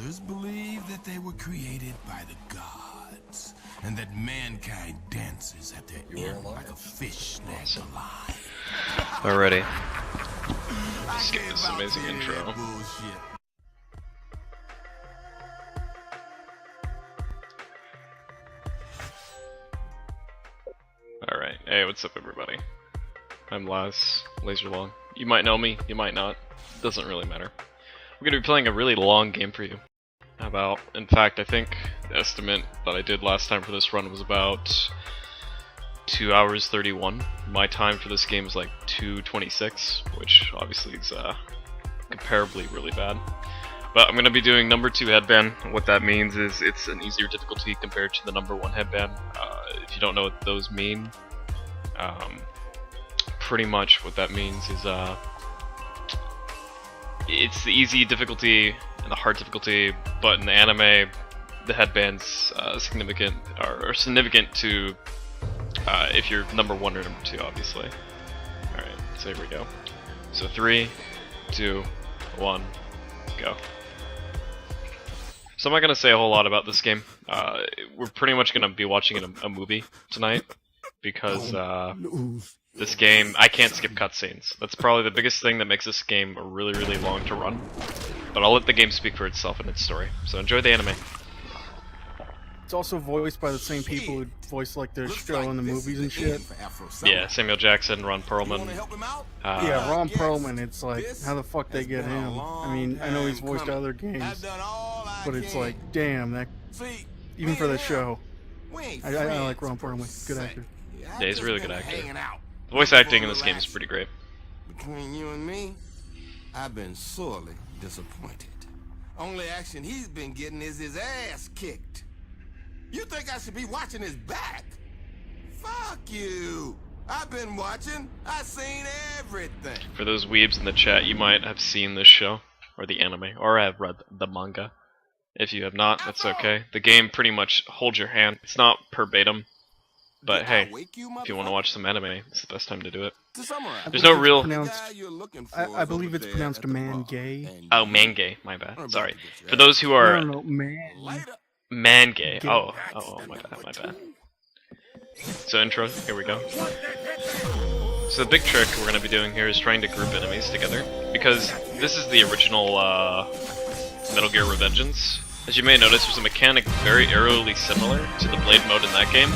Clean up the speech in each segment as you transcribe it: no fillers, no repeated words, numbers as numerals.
Others believe that they were created by the gods, and that mankind dances at their end like a fish snagged alive. Alrighty. Let's get this amazing intro. Alright, hey, what's up everybody? I'm Lazerlong. You might know me, you might not. Doesn't really matter. We're gonna be playing a really long game for you. In fact, I think the estimate that I did last time for this run was about 2 hours 31. My time for this game is like 2:26, which obviously is comparably really bad. But I'm going to be doing number 2 headband. What that means is it's an easier difficulty compared to the number 1 headband. If you don't know what those mean, pretty much what that means is it's the easy difficulty and the hard difficulty, but in the anime, the headbands significant to if you're number 1 or number 2, obviously. Alright, so here we go. So 3, 2, 1, go. So I'm not going to say a whole lot about this game. We're pretty much going to be watching a movie tonight, because this game, I can't skip cutscenes. That's probably the biggest thing that makes this game really, really long to run. But I'll let the game speak for itself and its story. So enjoy the anime. It's also voiced by the same people who voice like their show in the movies and shit. Yeah, Samuel Jackson, Ron Perlman. Yeah, Ron Perlman, it's like, how the fuck they get him? I mean, I know he's voiced other games, but it's like, damn, that, even for the show. I like Ron Perlman, good actor. Yeah, he's a really good actor. The voice acting in this game is pretty great. Between you and me, I've been sorely disappointed. Only action he's been getting is his ass kicked. You think I should be watching his back? Fuck you! I've been watching. I've seen everything. For those weebs in the chat, you might have seen this show, or the anime, or have read the manga. If you have not, that's okay. The game pretty much holds your hand. It's not verbatim, but hey, if you want to watch some anime, it's the best time to do it. There's no real... I believe it's pronounced man-gay. Oh, man-gay, my bad. Sorry. For those who are... No, man. Man-gay. Oh, my bad. So intro, here we go. So the big trick we're going to be doing here is trying to group enemies together, because this is the original Metal Gear Revengeance. As you may notice, there's a mechanic very eerily similar to the blade mode in that game.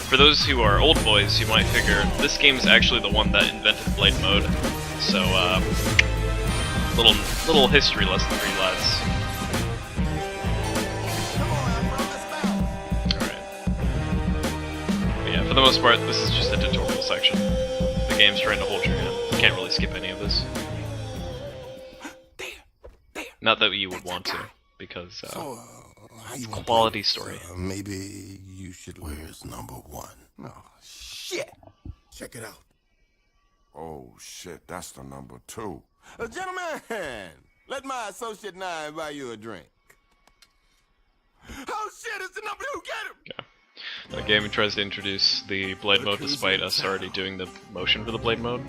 For those who are old boys, you might figure this game is actually the one that invented blade mode. So, little history lesson for you lads. For the most part, this is just a tutorial section. The game's trying to hold your hand. You can't really skip any of this. Not that you would want to, because it's a quality story. Maybe you should. Where's number 1? Oh, shit! Check it out. Oh, shit, that's the number 2. Gentlemen, let my associate 9 buy you a drink. Oh, shit, it's the number 2, get him! Yeah. The game tries to introduce the blade mode despite us already doing the motion for the blade mode.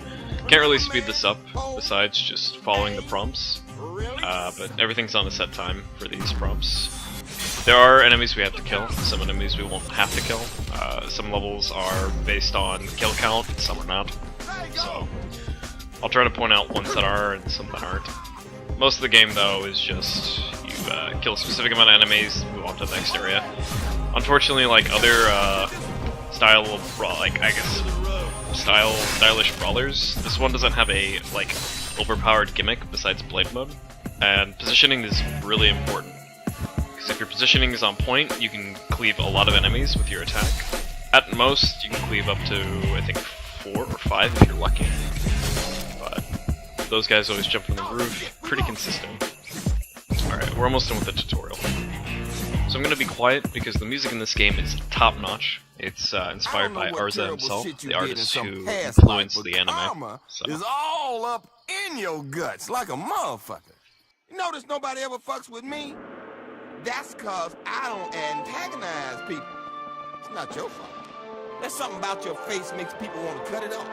Can't really speed this up besides just following the prompts, but everything's on a set time for these prompts. There are enemies we have to kill, some enemies we won't have to kill. Some levels are based on kill count, some are not. So I'll try to point out ones that are and some that aren't. Most of the game though is just you kill a specific amount of enemies, move on to the next area. Unfortunately, like other stylish brawlers, this one doesn't have a like overpowered gimmick besides blade mode, and positioning is really important. Because if your positioning is on point, you can cleave a lot of enemies with your attack. At most, you can cleave up to I think 4 or 5 if you're lucky. But those guys always jump from the roof, pretty consistent. Alright, we're almost done with the tutorial. So I'm going to be quiet because the music in this game is top-notch. It's inspired by Arza himself, the artist who influenced the anime. So. It's all up in your guts like a motherfucker. You notice nobody ever fucks with me? That's cause I don't antagonize people. It's not your fault. There's something about your face makes people want to cut it off.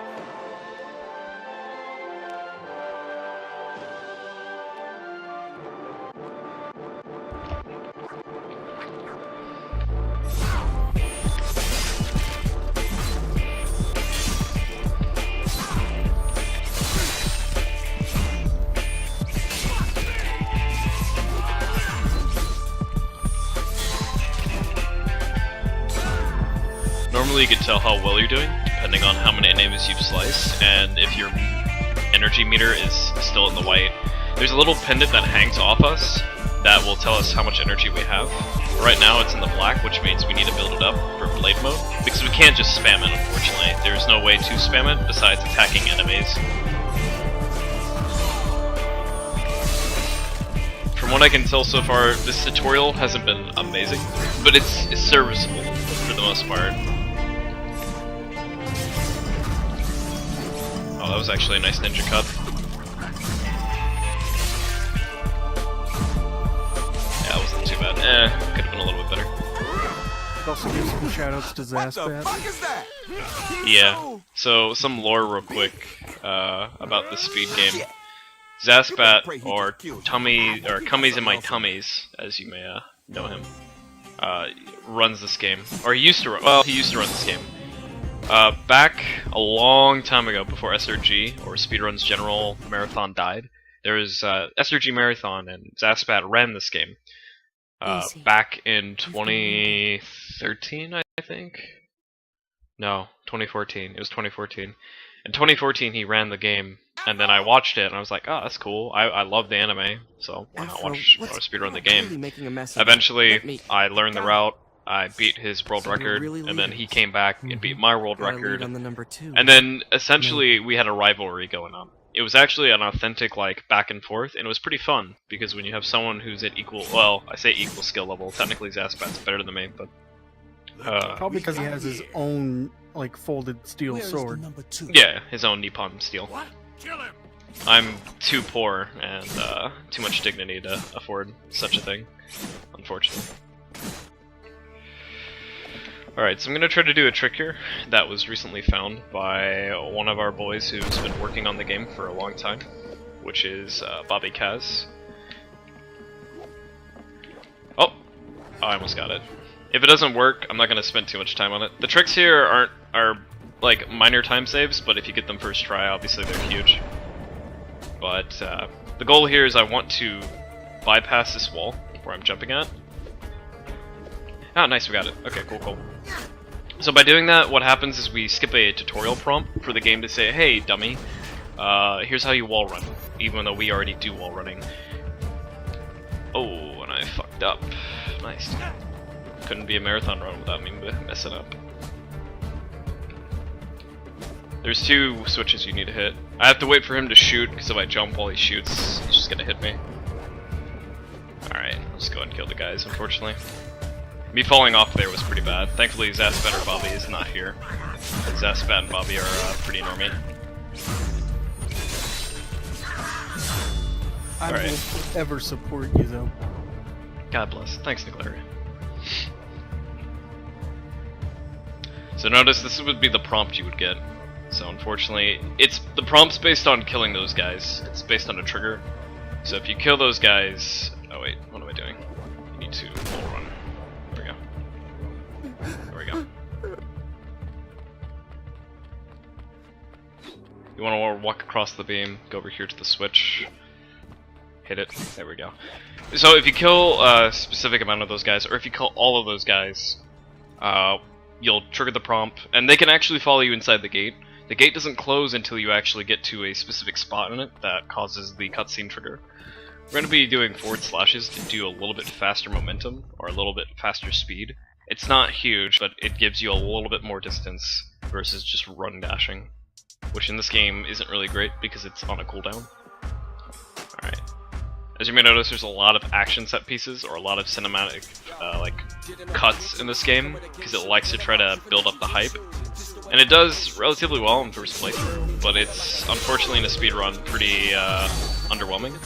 usually you can tell how well you're doing depending on how many enemies you've sliced, and if your energy meter is still in the white. There's a little pendant that hangs off us that will tell us how much energy we have. Right now it's in the black, which means we need to build it up for blade mode, because we can't just spam it, unfortunately. There's no way to spam it besides attacking enemies. From what I can tell so far, this tutorial hasn't been amazing, but it's serviceable for the most part. Oh, that was actually a nice ninja cut. Yeah, that wasn't too bad. Could have been a little bit better. Also give some shoutouts to Zaspat. Yeah, so some lore real quick about the speed game. Zaspat, or Cummies in My Tummies, as you may know him, runs this game. Or he used to run this game. Back a long time ago, before SRG, or Speedruns General Marathon died, there was SRG Marathon, and Zaspat ran this game. Back in 2013, I think? No, 2014. It was 2014. In 2014, he ran the game, and then I watched it, and I was like, oh, that's cool. I love the anime, so why not watch speedrun the game? Eventually, I learned the route, I beat his world record, and then he came back and beat my world record. And then, essentially, we had a rivalry going on. It was actually an authentic, like, back and forth, and it was pretty fun, because when you have someone who's at equal, well, I say equal skill level, technically Zaspat's better than me, but... probably because he has his own, like, folded steel sword. Yeah, his own Nippon steel. I'm too poor and too much dignity to afford such a thing, unfortunately. Alright, so I'm gonna try to do a trick here that was recently found by one of our boys who's been working on the game for a long time, which is Bobby Kaz. Oh, I almost got it. If it doesn't work, I'm not going to spend too much time on it. The tricks here are like minor time saves, but if you get them first try, obviously they're huge. But the goal here is I want to bypass this wall where I'm jumping at. Ah, nice, we got it. Okay, cool. So by doing that, what happens is we skip a tutorial prompt for the game to say, hey, dummy, here's how you wall run, even though we already do wall running. Oh, and I fucked up. Nice. Couldn't be a marathon run without me messing up. There's two switches you need to hit. I have to wait for him to shoot, because if I jump while he shoots, he's just gonna hit me. Alright, let's go ahead and kill the guys, unfortunately. Me falling off there was pretty bad. Thankfully, Zaspat or Bobby is not here. Zaspat and Bobby are pretty normie. I will ever support you, though. God bless. Thanks, Nicolaria. So notice this would be the prompt you would get. So unfortunately, the prompt's based on killing those guys. It's based on a trigger. So if you kill those guys... Oh wait, what am I doing? You need to wall run. There we go. There we go. You want to walk across the beam, go over here to the switch, hit it, there we go. So if you kill a specific amount of those guys, or if you kill all of those guys, you'll trigger the prompt, and they can actually follow you inside the gate. The gate doesn't close until you actually get to a specific spot in it that causes the cutscene trigger. We're going to be doing forward slashes to do a little bit faster momentum, or a little bit faster speed. It's not huge, but it gives you a little bit more distance versus just run dashing, which in this game isn't really great because it's on a cooldown. Alright. As you may notice, there's a lot of action set pieces, or a lot of cinematic like cuts in this game, because it likes to try to build up the hype. And it does relatively well in first playthrough, but it's, unfortunately in a speedrun, pretty underwhelming.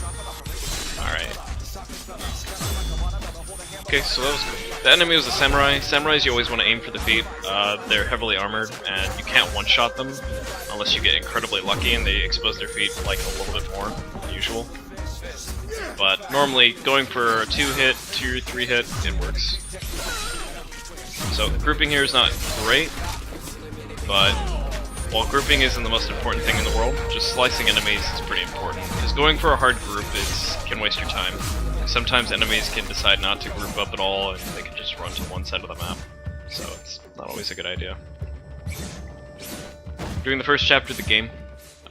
Alright. Okay, so that was good. The enemy was a samurai. Samurais, you always want to aim for the feet. They're heavily armored, and you can't one-shot them unless you get incredibly lucky and they expose their feet like a little bit more than usual. But normally, going for a 2-hit, 2 or 3-hit, it works. So grouping here is not great, but while grouping isn't the most important thing in the world, just slicing enemies is pretty important, because going for a hard group can waste your time. Sometimes enemies can decide not to group up at all, and they can just run to one side of the map, so it's not always a good idea. Doing the first chapter of the game.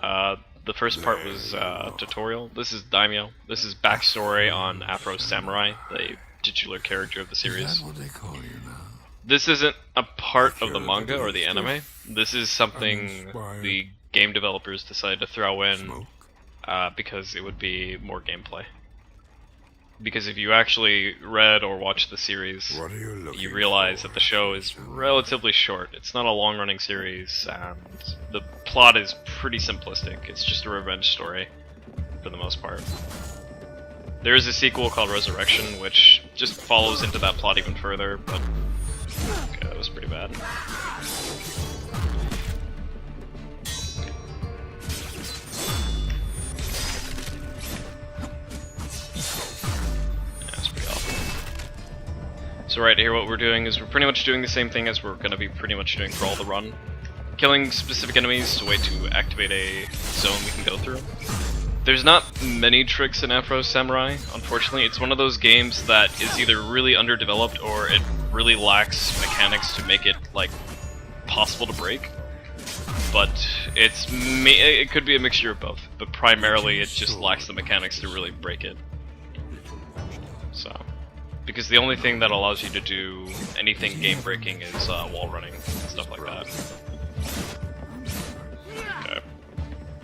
The first part was tutorial. This is Daimyo. This is backstory on Afro Samurai, the titular character of the series. Is that what they call you now? This isn't a part of the manga or the anime. This is something the game developers decided to throw in because it would be more gameplay. Because if you actually read or watched the series, you realize that the show is relatively short. It's not a long-running series, and the plot is pretty simplistic. It's just a revenge story, for the most part. There is a sequel called Resurrection, which just follows into that plot even further, but okay, that was pretty bad. So right here what we're doing is we're pretty much doing the same thing as we're going to be pretty much doing for all the run. Killing specific enemies to wait to activate a zone we can go through. There's not many tricks in Afro Samurai, unfortunately. It's one of those games that is either really underdeveloped or it really lacks mechanics to make it, like, possible to break. But it could be a mixture of both, but primarily it just lacks the mechanics to really break it. So... because the only thing that allows you to do anything game-breaking is wall running and stuff like that. Okay.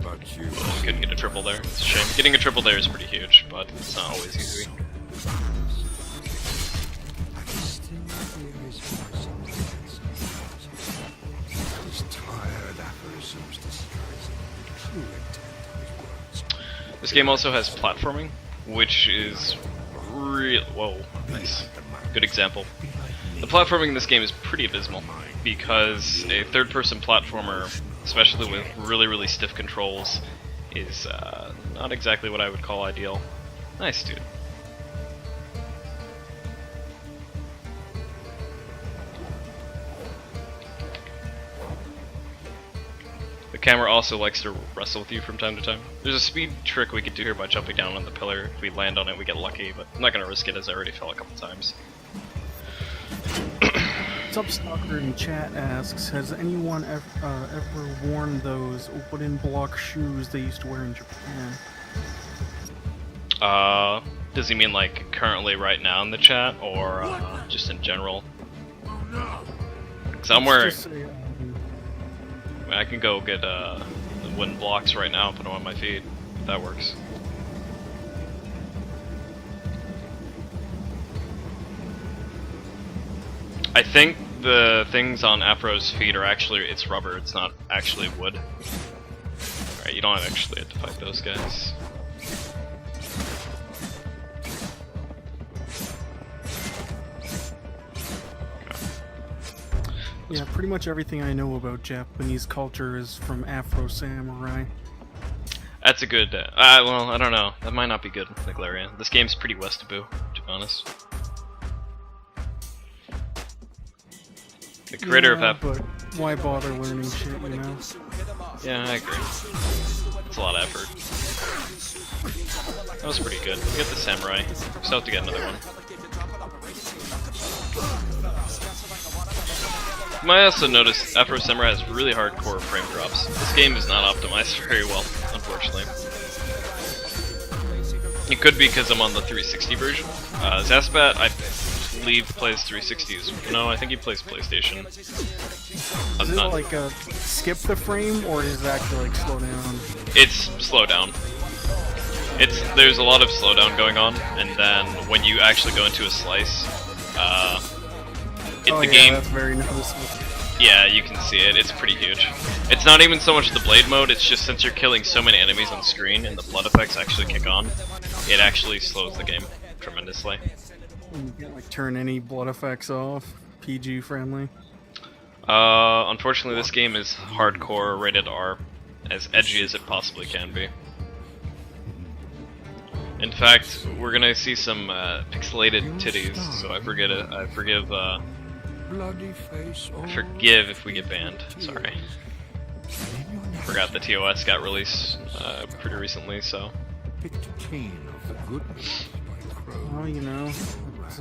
Well, couldn't get a triple there. It's a shame. Getting a triple there is pretty huge, but it's not always easy. This game also has platforming, which is whoa, nice. Good example. The platforming in this game is pretty abysmal, because a third-person platformer, especially with really stiff controls, is not exactly what I would call ideal. Nice, dude. The camera also likes to wrestle with you from time to time. There's a speed trick we could do here by jumping down on the pillar. If we land on it, we get lucky, but I'm not going to risk it as I already fell a couple times. Substalker in chat asks, has anyone ever worn those wooden block shoes they used to wear in Japan? Does he mean like currently right now in the chat, or just in general? Because I'm wearing... I can go get the wooden blocks right now and put them on my feet, if that works. I think the things on Afro's feet are actually, it's rubber, it's not actually wood. Alright, you don't actually have to fight those guys. Yeah, pretty much everything I know about Japanese culture is from Afro Samurai. That's a good, well, I don't know. That might not be good, Niglarian. This game's pretty Westaboo, to be honest. The creator of Afro... but why bother learning shit, you know? Yeah, I agree. It's a lot of effort. That was pretty good. We got the samurai. Still have to get another one. You might also notice Afro Samurai has really hardcore frame drops. This game is not optimized very well, unfortunately. It could be because I'm on the 360 version. Zaspat, I believe, plays 360s. No, I think he plays PlayStation. Is it like a skip the frame, or is it actually like slow down? It's slow down. There's a lot of slowdown going on, and then when you actually go into a slice, game. That's very noticeable. Yeah, you can see it. It's pretty huge. It's not even so much the blade mode. It's just since you're killing so many enemies on screen and the blood effects actually kick on, it actually slows the game tremendously. You can't like turn any blood effects off. PG friendly. Unfortunately, this game is hardcore, rated R, as edgy as it possibly can be. In fact, we're gonna see some pixelated titties, so I forgive if we get banned. Sorry. Forgot the TOS got released pretty recently, so. Well, you know, it's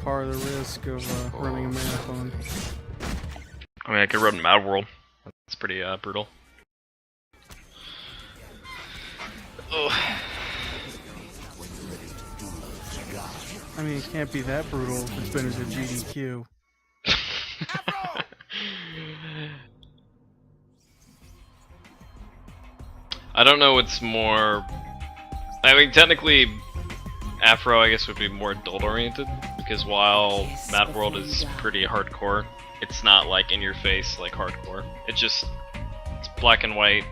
part of the risk of running a marathon. I mean, I could run Mad World. pretty brutal. Oh. I mean, it can't be that brutal if it's been as a GDQ. I don't know what's more... I mean, technically, Afro, I guess, would be more adult-oriented, because while Mad World is pretty hardcore, it's not, like, in-your-face, like, hardcore. It's just... it's black and white,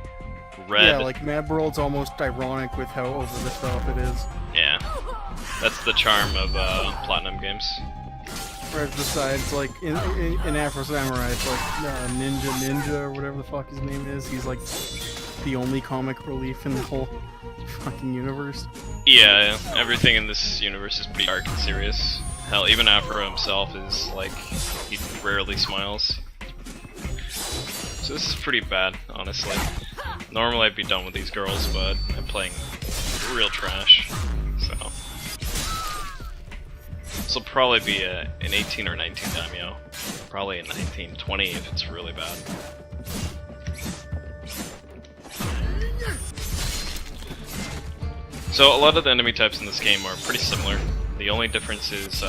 red... Yeah, like, Mad World's almost ironic with how over-the-top it is. Yeah. That's the charm of Platinum games. Whereas besides, like, in Afro Samurai, it's like Ninja, or whatever the fuck his name is. He's, like, the only comic relief in the whole fucking universe. Yeah, everything in this universe is pretty dark and serious. Hell, even Afro himself is like, he rarely smiles. So this is pretty bad, honestly. Normally I'd be done with these girls, but I'm playing real trash, so... this will probably be an 18 or 19 daimyo. Probably a 19, 20 if it's really bad. So a lot of the enemy types in this game are pretty similar. The only difference is,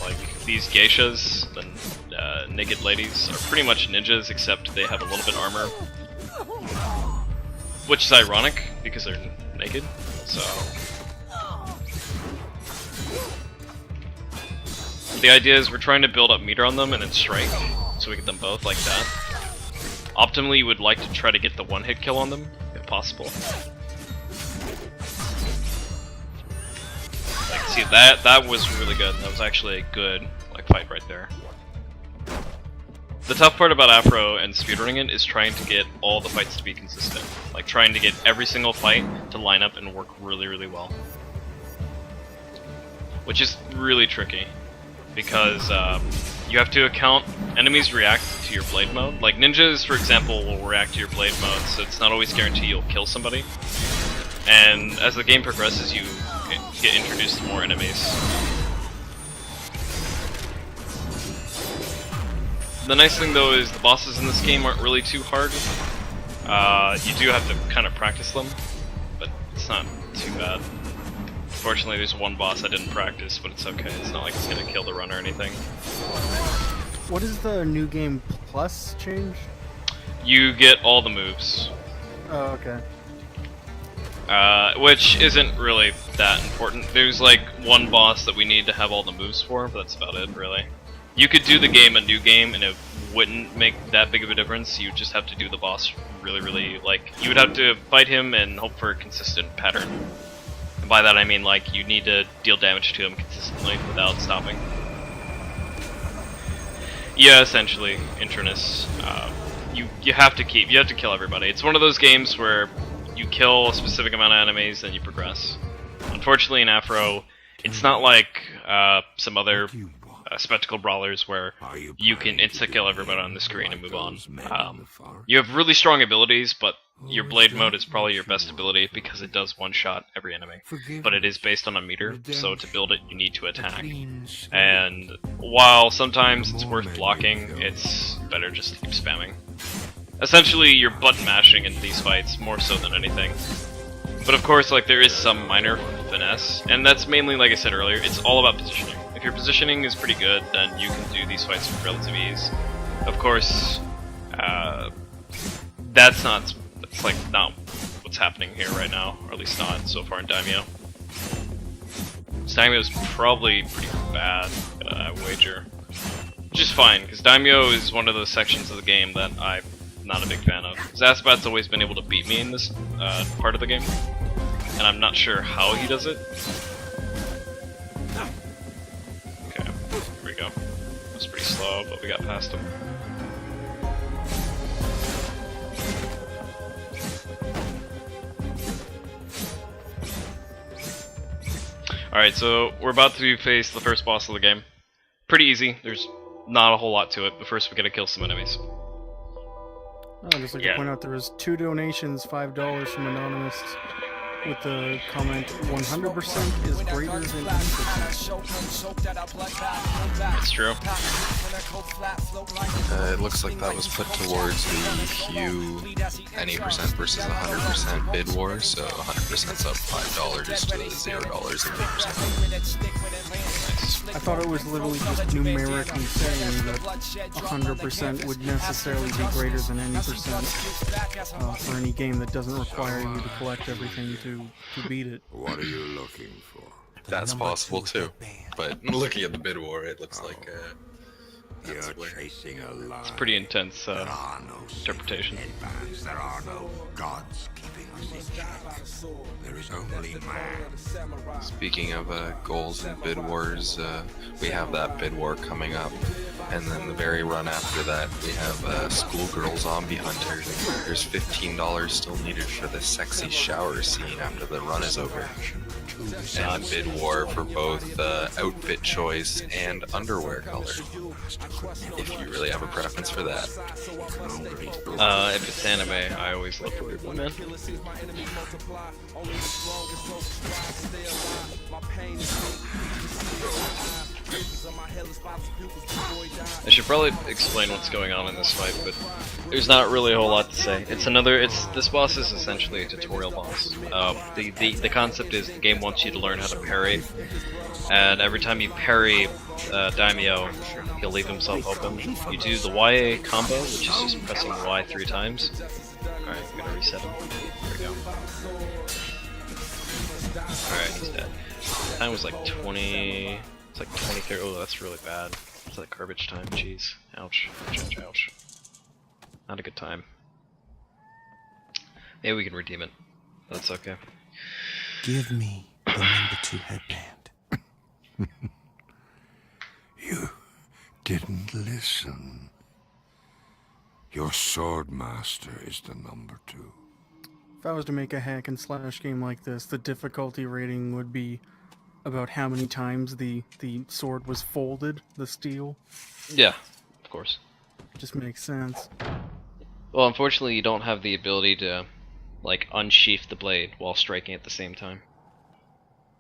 like, these geishas, the naked ladies, are pretty much ninjas, except they have a little bit armor. Which is ironic, because they're naked, so... the idea is we're trying to build up meter on them and then strike, so we get them both like that. Optimally, you would like to try to get the one-hit kill on them, if possible. Like, see, that was really good. That was actually a good, like, fight right there. The tough part about Afro and speedrunning it is trying to get all the fights to be consistent. Like, trying to get every single fight to line up and work really, really well. Which is really tricky, because you have to account enemies react to your blade mode. Like, ninjas, for example, will react to your blade mode, so it's not always guaranteed you'll kill somebody. And as the game progresses, you get introduced to more enemies. The nice thing, though, is the bosses in this game aren't really too hard. You do have to kind of practice them, but it's not too bad. Fortunately, there's one boss I didn't practice, but it's okay. It's not like it's gonna kill the run or anything. What is the new game plus change? You get all the moves. Oh, okay. Which isn't really that important. There's like one boss that we need to have all the moves for, but that's about it, really. You could do the game a new game, and it wouldn't make that big of a difference. You just have to do the boss really, like, you would have to fight him and hope for a consistent pattern. And by that I mean, like, you need to deal damage to him consistently without stopping. Yeah, essentially, Internus. You have to kill everybody. It's one of those games where you kill a specific amount of enemies, then you progress. Unfortunately, in Afro, it's not like some other spectacle brawlers where you can insta-kill everybody on the screen and move on. You have really strong abilities, but your blade mode is probably your best ability because it does one-shot every enemy. But it is based on a meter, so to build it you need to attack. And while sometimes it's worth blocking, it's better just to keep spamming. Essentially, you're button mashing in these fights, more so than anything. But of course, like, there is some minor finesse, and that's mainly, like I said earlier, it's all about positioning. If your positioning is pretty good, then you can do these fights with relative ease. Of course, that's like not what's happening here right now, or at least not so far in Daimyo. Daimyo is probably pretty bad, I wager. Which is fine, because Daimyo is one of those sections of the game that I'm not a big fan of. Zaspat's always been able to beat me in this part of the game, and I'm not sure how he does it. Okay, here we go. That was pretty slow, but we got past him. Alright, so we're about to face the first boss of the game. Pretty easy, there's not a whole lot to it, but first we gotta kill some enemies. Oh, just like to point out, there was 2 donations, $5 from Anonymous. with the comment 100% is greater than 80%. That's true. It looks like that was put towards the Hue any percent versus 100% bid war, so 100%'s up $5 to $0 and 80%. I thought it was literally just numerically saying that 100% would necessarily be greater than any percent for any game that doesn't require you to collect everything to beat it. What are you looking for? That's possible too, but looking at the bid war, it looks like You're chasing a lie. It's pretty intense There are no interpretation. headbands. There are no gods keeping us in check. There is only man. Speaking of goals and bid wars, we have that bid war coming up, and then the very run after that, we have schoolgirl zombie hunter. There's $15 still needed for the sexy shower scene after the run is over. And bid war for both outfit choice and underwear color, if you really have a preference for that. If it's anime, I always look for people, man. I should probably explain what's going on in this fight, but there's not really a whole lot to say. This boss is essentially a tutorial boss. The concept is the game wants you to learn how to parry, and every time you parry Daimyo, he'll leave himself open. You do the YA combo, which is just pressing Y 3 times. Alright, I'm gonna reset him. There we go. Alright, he's dead. Time was like 20... It's like 23. Oh, that's really bad. It's like garbage time. Jeez. Ouch. Ouch, ouch, ouch. Not a good time. Maybe we can redeem it. That's okay. Give me the number 2 headband. You didn't listen. Your sword master is the number 2. If I was to make a hack and slash game like this, the difficulty rating would be about how many times the sword was folded, the steel. Yeah, of course. Just makes sense. Well, unfortunately, you don't have the ability to, like, unsheath the blade while striking at the same time.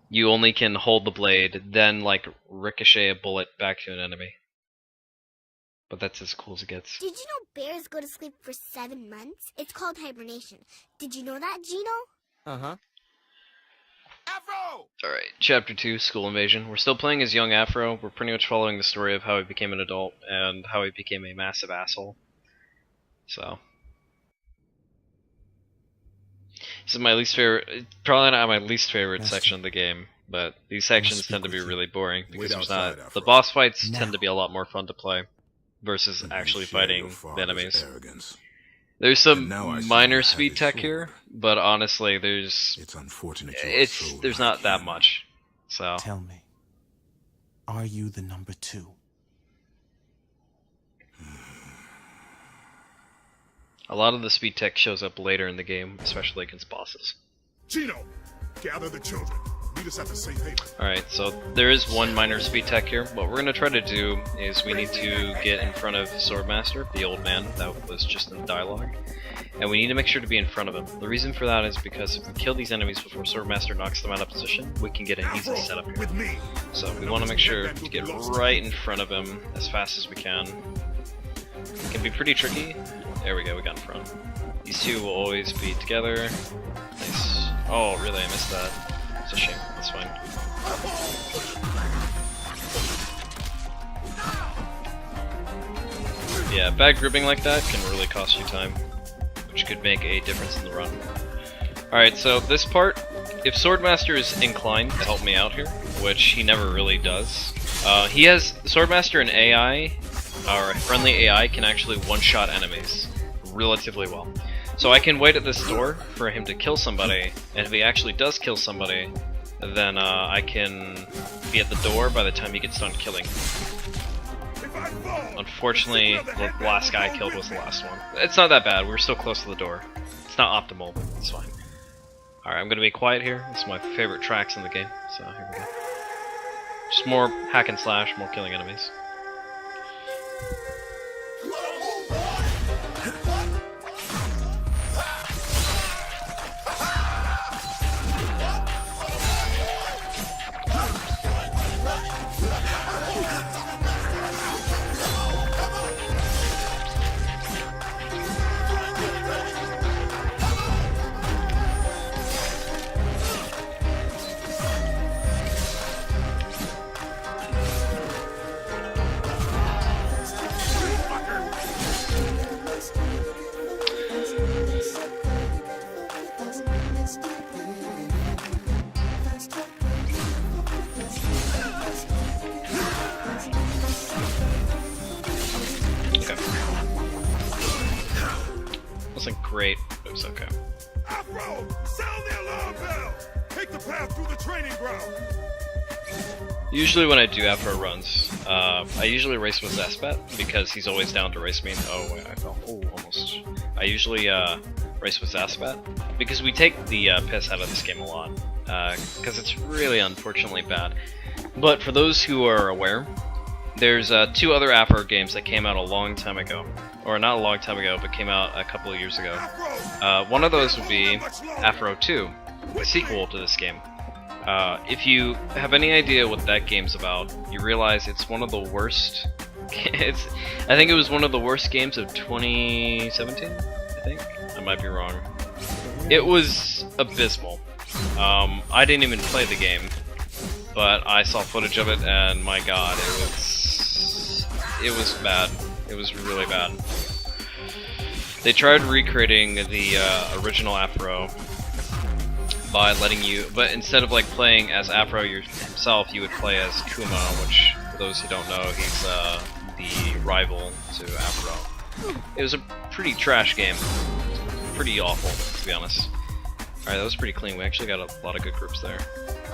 You only can hold the blade, then, like, ricochet a bullet back to an enemy. But that's as cool as it gets. Did you know bears go to sleep for 7 months? It's called hibernation. Did you know that, Gino? Uh-huh. Afro! Alright, Chapter 2, School Invasion. We're still playing as young Afro. We're pretty much following the story of how he became an adult and how he became a massive asshole. So. This is my least favorite, probably not my least favorite section of the game, but these sections tend to be really boring because there's not, the boss fights tend to be a lot more fun to play versus actually fighting the enemies. There's some minor speed tech here, but honestly, there's not that much. So Tell me, are you the number 2? a lot of the speed tech shows up later in the game, especially against bosses. Gino, gather the children. Meet us at the safe haven. Alright, so there is one minor speed tech here. What we're going to try to do is we need to get in front of Swordmaster, the old man that was just in the dialogue. And we need to make sure to be in front of him. The reason for that is because if we kill these enemies before Swordmaster knocks them out of position, we can get an easy setup here. With me. So we want to make sure to get right in front of him as fast as we can. It can be pretty tricky. There we go, we got in front. These two will always be together. Nice. Oh, really, I missed that. It's a shame. That's fine. Yeah, bad grouping like that can really cost you time, which could make a difference in the run. Alright, so this part, if Swordmaster is inclined to help me out here, which he never really does, he has Swordmaster and AI, or friendly AI, can actually one-shot enemies relatively well. So I can wait at this door for him to kill somebody, and if he actually does kill somebody, then I can be at the door by the time he gets done killing. Unfortunately, the last guy I killed was the last one. It's not that bad, we're still close to the door. It's not optimal, but it's fine. Alright, I'm gonna be quiet here. This is my favorite tracks in the game, so here we go. Just more hack and slash, more killing enemies. great, but it was okay. Afro, sound the alarm bell! Take the path through the training ground! Usually when I do Afro runs, I usually race with Zaspat because he's always down to race me. Oh wait, I fell. Oh, almost. I usually race with Zaspat because we take the piss out of this game a lot because it's really unfortunately bad. But for those who are aware, there's 2 other Afro games that came out a long time ago, or not a long time ago, but came out a couple of years ago. One of those would be Afro 2, the sequel to this game. If you have any idea what that game's about, you realize it's one of the worst. I think it was one of the worst games of 2017. I think I might be wrong. It was abysmal. I didn't even play the game, but I saw footage of it, and my God, it was bad. It was really bad. They tried recreating the original Afro by letting you, but instead of like playing as Afro himself, you would play as Kuma, which, for those who don't know, he's the rival to Afro. It was a pretty trash game. Pretty awful, to be honest. Alright, that was pretty clean. We actually got a lot of good groups there.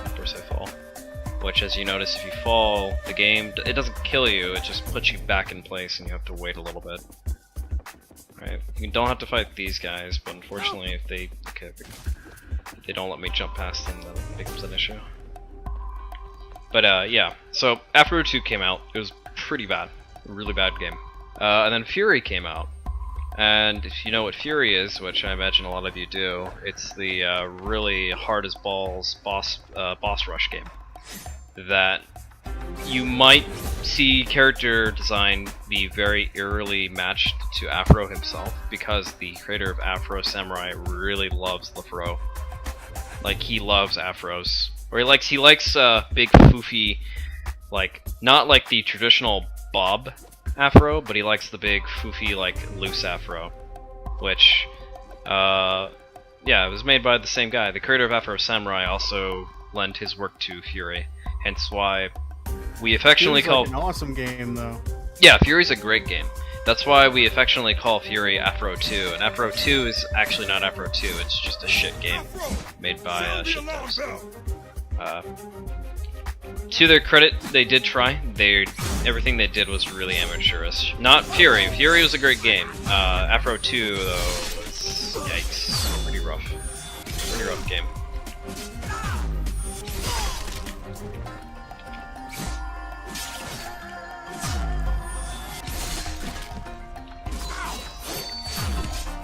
Of course I fall. Which, as you notice, if you fall, the game, it doesn't kill you, it just puts you back in place and you have to wait a little bit. Right? You don't have to fight these guys, but unfortunately if they don't let me jump past them, then it becomes an issue. But yeah, so Afro 2 came out. It was pretty bad. A really bad game. And then Fury came out. And if you know what Fury is, which I imagine a lot of you do, it's the really hard as balls boss rush game. That you might see character design be very eerily matched to Afro himself, because the creator of Afro Samurai really loves LeFro. Like, he loves Afros. Or he likes big foofy, like, not like the traditional bob Afro, but he likes the big foofy, like, loose Afro. Which, yeah, it was made by the same guy. The creator of Afro Samurai also lent his work to Fury. Hence why we affectionately call... Like an awesome game, though. Yeah, Fury's a great game. That's why we affectionately call Fury Afro 2, and Afro 2 is actually not Afro 2, it's just a shit game made by shit devs. To their credit, they did try. Everything they did was really amateurish. Not Fury. Fury was a great game. Afro 2, though, was... yikes. Pretty rough. Pretty rough game.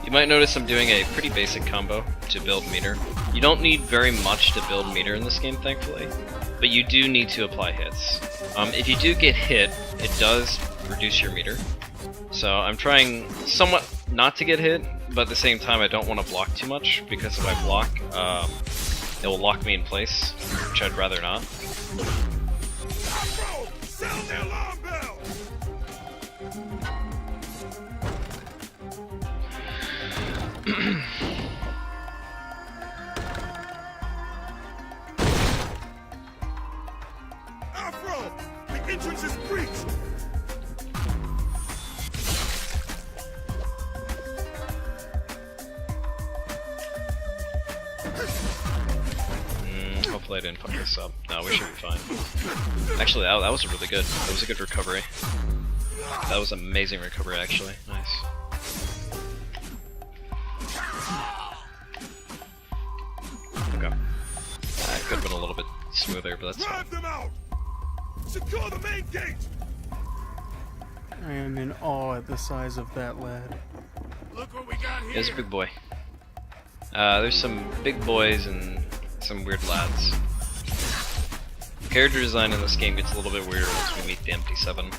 You might notice I'm doing a pretty basic combo to build meter. You don't need very much to build meter in this game, thankfully, but you do need to apply hits. If you do get hit, it does reduce your meter. So I'm trying somewhat not to get hit, but at the same time I don't want to block too much, because if I block, it will lock me in place, which I'd rather not. Sound the alarm bell! Afro! The entrance is breached! Hopefully I didn't fuck this up. No, we should be fine. Actually, that was really good. That was a good recovery. That was amazing recovery, actually. Nice. Okay. That could have been a little bit smoother, but that's fine. Drive them out! Secure the main gate! I am in awe at the size of that lad. Look what we got here! He's a big boy. There's some big boys and some weird lads. Character design in this game gets a little bit weirder once we meet the MT7.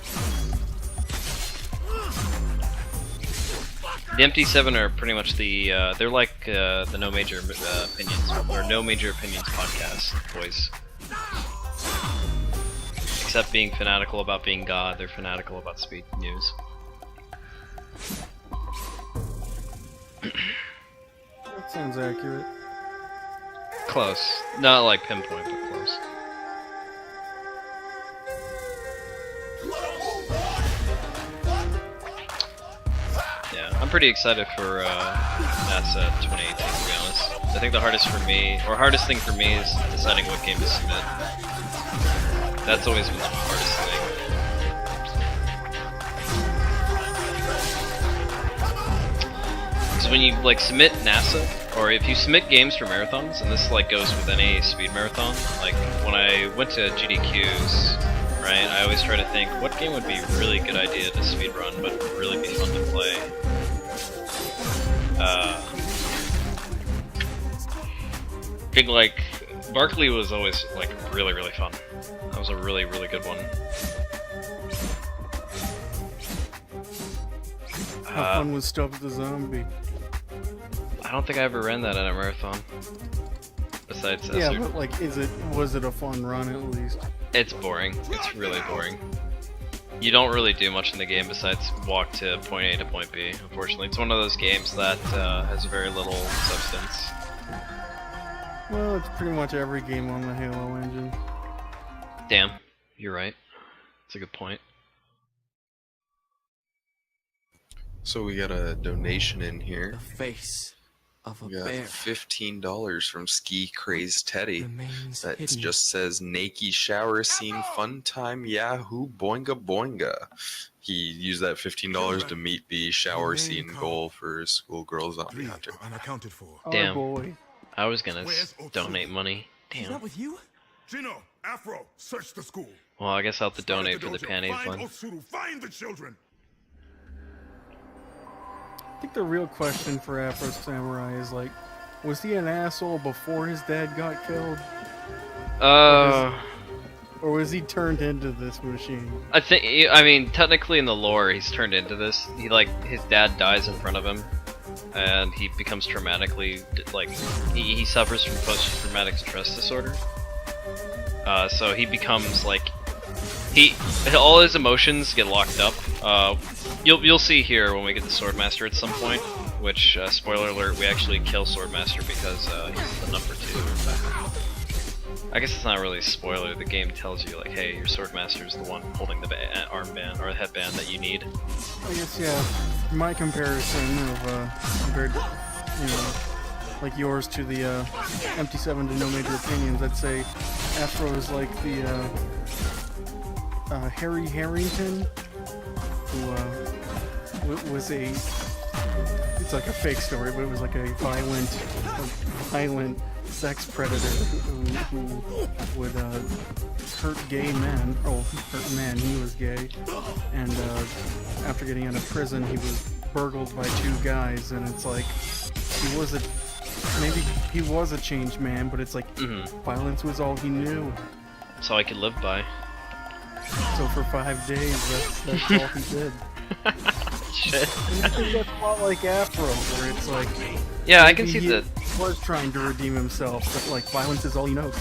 The MT7 are pretty much the, they're like the No Major Opinions, or No Major Opinions podcast boys. Except being fanatical about being God, they're fanatical about speed news. That sounds accurate. Close. Not like pinpoint, but close. Yeah, I'm pretty excited for NASA 2018, to be honest. I think the hardest thing for me is deciding what game to submit. That's always been the hardest thing. Because when you like submit NASA, or if you submit games for marathons, and this like goes with any speed marathon, like when I went to GDQs, right, I always try to think, what game would be a really good idea to speedrun, but would really be fun to play? Big like Barkley was always like really fun. That was a really good one. How fun was Stubbs the Zombie? I don't think I ever ran that at a marathon. Besides, yeah, but like, was it a fun run at least? It's boring. It's really boring. You don't really do much in the game besides walk to point A to point B. Unfortunately, it's one of those games that has very little substance. Well, it's pretty much every game on the Halo engine. Damn, you're right. That's a good point. So we got a donation in here. The face of a We got bear $15 from Ski Crazed Teddy. remains That hidden. just says Naked shower scene, fun time, Yahoo, boinga boinga. He used that $15 to meet the shower scene goal for Schoolgirl Zombie 3 Hunter. are unaccounted for. Damn. Oh boy. I was gonna donate money. Is Damn. that with you? Gino, Afro, search the school. Well, I guess I'll have to Start at donate for the dojo. panties Find one. Otsuru. Find the children. I think the real question for Afro Samurai is like, was he an asshole before his dad got killed? Or was he turned into this machine? I mean, technically in the lore, he's turned into this. He like his dad dies in front of him, and he becomes traumatically like he suffers from post-traumatic stress disorder. So he becomes like all his emotions get locked up. You'll see here when we get to Swordmaster at some point. Which spoiler alert, we actually kill Swordmaster because he's the number 2. I guess it's not really a spoiler. The game tells you like, hey, your Swordmaster is the one holding the armband or the headband that you need. I guess, yeah, my comparison of, compared to, you know, like yours to the, Empty 7 to No Major Opinions, I'd say Afro is like the, Harry Harrington, who, was it's like a fake story, but it was like a violent sex predator who would hurt gay men. Oh, hurt men. He was gay, and after getting out of prison, he was burgled by 2 guys, and it's like maybe he was a changed man, but it's like violence was all he knew. That's all I could live by. So for 5 days, that's all he did. Shit. And I think that's a lot like Afro, where it's like, yeah, I can maybe see he that. was trying to redeem himself, but like violence is all he knows.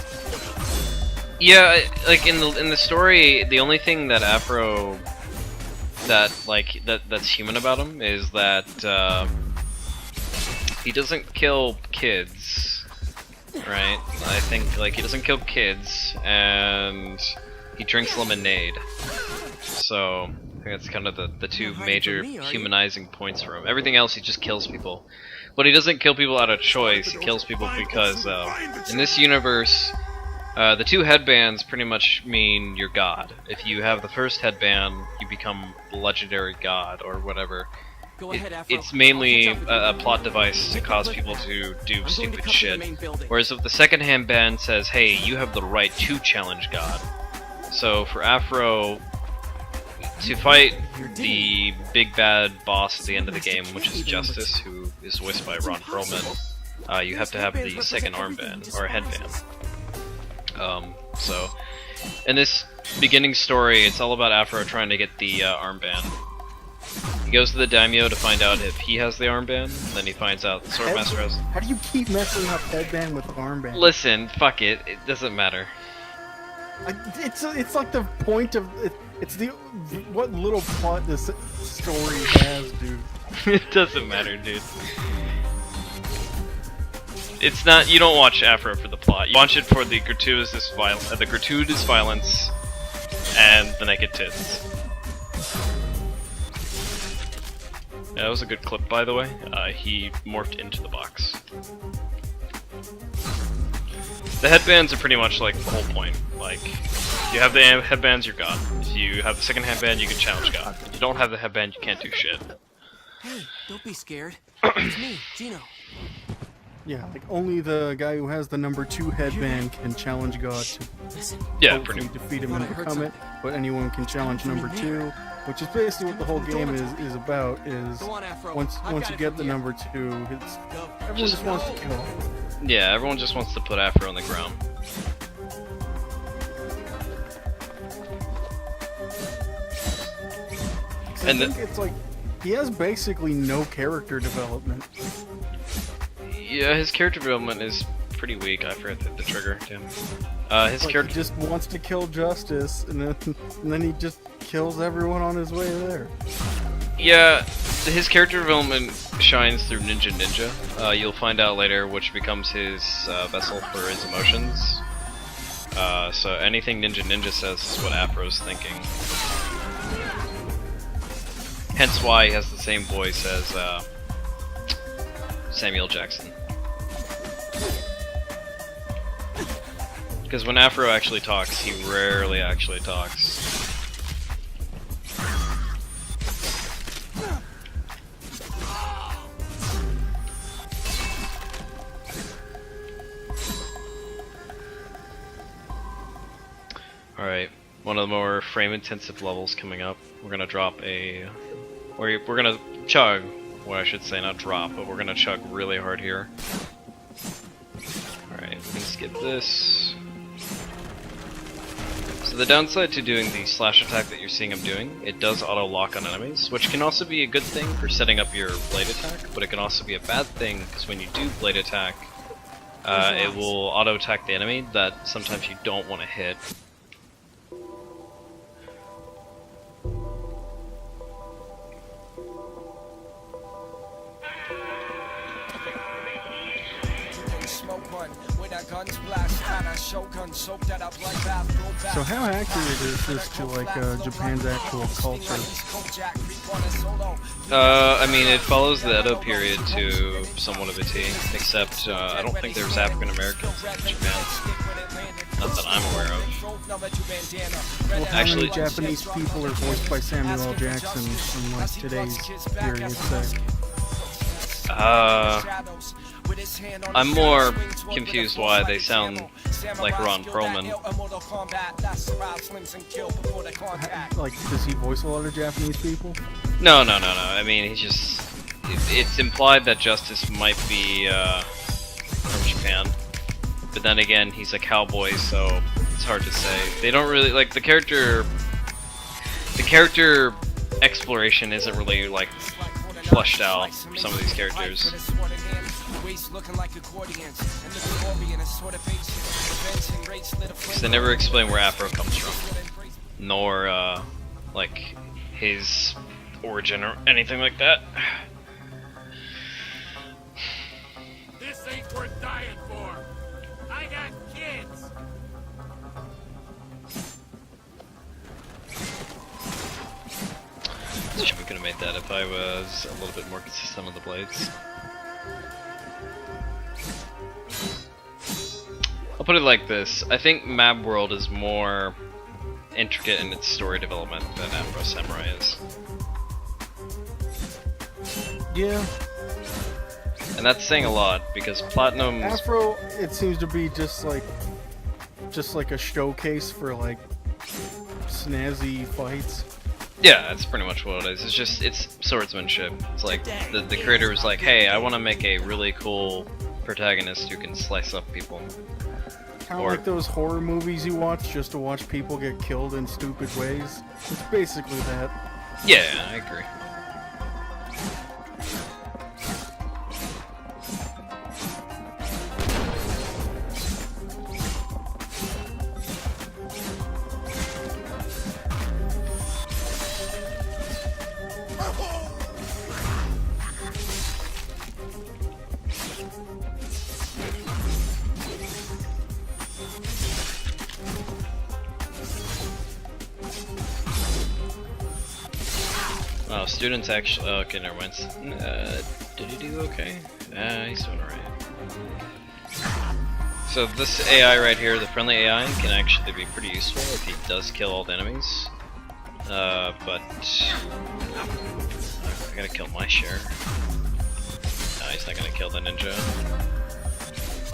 Yeah, like in the story, the only thing that Afro that's human about him is that he doesn't kill kids, right? I think like he doesn't kill kids, and he drinks lemonade. So I think that's kind of the 2 major humanizing points for him. Everything else, he just kills people. But he doesn't kill people out of choice. He kills people because in this universe, the 2 headbands pretty much mean you're God. If you have the first headband, you become the legendary God or whatever. It's mainly a plot device to cause people to do stupid shit. Whereas if the second headband says, hey, you have the right to challenge God. So for Afro, to fight the big bad boss at the end of the game, which is Justice, who is voiced by Ron Perlman, you have to have the second armband, or headband. So, in this beginning story, it's all about Afro trying to get the armband. He goes to the daimyo to find out if he has the armband, then he finds out the Swordmaster has... How do you keep messing up headband with armband? Listen, fuck it, it doesn't matter. It's like the point of... It's the... What little plot this story has, dude. It doesn't matter, dude. It's not... You don't watch Afro for the plot. You watch it for the gratuitous violence and the naked tits. Yeah, that was a good clip, by the way. He morphed into the box. The headbands are pretty much like the whole point. Like, if you have the headbands, you're God. If you have the second headband, you can challenge God. If you don't have the headband, you can't do shit. Hey, don't be scared. It's me, Gino. Yeah, like only the guy who has the number 2 headband can challenge God to Yeah, pretty much. defeat him and overcome it, but anyone can challenge number 2, which is basically what the whole game is about, is once you get the number 2, it's everyone just wants to kill him. Yeah, everyone just wants to put Afro on the ground. And I think it's like, he has basically no character development. Yeah, his character development is pretty weak. I forgot the trigger. Damn. His Like, character he just wants to kill Justice, and then he just kills everyone on his way there. Yeah, his character development shines through Ninja. You'll find out later which becomes his vessel for his emotions. So anything Ninja says is what Afro's thinking. Hence why he has the same voice as Samuel Jackson. Because when Afro actually talks, he rarely actually talks. Alright, one of the more frame-intensive levels coming up. We're gonna drop a... We're gonna chug. Well, I should say not drop, but we're gonna chug really hard here. Alright, we can skip this. So the downside to doing the slash attack that you're seeing him doing, it does auto-lock on enemies, which can also be a good thing for setting up your blade attack, but it can also be a bad thing, because when you do blade attack, it will auto-attack the enemy that sometimes you don't want to hit. So how accurate is this to like Japan's actual culture? I mean, it follows the Edo period to somewhat of a T, except I don't think there's African Americans in Japan. Not that I'm aware of. Well, how Actually, many Japanese people are voiced by Samuel L. Jackson in like today's period, say? I'm more confused why they sound like Ron Perlman. Like, does he voice a lot of Japanese people? No. I mean, he's just... It's implied that Justice might be from Japan. But then again, he's a cowboy, so it's hard to say. They don't really... Like, the character exploration isn't really, like, flushed out for some of these characters. Because they never explain where Afro comes from, nor like his origin or anything like that. This ain't worth dying for. I got kids. We could have made that if I was a little bit more consistent with the blades. I'll put it like this. I think Map World is more intricate in its story development than Afro Samurai is. Yeah. And that's saying a lot, because Platinum's... Afro, it seems to be just like a showcase for like snazzy fights. Yeah, that's pretty much what it is. It's swordsmanship. It's like, the creator was like, hey, I want to make a really cool protagonist who can slice up people. Kind of like those horror movies you watch just to watch people get killed in stupid ways. It's basically that. Yeah, I agree. Oh, students actually. Oh, okay, never mind. Did he do okay? He's doing alright. So this AI right here, the friendly AI, can actually be pretty useful if he does kill all the enemies. But I gotta kill my share. No, he's not gonna kill the ninja.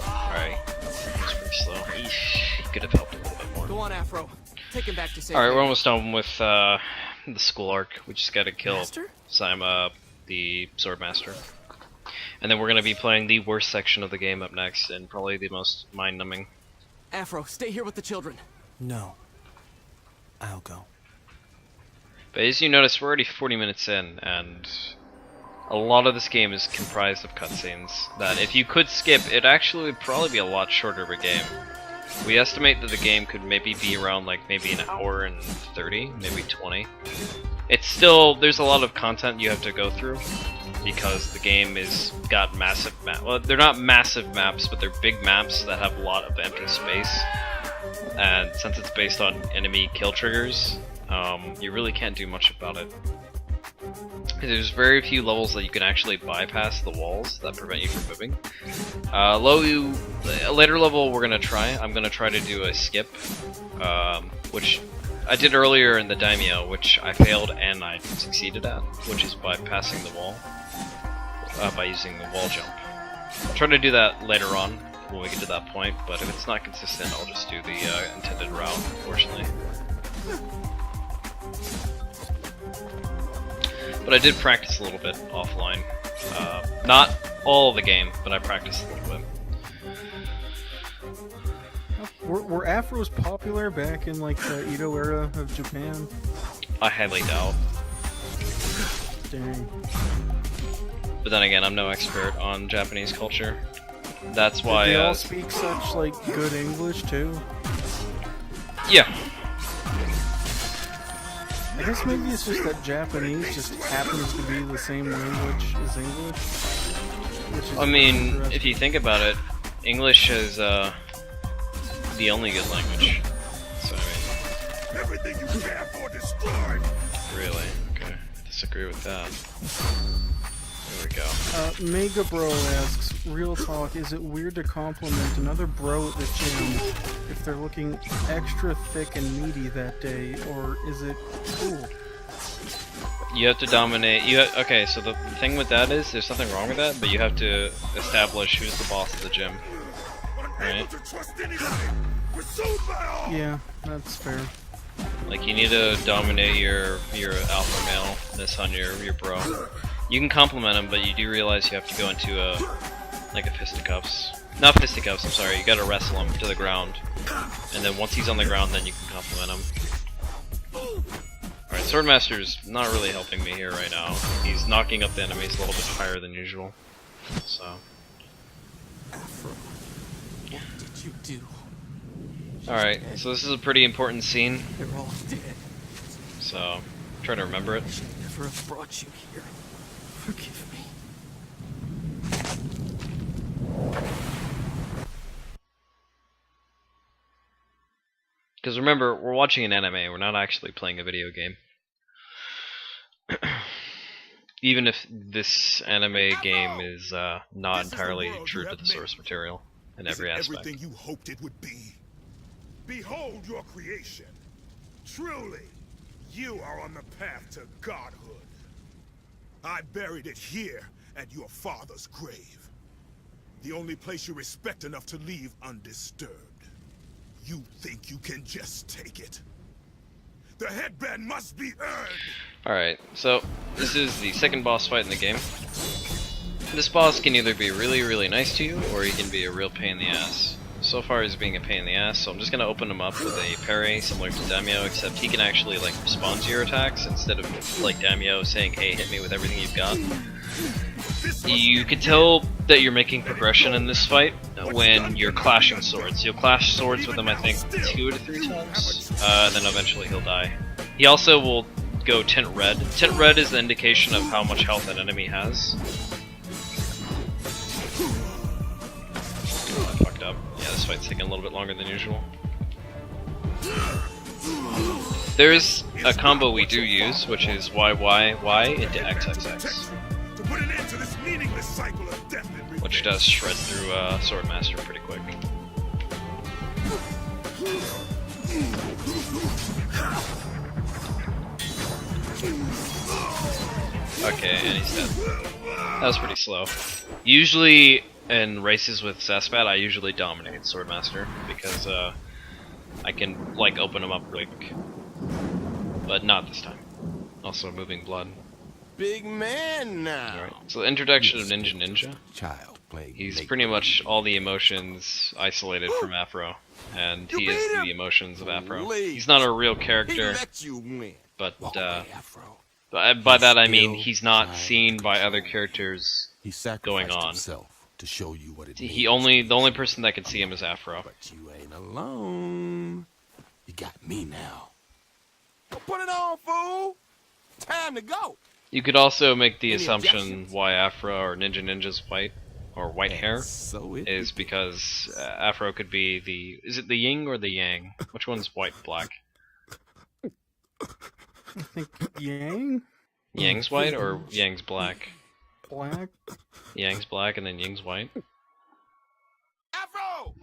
Alright, he's pretty slow. He could have helped a little bit more. Go on, Afro. Take him back to safety. Alright, we're almost done with the school arc. We just gotta kill Master? Saima, the sword master. And then we're gonna be playing the worst section of the game up next, and probably the most mind-numbing. Afro, stay here with the children. No. I'll go. But as you notice, we're already 40 minutes in, and a lot of this game is comprised of cutscenes that if you could skip, it actually would probably be a lot shorter of a game. We estimate that the game could maybe be around like maybe an hour and 30, maybe 20. It's still, there's a lot of content you have to go through because the game is got massive well, they're not massive maps, but they're big maps that have a lot of empty space. And since it's based on enemy kill triggers, you really can't do much about it. There's very few levels that you can actually bypass the walls that prevent you from moving. A later level we're gonna try. I'm gonna try to do a skip, which I did earlier in the Daimyo, which I failed and I succeeded at, which is bypassing the wall by using the wall jump. I'll try to do that later on when we get to that point, but if it's not consistent, I'll just do the intended route, unfortunately. But I did practice a little bit offline. Not all of the game, but I practiced a little bit. Were Afros popular back in like the Edo era of Japan? I highly doubt. Dang. But then again, I'm no expert on Japanese culture. That's why. Did they all speak such like good English too? Yeah. I guess maybe it's just that Japanese just happens to be the same language as English. Which is I mean, if you think about it, English is the only good language. So I mean, Everything you stand for destroyed. really, okay, disagree with that. There we go. Mega Bro asks, real talk, is it weird to compliment another bro at the gym if they're looking extra thick and meaty that day, or is it cool? You have to dominate. Okay, so the thing with that is, there's nothing wrong with that, but you have to establish who's the boss of the gym. Right? Yeah, that's fair. Like, you need to dominate your alpha male-ness on your bro. You can compliment him, but you do realize you have to go into a fisticuffs. Not fisticuffs, I'm sorry. You gotta wrestle him to the ground. And then once he's on the ground, then you can compliment him. Alright, Swordmaster's not really helping me here right now. He's knocking up the enemies a little bit higher than usual. So. Afro, what did you do? Alright, so this is a pretty important scene. They're all dead. So, try to remember it. I should never have brought you here. Forgive me. Because remember, we're watching an anime, we're not actually playing a video game. Even if this anime game is not entirely true to the source material in every aspect. Everything you hoped it would be. Behold your creation. Truly, you are on the path to godhood. I buried it here at your father's grave. The only place you respect enough to leave undisturbed. You think you can just take it? The headband must be earned! Alright, so this is the second boss fight in the game. This boss can either be really, really nice to you, or he can be a real pain in the ass. So far he's being a pain in the ass, so I'm just gonna open him up with a parry, similar to Daimyo, except he can actually like respond to your attacks, instead of like Daimyo saying, hey, hit me with everything you've got. You can tell that you're making progression in this fight when you're clashing swords. You'll clash swords with him, I think, 2 to 3 times, and then eventually he'll die. He also will go tint red. Tint red is the indication of how much health an enemy has. Oh, I fucked up. Yeah, this fight's taking a little bit longer than usual. There's a combo we do use, which is Y into XXX, To put an end to this meaningless cycle of death and which does shred through Swordmaster pretty quick. Okay, and he's dead. That was pretty slow. Usually in races with Zaspat, I usually dominate Swordmaster because I can like open him up quick, but not this time. Also, moving blood. Big man now. Alright, so the introduction of Ninja. Child playing. He's pretty much all the emotions isolated from Afro, and he is the emotions of Afro. He's not a real He character, let you win. but Walk away, Afro. by that I mean he's not seen by other characters. He sacrificed going on. himself to show you what it The means. only person that can see him is Afro. But you ain't alone. You got me now. Put it on, fool. Time to go. You could also make the Any assumption objections? why Afro or Ninja's white or white hair So it is because Afro could be is it the yin or the yang? Which one's white black? I think Yang? Yang's white or Yang's black? Black? Yang's black and then Ying's white? Afro.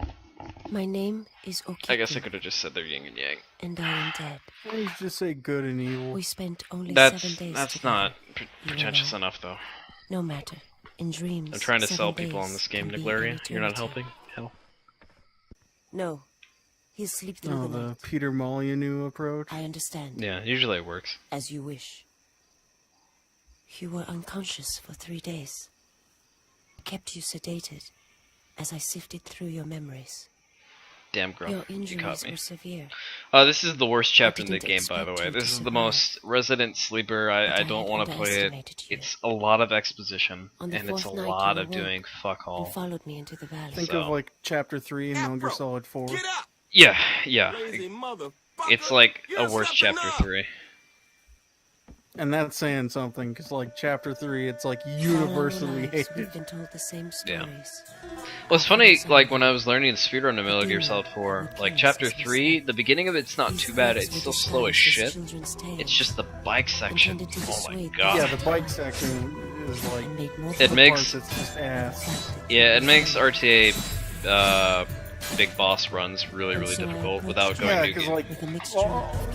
My name is Oki. I guess I could have just said they're yin and yang. And I am dead. Let's just say good and evil. We spent only 7 That's days that's together. not pretentious enough though. No matter. In dreams. I'm trying to 7 sell people days on this game, can be Nicolaria. an You're not eternity. helping? Hell. No. He'll sleep through Oh, the the night. Peter Molyneux approach. I understand. Yeah, usually it works. As you wish. You were unconscious for 3 days. Kept you sedated as I sifted through your memories. Damn Grump, Your you injuries caught me. were severe. This is the worst chapter in the didn't game, by the expect way. you This to is the survive. most resident sleeper. I But I don't had want to play it. underestimated you. It's a lot of exposition, On the and it's a 4th night lot you of awoke doing fuck all. And followed me into the valley. Think So- of like Chapter 3 in Metal Gear Afro, Solid 4. Get up. Yeah. Lazy motherfucker. It's like Get a worse something chapter up. 3. And that's saying something, because like Chapter 3, it's like For our universally lives, hated. We've been told the same Yeah. stories. Well, it's funny, like, when I was learning the speedrun of Metal Gear Solid 4, like, Chapter 3, the beginning of it's not These too bad, words it's were still disguised slow as as shit. children's tales It's just the bike section. intended to Oh my dissuade god. Yeah, the bike section is like and made more It the makes- part that's just ass. Yeah, it makes RTA, big boss runs really difficult without going Yeah, to because game. like with a mixture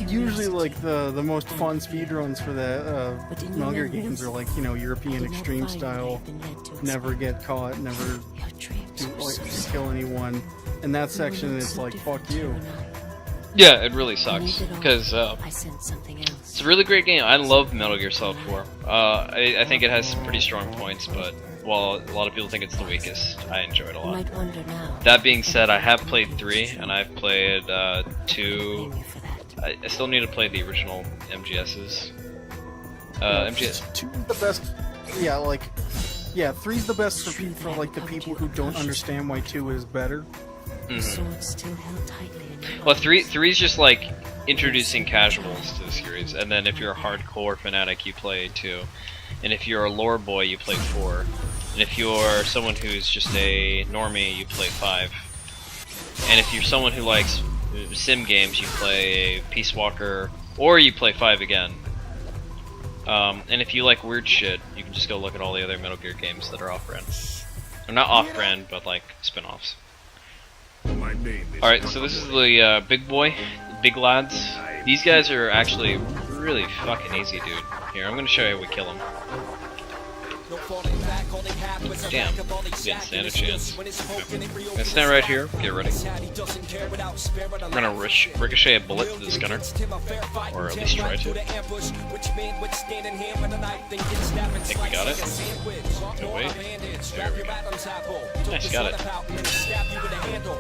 usually of like the most fun speedruns for that But in your Metal Gear memories, games are like, you know, European did not extreme find what style, had been led to never expect. get caught, never Your dreams do, were like so kill anyone. In that We were section, not it's so like different, fuck you. and Yeah, it really I. sucks, Beneath it all, because I sensed something else. it's a really great game. I love Metal Gear Solid 4. I think it has some pretty strong points, but while a lot of people think it's the weakest, I enjoy it a You lot. might wonder now. That being said, I have played 3, and I've played 2. Blame you for that. I still need to play the original MGSs. MGS. 2's the best. Yeah, like, yeah, 3's the best for like the people who don't understand why 2 is better. The sword still held tightly in your Well, hand. 3's just like introducing casuals to the series, and then if you're a hardcore fanatic, you play 2, and if you're a lore boy, you play 4, and if you're someone who's just a normie, you play 5, and if you're someone who likes sim games, you play Peace Walker, or you play 5 again. And if you like weird shit, you can just go look at all the other Metal Gear games that are off-brand. Or not off-brand, but like spin-offs. My name is Alright, so this is the big boy, the big lads. These guys are actually really fucking easy, dude. Here, I'm gonna show you how we kill them. Damn, didn't stand a chance. I'm gonna stand right here, get ready. I'm gonna ricochet a bullet to this gunner, or at least try to. I think we got it. No, wait. There we go. Nice, got it.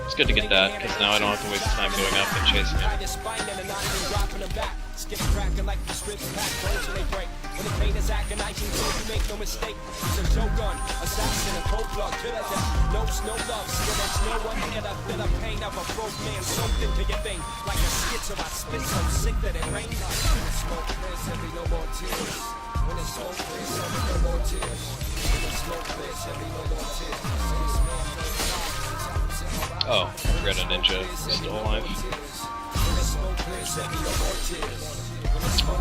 It's good to get that, because now I don't have to waste time going up and chasing it. Skip cracking like the strips pack those when they break. When the pain is agonizing, so you make no mistake. He's a shogun, assassin, a cold blood killer that knows no love. Still there's no one here to feel the pain of a broke man. Something to your vein, like a schizo. I spit so sick that it rains. When the smoke clears, there'll be no more tears. When the smoke clears, there'll be no more tears. When the smoke clears, there'll be no more tears. Oh, Greta Ninja is still alive.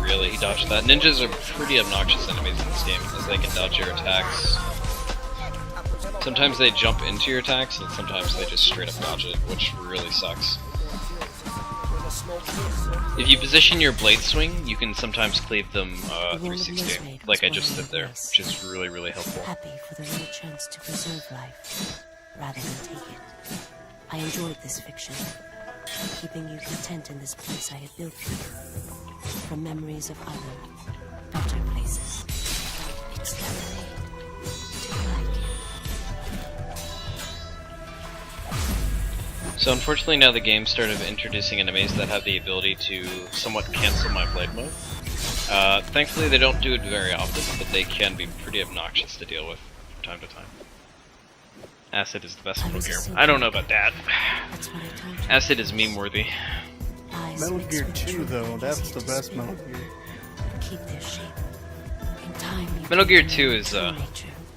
Really, he dodged that. Ninjas are pretty obnoxious enemies in this game, as they can dodge your attacks. Sometimes they jump into your attacks, and sometimes they just straight up dodge it, which really sucks. If you position your blade swing, you can sometimes cleave them 360, like I just did there, which is really, really helpful. Happy for the rare chance to preserve life, rather than take it. I enjoyed this fiction, keeping you content in this place I had built for you, from memories of other, better places. It's lemonade. Do you like it? So unfortunately now the game started introducing enemies that have the ability to somewhat cancel my blade mode. Thankfully they don't do it very often, but they can be pretty obnoxious to deal with from time to time. Acid is the best Metal Gear. I don't know about that. Acid is meme-worthy. Metal Gear 2 though, that's the best Metal Gear. Keep their shape. In time, Metal Gear 2 is,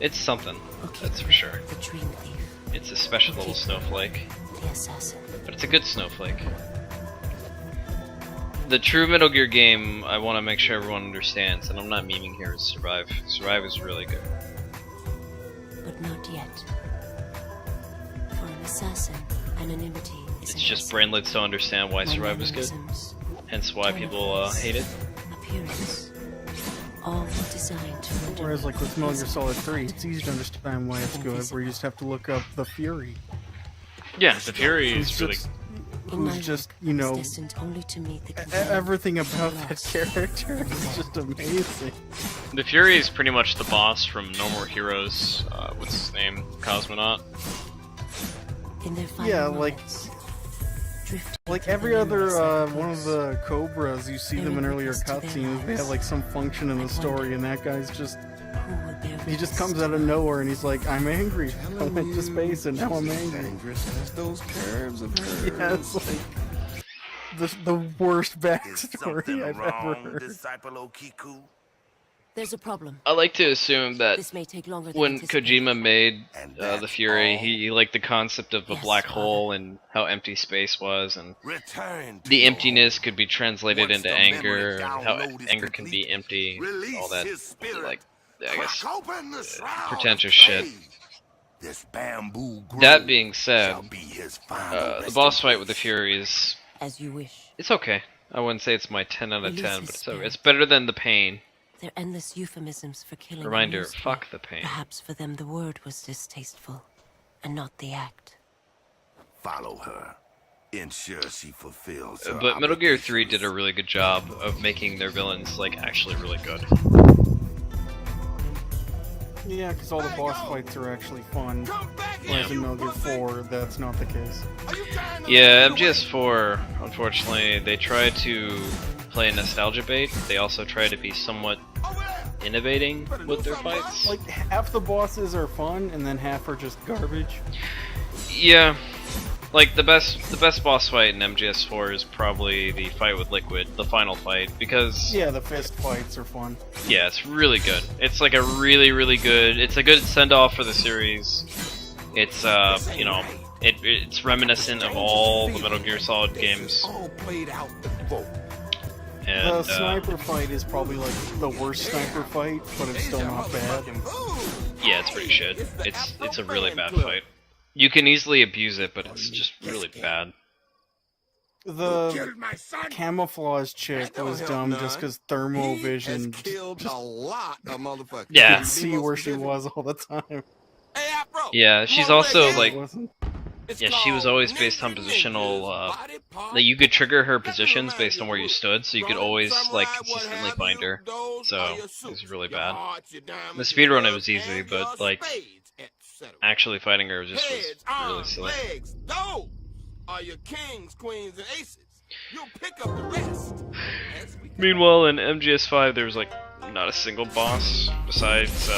it's something, that's for sure. The dream thief, It's a special little snowflake. the assassin. But it's a good snowflake. The true Metal Gear game, I want to make sure everyone understands, and I'm not memeing here, is Survive. Survive is really good. But not yet. For an assassin, anonymity is It's just brainlets don't understand why Survive is good. Hence why people hate it. Appearance. All designed to render. Whereas like with Metal Gear Solid 3, it's easy to understand why it's good, where you just have to look up the Fury. Yeah, the Fury is really... Who's just, you know, destined only to meet the everything about that character is just amazing. The Fury is pretty much the boss from No More Heroes, what's his name? Cosmonaut? In their final Yeah, moments, like every other one of the Cobras, you see them in earlier cutscenes, they have like some function in the story, and that guy's just... He just comes out of nowhere and he's like, I'm angry. I went to space and now I'm angry. Those curves of her. Yeah, it's like the worst backstory I've ever heard. there's a problem. I like to assume that This may take longer than when anticipated. Kojima made the Fury, he liked the concept of a black hole and how empty space was, and the emptiness could be translated into anger, and how anger can be empty, all that, like, I guess, pretentious shit. That being said, the boss fight with the Fury is... As you wish. It's okay. I wouldn't say it's my 10 out of 10, but it's better than the pain. Their endless euphemisms for killing. Reminder, amused me. fuck the pain. Perhaps for them the word was distasteful, and not the act. Follow her. Ensure she fulfills her But Metal Gear 3 did a really good job of making their villains, like, actually really good. Yeah, because all the boss fights are actually fun. Whereas in Metal Gear 4, that's not the case. Yeah, MGS4, unfortunately, they try to play nostalgia bait. They also try to be somewhat innovating with their fights. Like, half the bosses are fun, and then half are just garbage. Yeah. Like, the best boss fight in MGS4 is probably the fight with Liquid, the final fight, because... Yeah, the fist fights are fun. Yeah, it's really good. It's like a really, really good... It's a good send-off for the series. It's, you know, it's reminiscent of all the Metal Gear Solid games. And, the sniper fight is probably like the worst sniper fight, but it's still not bad. Yeah, it's pretty shit. It's a really bad fight. You can easily abuse it, but it's just really bad. The camouflage chick was dumb just because thermal vision yeah. could see where she was all the time. Yeah, she's also like... Yeah, she was always based on positional, like you could trigger her positions based on where you stood, so you could always, like, consistently find her. So, it was really bad. In the speedrun it was easy, but, like, actually fighting her just was really silly. Meanwhile, in MGS5 there was, like, not a single boss, besides,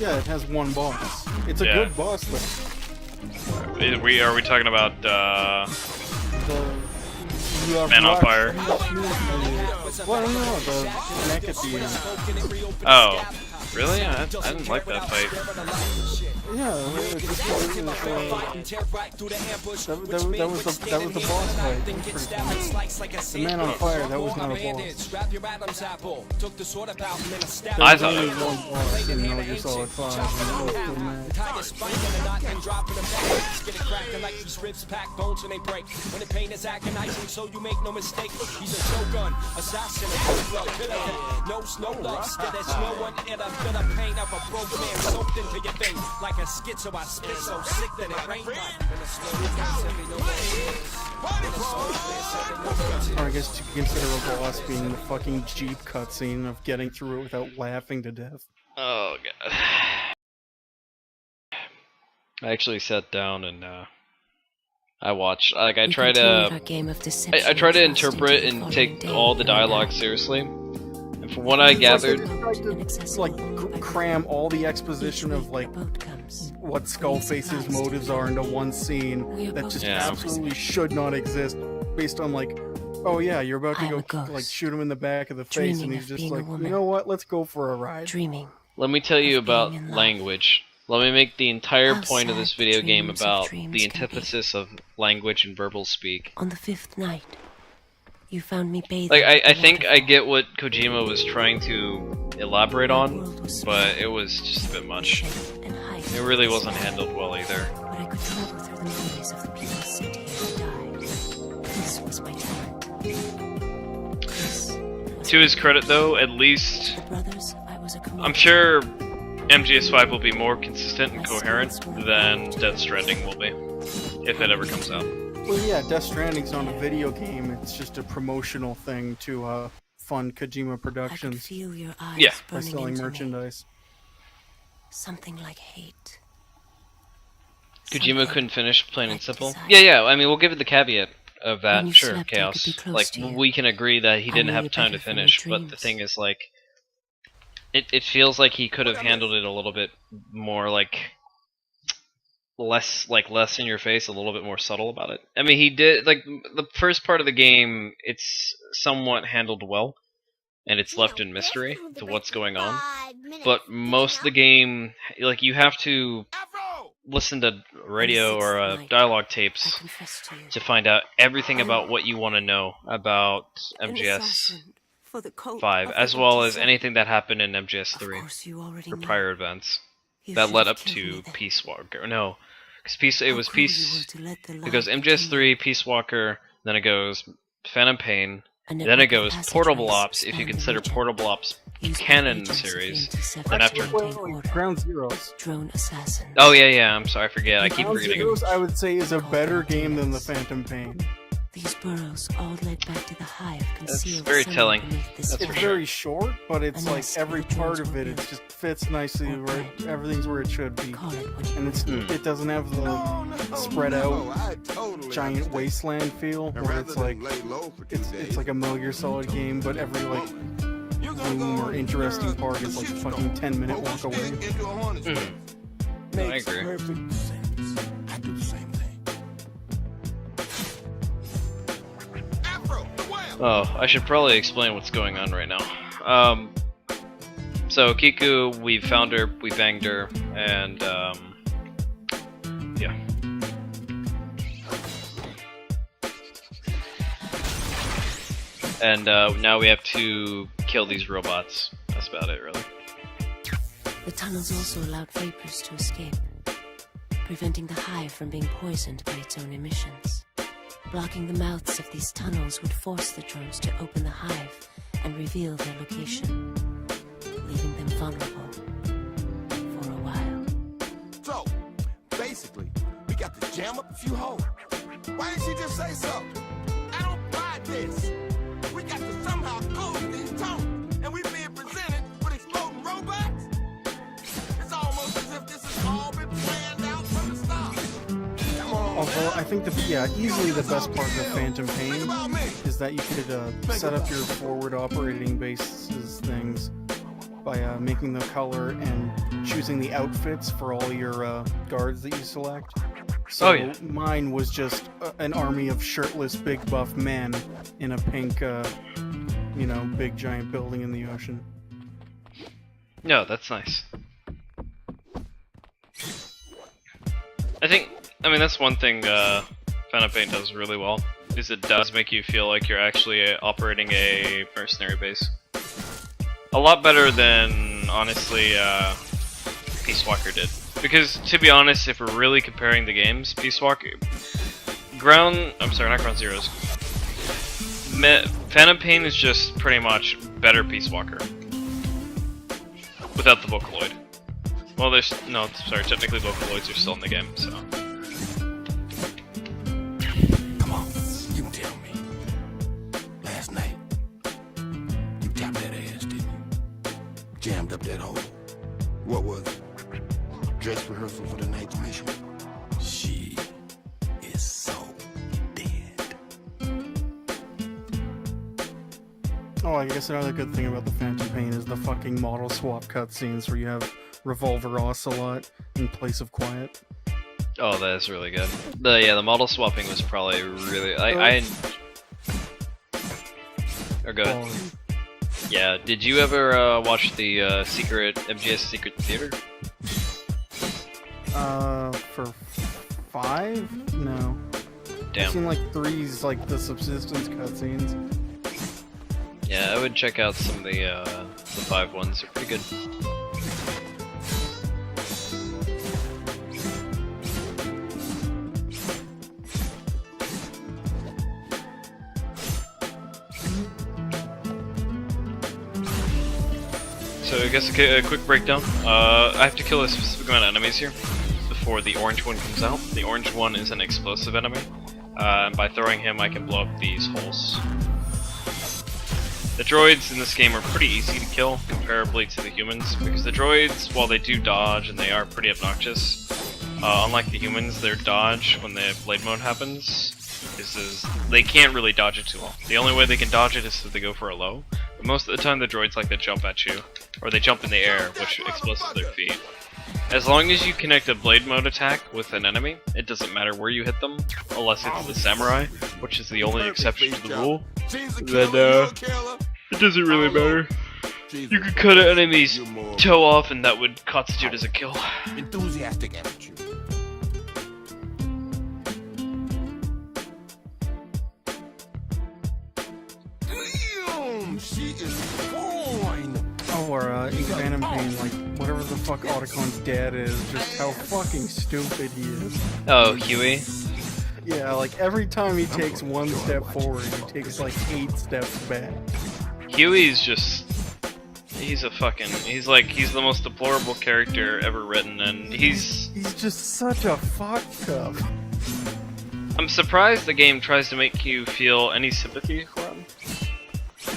Yeah, it has one boss. It's a good boss, though. Are we talking about, Man on Fire? Well, no, the neck at the end. Oh. Really? I didn't like that fight. Yeah, that was the boss fight. That was pretty cool. The man on fire, that was not a boss. I thought there it was only one boss in Metal Gear Solid 5. And it was still mad. When the pain is agonizing, so you make no mistake. He's a shogun, assassin, a cold-blood killer. No snow love, still there's no one in a bit of pain of a broke man soaked into your veins like a schizo. I spit so sick that it rained like Or I guess to consider a boss being the fucking Jeep cutscene of getting through it without laughing to death. Oh god. I actually sat down and I watched. Like I try to interpret and take all the dialogue seriously. And from what I gathered, like cram all the exposition of like what Skullface's motives are into one scene that just absolutely should not exist, based on like, oh yeah, you're about to go like shoot him in the back of the face, and he's just like, you know what? Let's go for a ride. Let me tell you about language. Let me make the entire point of this video game about the antithesis of language and verbal speak. On the 5th night, you found me bathing. Like, I think I get what Kojima was trying to elaborate on, but it was just a bit much. It really wasn't handled well either. But I could travel through the memories of the people sent here to die. This was my talent. To his credit, though, at least I'm sure MGS5 will be more consistent and coherent than Death Stranding will be, if it ever comes out. Well, yeah, Death Stranding's not a video game; it's just a promotional thing to fund Kojima Productions. I could feel your eyes by selling merchandise. Something like hate. Kojima couldn't finish, plain and simple. Yeah. I mean, we'll give it the caveat of that. Sure, Chaos. Like, we can agree that he didn't have time to finish, but the thing is, like, it feels like he could have handled it a little bit more, like, less in your face, a little bit more subtle about it. I mean, he did, like, the first part of the game, it's somewhat handled well, and it's left in mystery to what's going on. But most of the game, like, you have to listen to radio or dialogue tapes to find out everything about what you want to know about MGS 5, as well as anything that happened in MGS 3 or prior events that led up to Peace Walker. No, because it was MGS 3, Peace Walker, then it goes Phantom Pain, then it goes Portable Ops, if you consider Portable Ops canon in the series. Then after Ground Zeroes. Drone Assassin. Oh yeah, I'm sorry, I forget. I keep Ground forgetting. Zeroes, I would say, is a better game than the Phantom Pain. These burrows all led back to the hive concealed. That's very telling. It's very short, but it's like every part of it just fits nicely right. Everything's where it should be, and it doesn't have the spread out giant wasteland feel where it's like it's like a Metal Gear Solid game, but every like room or interesting part is like a fucking 10-minute walk away. I agree. Oh, I should probably explain what's going on right now. So Kiku, we found her, we banged her, and yeah. And now we have to kill these robots. That's about it, really. The tunnels also allowed vapors to escape, preventing the hive from being poisoned by its own emissions. Blocking the mouths of these tunnels would force the drones to open the hive and reveal their location, leaving them vulnerable for a while. So, basically, we got to jam up a few holes. Why didn't she just say so? I don't buy this. We got to somehow close these tunnels, and we're being presented with exploding robots? It's almost as if this has all been planned out from the start. Although I think easily the best part of Phantom Pain is that you could set up your forward operating bases things by making the color and choosing the outfits for all your guards that you select. So mine was just an army of shirtless, big buff men in a pink, big giant building in the ocean. No, that's nice. I mean, that's one thing Phantom Pain does really well, is it does make you feel like you're actually operating a mercenary base. A lot better than, honestly, Peace Walker did. Because, to be honest, if we're really comparing the games, Peace Walker... I'm sorry, not Ground Zeroes. Phantom Pain is just pretty much better Peace Walker. Without the Vocaloid. Well, there's... no, sorry, technically Vocaloids are still in the game, so... Come on, you tell me. Last night, you chopped that ass, didn't you? Jammed up that hole. What was it? Dress rehearsal for the night's mission? She is so dead. Oh, I guess another good thing about the Phantom Pain is the fucking model swap cutscenes where you have Revolver Ocelot in place of Quiet. Oh, that is really good. The model swapping was probably really... Or go ahead. Yeah, did you ever watch the MGS Secret Theater? For 5? No. Damn. I've seen like 3's, like the subsistence cutscenes. Yeah, I would check out some of the 5 ones. They're pretty good. So I guess a quick breakdown. I have to kill a specific amount of enemies here before the orange one comes out. The orange one is an explosive enemy, and by throwing him I can blow up these holes. The droids in this game are pretty easy to kill comparably to the humans, because the droids, while they do dodge and they are pretty obnoxious, unlike the humans, their dodge when the blade mode happens is they can't really dodge it too long. The only way they can dodge it is if they go for a low, but most of the time the droids like to jump at you, or they jump in the air, which exposes their feet. As long as you connect a blade mode attack with an enemy, it doesn't matter where you hit them, unless it's the samurai, which is the only exception to the rule, then it doesn't really matter. You could cut an enemy's toe off and that would constitute as a kill. Enthusiastic attitude. Damn, she is fine. Oh, or in Phantom Pain, like whatever the fuck Otacon's dad is, just how fucking stupid he is. Oh, Huey? Yeah, like every time he takes one step forward, he takes like 8 steps back. Huey's just... he's the most deplorable character ever written, and he's just such a fuck up. I'm surprised the game tries to make you feel any sympathy for him.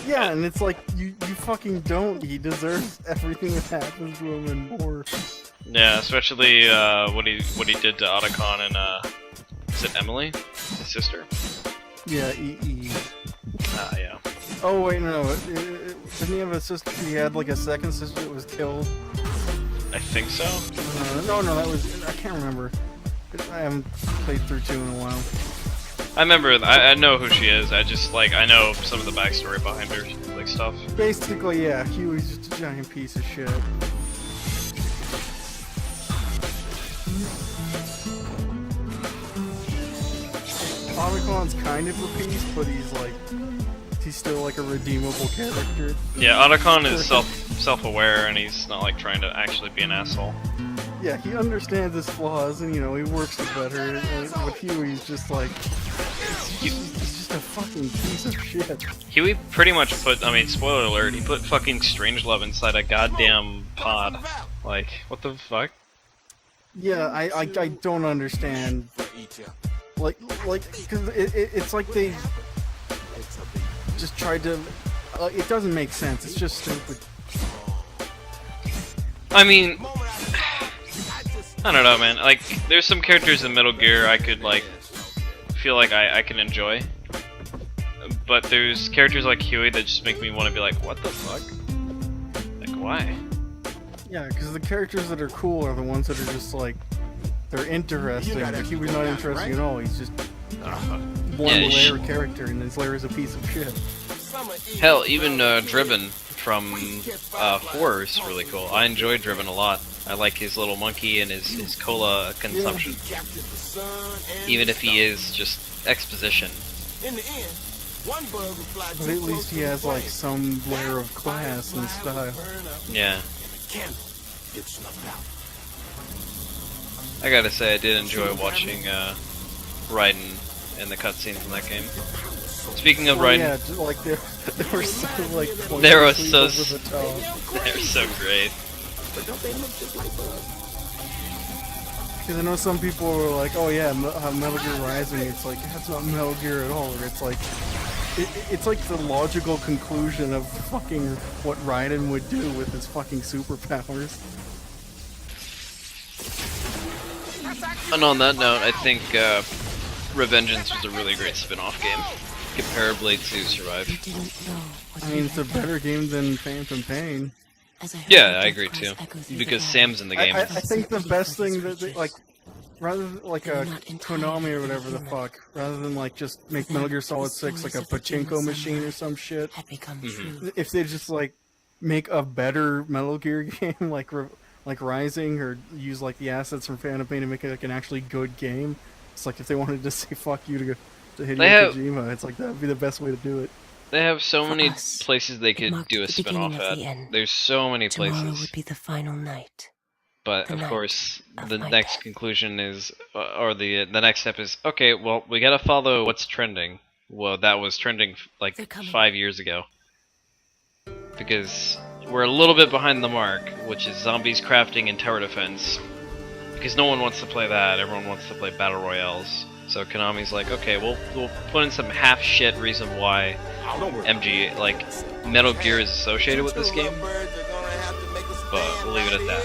Yeah, and it's like, you fucking don't. He deserves everything that happens to him and more. Yeah, especially what he did to Otacon and is it Emily, his sister? Yeah, E. Ah, yeah. Oh wait, no, didn't he have a sister? He had like a second sister that was killed. I think so. No, that was, I can't remember. I haven't played through 2 in a while. I remember. I know who she is. I just I know some of the backstory behind her stuff. Basically, yeah, Huey's just a giant piece of shit. Otacon's kind of a piece, but he's still like a redeemable character. Yeah, Otacon is self-aware, and he's not like trying to actually be an asshole. Yeah, he understands his flaws, and he works it better. But Huey's just like, he's just a fucking piece of shit. Huey pretty much put, spoiler alert, he put fucking Strangelove inside a goddamn pod. Like, what the fuck? Yeah, I don't understand. Like, because it's like they just tried to. It doesn't make sense. It's just stupid. I mean, I don't know, man. Like, there's some characters in Metal Gear I could feel like I can enjoy, but there's characters like Huey that just make me want to be like, what the fuck? Like, why? Yeah, because the characters that are cool are the ones that are just like, they're interesting. But Huey's not interesting at all. He's just one layer character, and his layer is a piece of shit. Hell, even Driven from 4 is really cool. I enjoy Driven a lot. I like his little monkey and his cola consumption. Even if he is just exposition. But at least he has like some layer of class and style. Yeah. I gotta say, I did enjoy watching Raiden and the cutscenes in that game. Speaking of Raiden, yeah, like they were so like they were so over the top. They were so great. Because I know some people were like, "Oh yeah, Metal Gear Rising." It's like that's not Metal Gear at all. It's like it's like the logical conclusion of fucking what Raiden would do with his fucking superpowers. And on that note, I think Revengeance was a really great spin-off game, comparably to Survive. I mean, it's a better game than Phantom Pain. Yeah, I agree too. Because Sam's in the game. I think the best thing that they, like, rather than like a Konami or whatever the fuck, rather than like just make Metal Gear Solid 6 like a pachinko machine or some shit, if they just like make a better Metal Gear game like Rising, or use like the assets from Phantom Pain to make it like an actually good game, it's like if they wanted to say fuck you to Hideo Kojima, it's like that would be the best way to do it. They have so many places they could do a spin-off at. There's so many places. Tomorrow would be the final night. But of course, the next conclusion is, or the next step is, okay, well, we gotta follow what's trending. Well, that was trending like 5 years ago. Because we're a little bit behind the mark, which is zombies, crafting, and tower defense. Because no one wants to play that, everyone wants to play battle royales. So Konami's like, okay, we'll put in some half shit reason why MG, like, Metal Gear is associated with this game. But we'll leave it at that.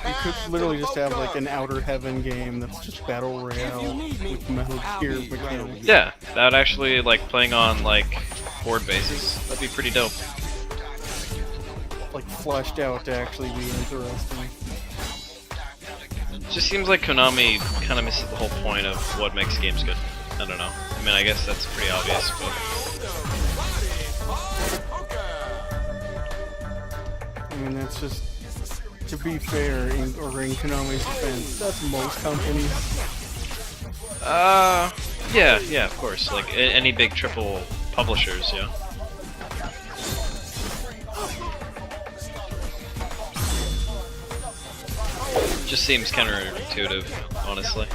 You could literally just have like an Outer Heaven game that's just battle royale with Metal Gear mechanics. Yeah, that would actually, like, playing on like board bases, that'd be pretty dope. Like fleshed out to actually be interesting. It just seems like Konami kind of misses the whole point of what makes games good. I don't know. I mean, I guess that's pretty obvious, but I mean, that's just, to be fair, in Konami's defense, that's most companies. yeah, of course. Like any big triple publishers, yeah. Just seems counterintuitive, honestly.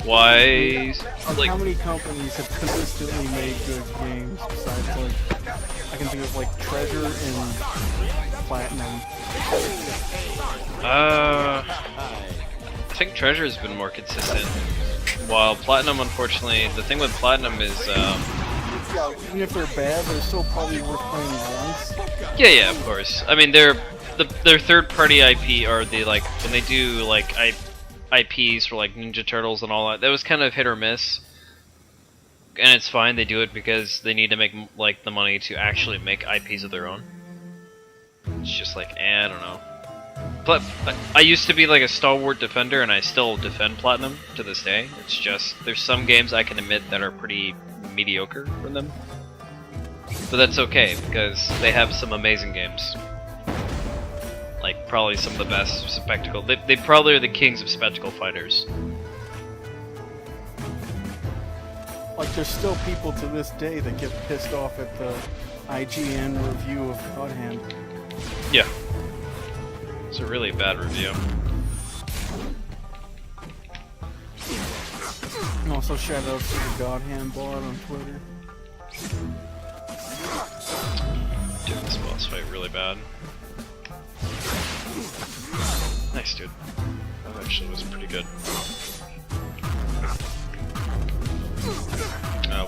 Why? Like, how many companies have consistently made good games besides, like, I can think of like Treasure and Platinum. I think Treasure's been more consistent. While Platinum, unfortunately, the thing with Platinum is, yeah, even if they're bad, they're still probably worth playing once. Yeah, of course. I mean, their third-party IP, or the, like, when they do like IPs for like Ninja Turtles and all that, that was kind of hit or miss. And it's fine, they do it because they need to make like the money to actually make IPs of their own. It's just like, I don't know. But I used to be like a stalwart defender, and I still defend Platinum to this day. It's just, there's some games I can admit that are pretty mediocre for them. But that's okay, because they have some amazing games. Like, probably some of the best spectacle. They probably are the kings of spectacle fighters. Like, there's still people to this day that get pissed off at the IGN review of God Hand. Yeah. It's a really bad review. And also shout out to the God Hand bot on Twitter. Dude, this boss fight really bad. Nice, dude. That actually was pretty good.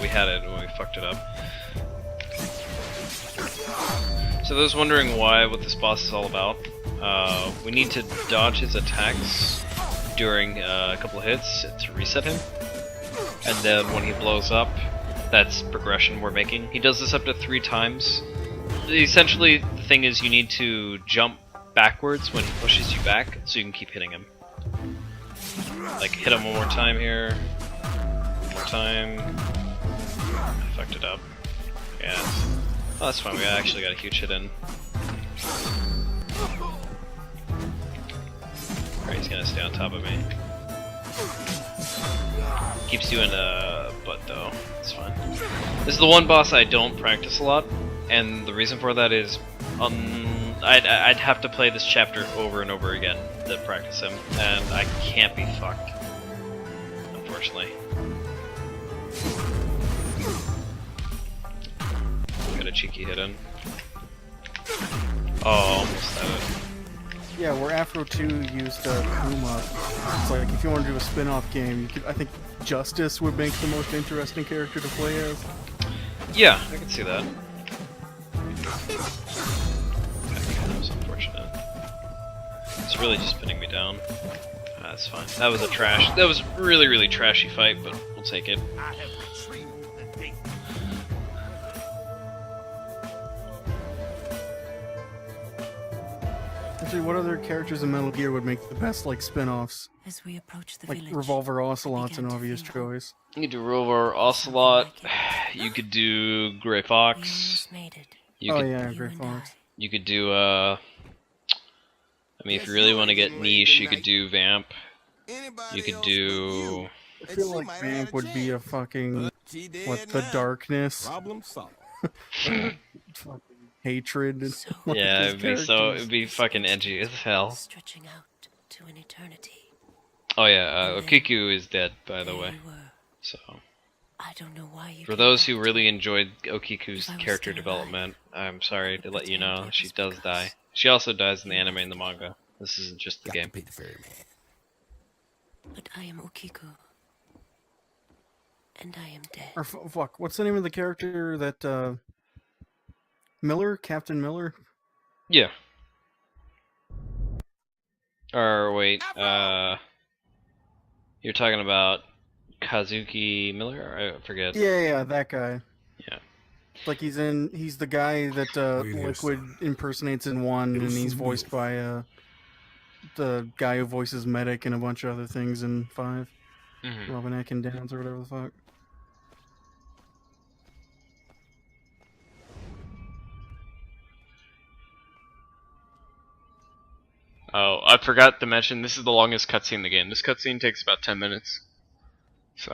We had it when we fucked it up. So those wondering what this boss is all about, we need to dodge his attacks during a couple of hits to reset him. And then when he blows up, that's progression we're making. He does this up to 3 times. Essentially, the thing is you need to jump backwards when he pushes you back, so you can keep hitting him. Like, hit him one more time here. One more time. I fucked it up. Yeah. Oh, that's fine. We actually got a huge hit in. Alright, he's gonna stay on top of me. Keeps doing butt though. It's fine. This is the one boss I don't practice a lot, and the reason for that is, I'd have to play this chapter over and over again to practice him, and I can't be fucked, unfortunately. Got a cheeky hit in. Oh, almost had it. Yeah, where Afro 2 used Kuma, it's like if you want to do a spin-off game, you could, I think Justice would make the most interesting character to play as. Yeah, I can see that. That was unfortunate. It's really just pinning me down. That's fine. That was that was really, really trashy fight, but we'll take it. Actually, what other characters in Metal Gear would make the best, like, spin-offs? As we approach the like village, Revolver Ocelot's an obvious choice. You could do Rover Ocelot. You could do Grey Fox. You could, yeah, Grey Fox. You could do I mean, if you really want to get niche, you could do Vamp. You could do. I feel like Vamp would be a fucking the darkness. Problem solved. Fucking hatred. And Yeah, it'd be fucking edgy as hell. Stretching out to an eternity. Oh yeah, Okiku is dead, by the way. So, I don't know why you for those who really enjoyed Okiku's character development, I'm sorry to let you know she does die. She also dies in the anime and the manga. This isn't just the game. But I am Okiku, and I am dead. Or fuck, what's the name of the character that Miller, Captain Miller? Yeah. Or wait, you're talking about Kazuki Miller? I forget. Yeah, that guy. Yeah. Like he's the guy that Liquid impersonates in 1, and he's voiced by the guy who voices Medic and a bunch of other things in 5. Robin Ekin Downs or whatever the fuck. Oh, I forgot to mention, this is the longest cutscene in the game. This cutscene takes about 10 minutes. So...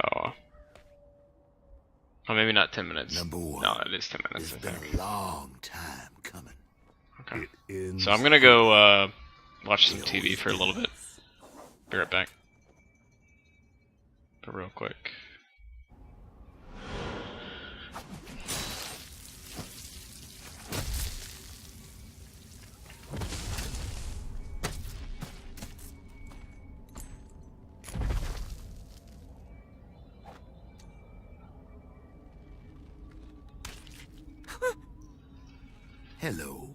Oh, maybe not 10 minutes. Number 1. No, it is 10 minutes, It's been a long time coming. Okay. So I'm gonna go, watch some TV for a little bit. Be right back. But real quick. Hello.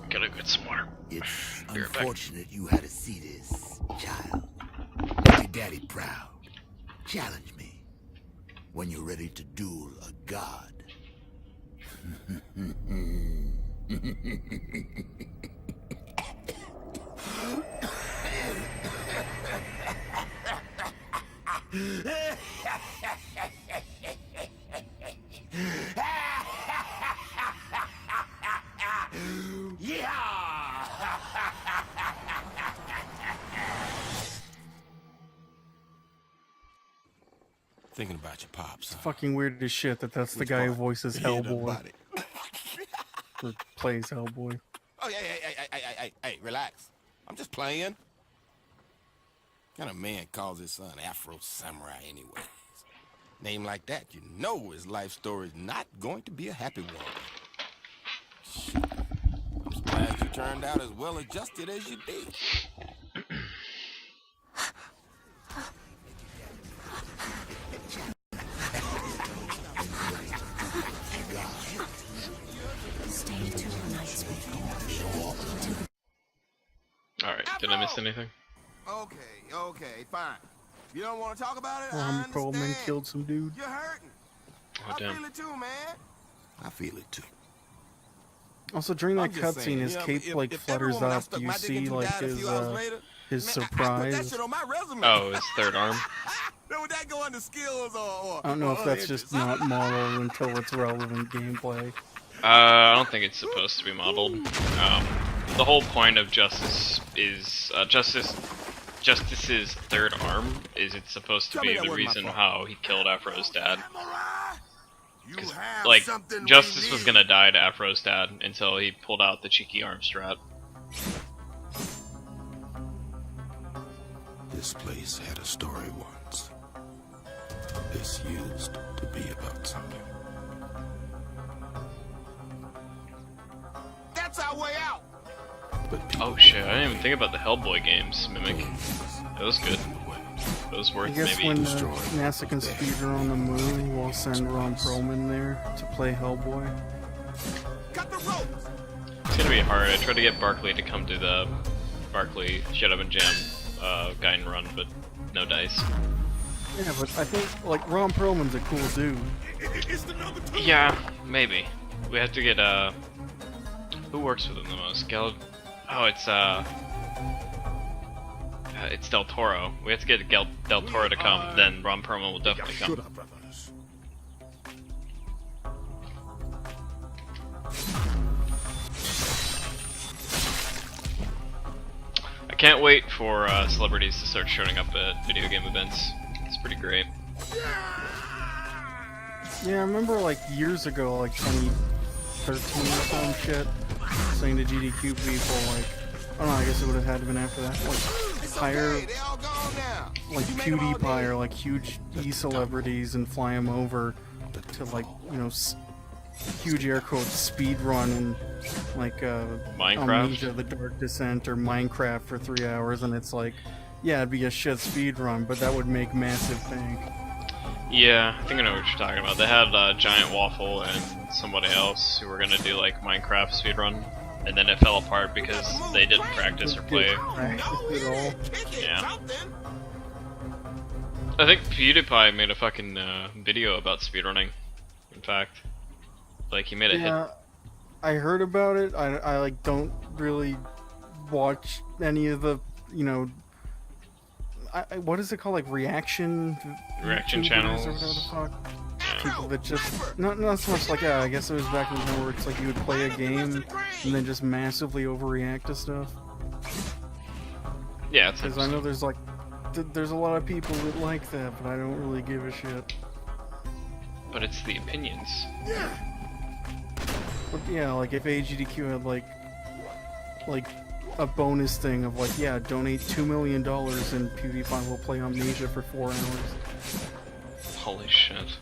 Gotta get some more. It's Be right back. unfortunate you had to see this, child. Make your daddy proud. Challenge me when you're ready to duel a god. Thinking about your pops. It's fucking weird as shit that's the guy who voices Hellboy. Or plays Hellboy. Oh, hey, relax. I'm just playing. What kind of man calls his son Afro Samurai anyways? Name like that, you know his life story is not going to be a happy one. Shit. I'm just glad you turned out as well adjusted as you did. Alright, did I miss anything? Okay, fine. You don't want to talk about it? Armed patrolman killed some dude. You're hurting. Oh, damn. I feel it too, man. I feel it too. Also, during that I'm just cutscene, saying, his you know, cape if like every flutters woman I up. stuck You my dick see into like died a few hours later, his Man, I put that surprise. shit on my resume. Oh, his third arm. Would that go under skills or I don't know if or that's just not modeled until it's relevant gameplay. I don't think it's supposed to be modeled. The whole point of Justice is Justice's third arm is it's supposed to be the reason how he killed Afro's dad. Like, Justice was gonna die to Afro's dad until he pulled out the cheeky arm strap. This place had a story once. This used to be about something. That's our way out. Oh shit, I didn't even think about the Hellboy games, Mimic. That was good. It was worth I guess maybe... when NASA can speedrun on the moon, we'll send Ron Perlman there to play Hellboy. It's gonna be hard. I tried to get Barkley to come to the Barkley Shut Up and Jam guide and run, but no dice. Yeah, but I think, like, Ron Perlman's a cool dude. Yeah, maybe. We have to get, who works with him the most? Oh, it's Del Toro. We have to get Del Toro to come, then Ron Perlman will definitely come. I can't wait for celebrities to start showing up at video game events. It's pretty great. Yeah, I remember, like, years ago, like 2013 or some shit, saying to GDQ people, like, I don't know, I guess it would have had to been after that, like, hire, like, PewDiePie or, like, huge E-celebrities and fly them over to, like, you know, huge air quotes speed run and, like, Minecraft? Amnesia, The Dark Descent, or Minecraft for 3 hours, and it's like, yeah, it'd be a shit speed run, but that would make massive bank. Yeah, I think I know what you're talking about. They had Giant Waffle and somebody else who were gonna do like Minecraft speedrun, and then it fell apart because they didn't practice or play. Yeah. I think PewDiePie made a fucking video about speedrunning. In fact, like he made a hit. I heard about it. I like don't really watch any of the, you know, what is it called, like reaction channels or whatever the fuck. People that just not so much like I guess it was back in the day where it's like you would play a game and then just massively overreact to stuff. Yeah, because I know there's like there's a lot of people that like that, but I don't really give a shit. But it's the opinions. But yeah, like if AGDQ had like a bonus thing of like, yeah, donate $2 million and PewDiePie will play Amnesia for 4 hours. Holy shit.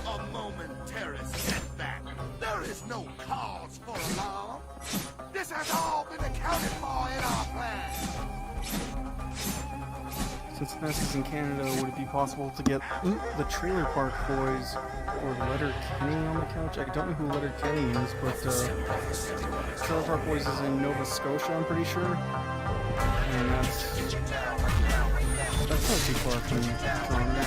A momentary setback. There is no cause for alarm. This has all been accounted for in our plan. Since NASA's in Canada, would it be possible to get the Trailer Park Boys or Letterkenny on the couch? I don't know who Letterkenny is, but Trailer Park Boys is in Nova Scotia, I'm pretty sure. And that's not too far from Toronto.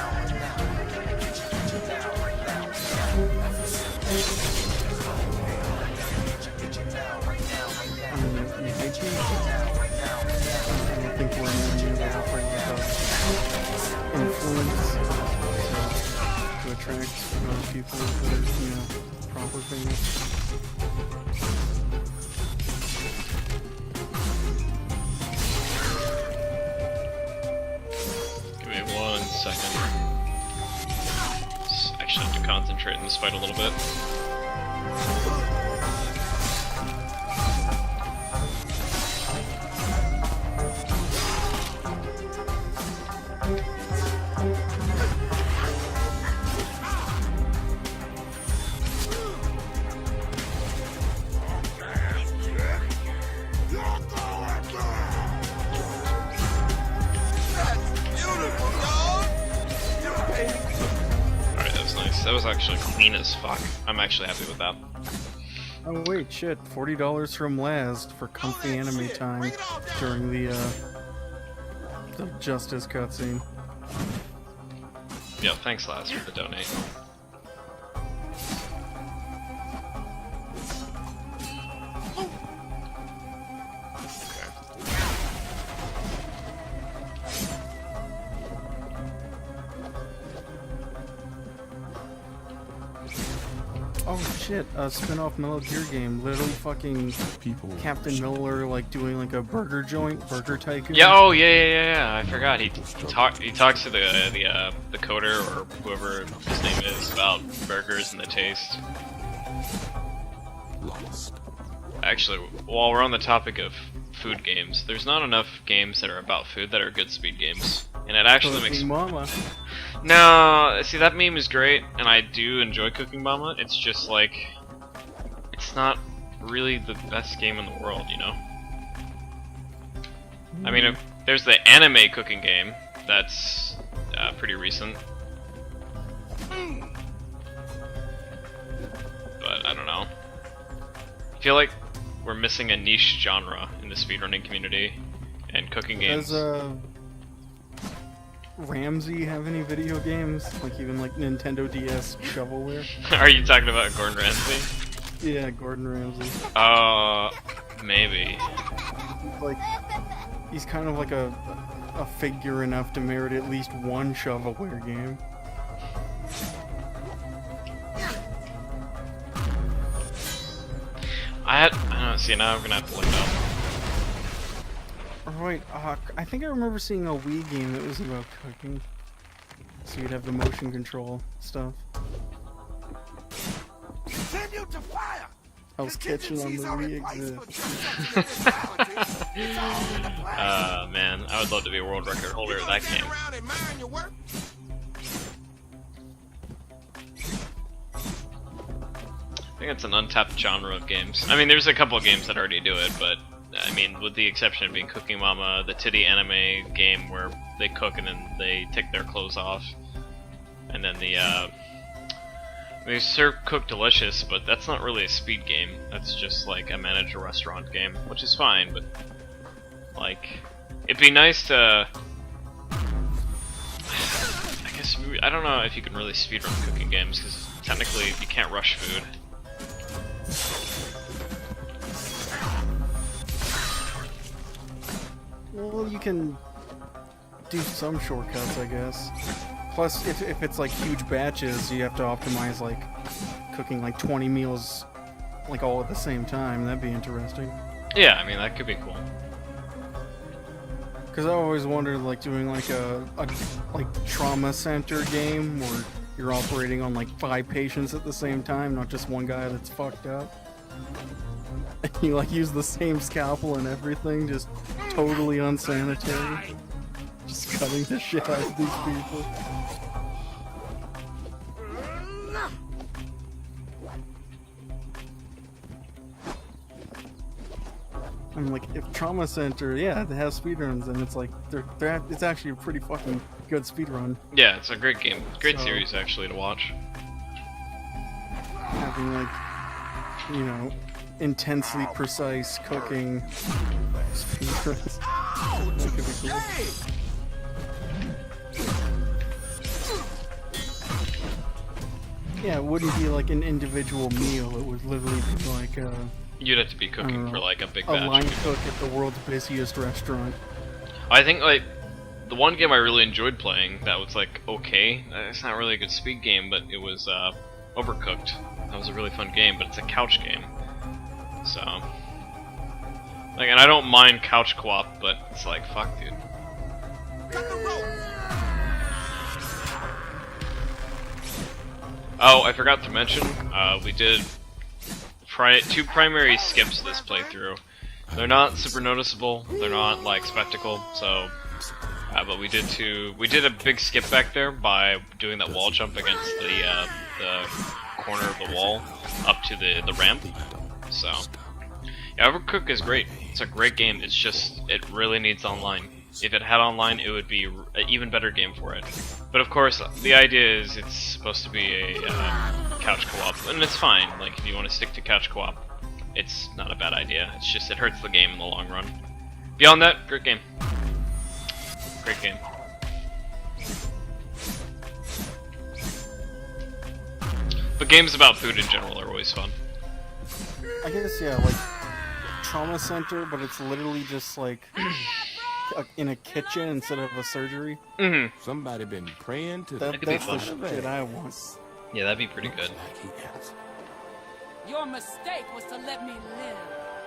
I don't think we're in the new offering influence to attract other people that are, you know, proper famous. Give me 1 second. Actually have to concentrate in this fight a little bit. That was actually clean as fuck. I'm actually happy with that. Oh wait, shit, $40 from Last for comfy anime time during the Justice cutscene. Yeah, thanks, Laz, for the donate. Oh shit, a spin-off Metal Gear game. Literally fucking Captain Miller like doing like a burger joint, Burger Tycoon. Yeah, oh yeah. I forgot. He talks to the coder or whoever his name is about burgers and the taste. Lost. Actually, while we're on the topic of food games, there's not enough games that are about food that are good speed games, and it actually makes. Mama. No, see that meme is great, and I do enjoy Cooking Mama. It's just like, it's not really the best game in the world, you know? I mean, there's the anime cooking game, that's pretty recent. But, I don't know. I feel like we're missing a niche genre in the speedrunning community, and cooking games... Does, Ramsey have any video games? Like even like Nintendo DS shovelware? Are you talking about Gordon Ramsay? Yeah, Gordon Ramsay. Maybe. Like, he's kind of like a figure enough to merit at least one shovelware game. I don't see, now I'm gonna have to look it up. Right, I think I remember seeing a Wii game that was about cooking. So you'd have the motion control stuff. Continue to fire! Hell's Kitchen on the Wii exists. Man, I would love to be a world record holder of that game. I think it's an untapped genre of games. I mean, there's a couple of games that already do it, but I mean, with the exception of being Cooking Mama, the titty anime game where they cook and then they take their clothes off, and then they serve Cook Delicious, but that's not really a speed game. That's just like a manage a restaurant game, which is fine, but like, it'd be nice to. I guess I don't know if you can really speedrun cooking games because technically you can't rush food. Well, you can do some shortcuts, I guess. Plus, if it's like huge batches, you have to optimize like cooking like 20 meals like all at the same time. That'd be interesting. Yeah, I mean that could be cool. Because I always wondered like doing like a trauma center game where you're operating on like 5 patients at the same time, not just one guy that's fucked up. You like use the same scalpel and everything, just totally unsanitary. Just cutting the shit out of these people. I'm like, if Trauma Center, yeah, they have speedruns, and it's like it's actually a pretty fucking good speedrun. Yeah, it's a great game, great series actually to watch. Having like, you know, intensely precise cooking speedruns. That could be cool. Yeah, it wouldn't be like an individual meal. It would literally be like you'd have to be cooking for like a big batch. A line cook at the world's busiest restaurant. I think like the one game I really enjoyed playing that was like okay. It's not really a good speed game, but it was Overcooked. That was a really fun game, but it's a couch game. So, like, and I don't mind couch co-op, but it's like fuck, dude. Oh, I forgot to mention, we did 2 primary skips this playthrough. They're not super noticeable, they're not like spectacle, so but we did a big skip back there by doing that wall jump against the corner of the wall up to the ramp. So yeah, Overcooked is great. It's a great game. It's just it really needs online. If it had online, it would be an even better game for it. But of course, the idea is it's supposed to be a couch co-op, and it's fine. Like if you want to stick to couch co-op, it's not a bad idea. It's just it hurts the game in the long run. Beyond that, great game. Great game. games about food in general are always fun. I guess, yeah, like trauma center, but it's literally just like in a kitchen instead of a surgery. Mm-hmm. Somebody been praying to that's the shit I want. Yeah, that'd be pretty good. Your mistake was to let me live.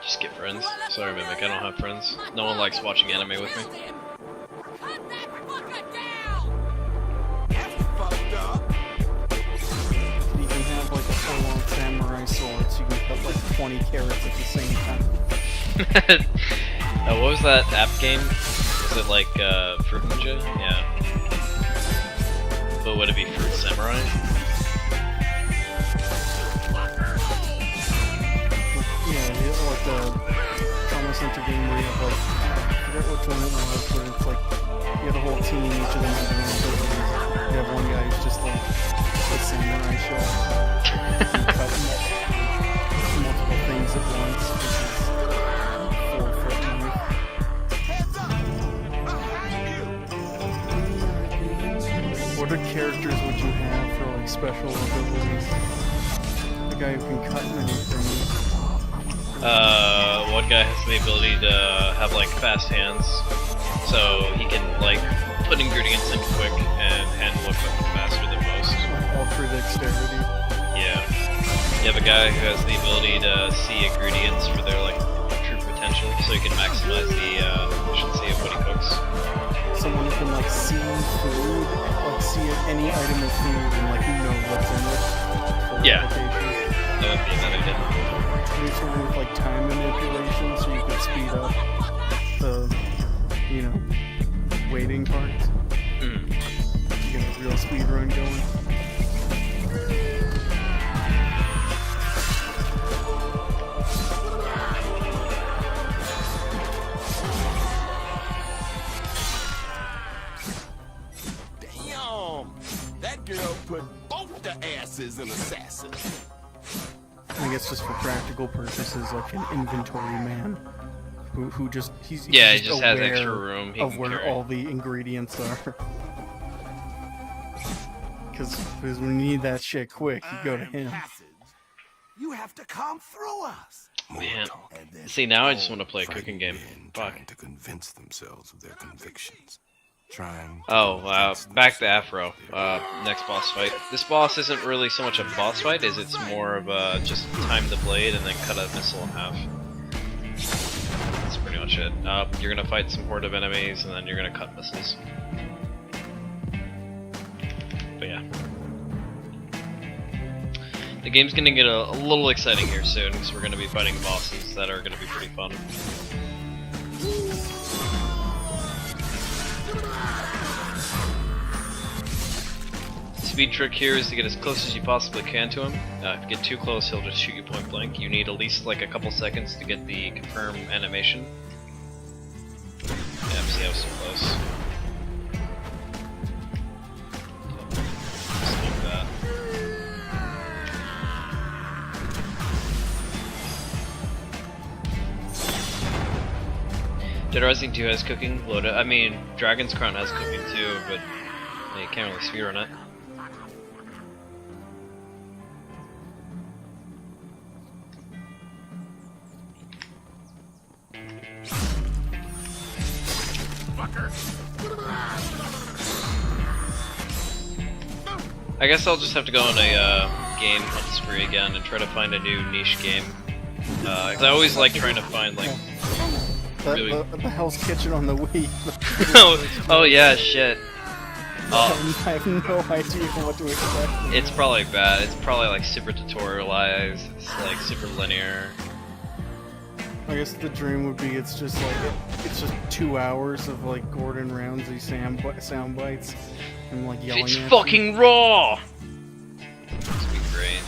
Just get friends. Sorry, Mimic, I don't have friends. No one likes watching anime with me. Cut that fucker down! You can have like a full-on samurai sword, so you can cut like 20 carrots at the same time. What was that app game? Was it like Fruit Ninja? Yeah. But would it be Fruit Samurai? Yeah, like the trauma center game where you have like, I forget which one it was, but it's like you have a whole team, each of them have their own abilities. You have one guy who's just like a samurai shot. You cut multiple things at once, which is 4-foot knife. What other characters would you have for like special abilities? The guy who can cut many things. One guy has the ability to have like fast hands, so he can like put ingredients in quick and handle equipment faster than most. Ultra dexterity. Yeah. You have a guy who has the ability to see ingredients for their like true potential, so he can maximize the efficiency of what he cooks. Someone who can like see food, like see any item of food and like know what's in it. Yeah. That would be another idea. Maybe someone with like time manipulation, so you could speed up the, you know, waiting parts. Mm. Get a real speed run going. Damn! That girl put both the asses in assassin. I guess just for practical purposes, like an inventory man, who just he's he just aware has extra room of where all the ingredients are. Because when you need that shit quick, you go to him. You have to come through us. Man, see now I just want to play a cooking game. Fuck. Trying to convince themselves of their convictions. Back to Afro. Next boss fight. This boss isn't really so much a boss fight as it's more of just time the blade and then cut a missile in half. That's pretty much it. You're gonna fight some horde of enemies and then you're gonna cut missiles. But yeah. The game's gonna get a little exciting here soon because we're gonna be fighting bosses that are gonna be pretty fun. Speed trick here is to get as close as you possibly can to him. If you get too close, he'll just shoot you point blank. You need at least like a couple seconds to get the confirm animation. Yeah, see, I was so close. Just like that. Dead Rising 2 has cooking. I mean, Dragon's Crown has cooking too, but you can't really speedrun it. I guess I'll just have to go on a game hunt spree again and try to find a new niche game. Cause I always like trying to find like the Hell's Kitchen on the Wii. oh yeah, shit. I have no idea what to expect. It's probably bad. It's probably like super tutorialized. It's like super linear. I guess the dream would be it's just 2 hours of like Gordon Ramsay sound bites and like yelling. It's at fucking them. raw. This would be great.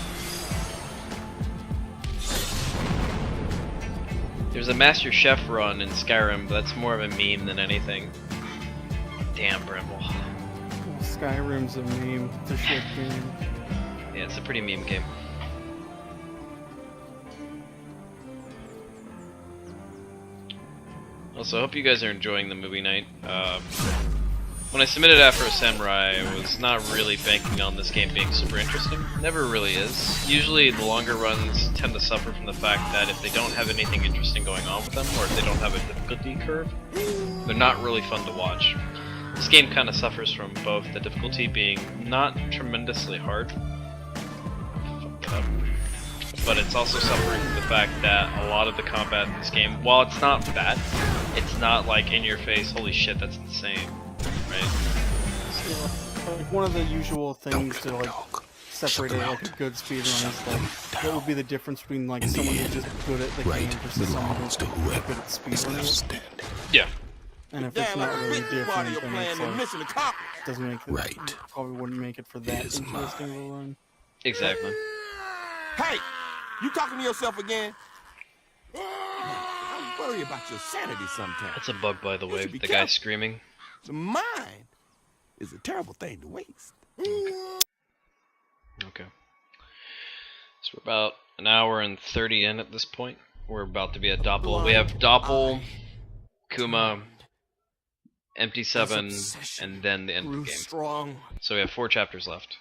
There's a Master Chef run in Skyrim, but that's more of a meme than anything. Damn, Brimble. Skyrim's a meme. It's a shit game. Yeah, it's a pretty meme game. Also, I hope you guys are enjoying the movie night. when I submitted Afro Samurai, I was not really banking on this game being super interesting. Never really is. Usually the longer runs tend to suffer from the fact that if they don't have anything interesting going on with them, or if they don't have a difficulty curve, they're not really fun to watch. This game kind of suffers from both the difficulty being not tremendously hard, but it's also suffering from the fact that a lot of the combat in this game, while it's not bad, it's not like in your face, holy shit, that's insane, right? So, like, one of the usual things to like separate it like a good speedrun is like what would be the difference between like someone who's just good at the game versus someone who's good at speedrunning it. Yeah. And if it's not really different, then it's like, doesn't make it, probably wouldn't make it for that interesting of a run. Exactly. Hey, you talking to yourself again? I worry about your sanity sometimes. That's a bug, by the way, the guy screaming. The mind is a terrible thing to waste. Okay. So we're about an hour and 30 in at this point. We're about to be at Doppel. We have Doppel, Kuma, Empty 7, and then the end of the game. So we have 4 chapters left.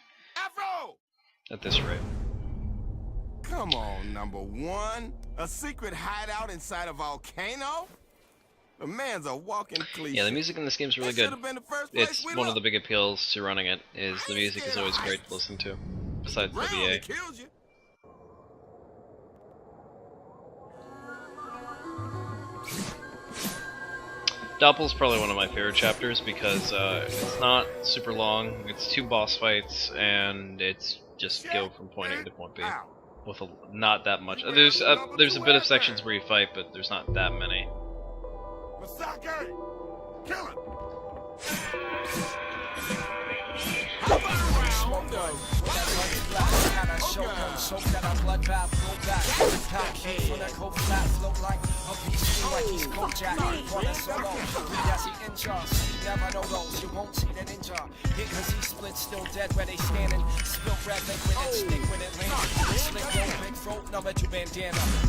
At this rate. Come on, number 1. A secret hideout inside a volcano? The man's a walking cliche. Yeah, the music in this game is really good. It's one of the big appeals to running it, is the music is always great to listen to, besides the VA. Doppel's probably one of my favorite chapters because it's not super long, it's 2 boss fights, and it's just go from point A to point B. With not that much. There's a bit of sections where you fight, but there's not that many. Kill him!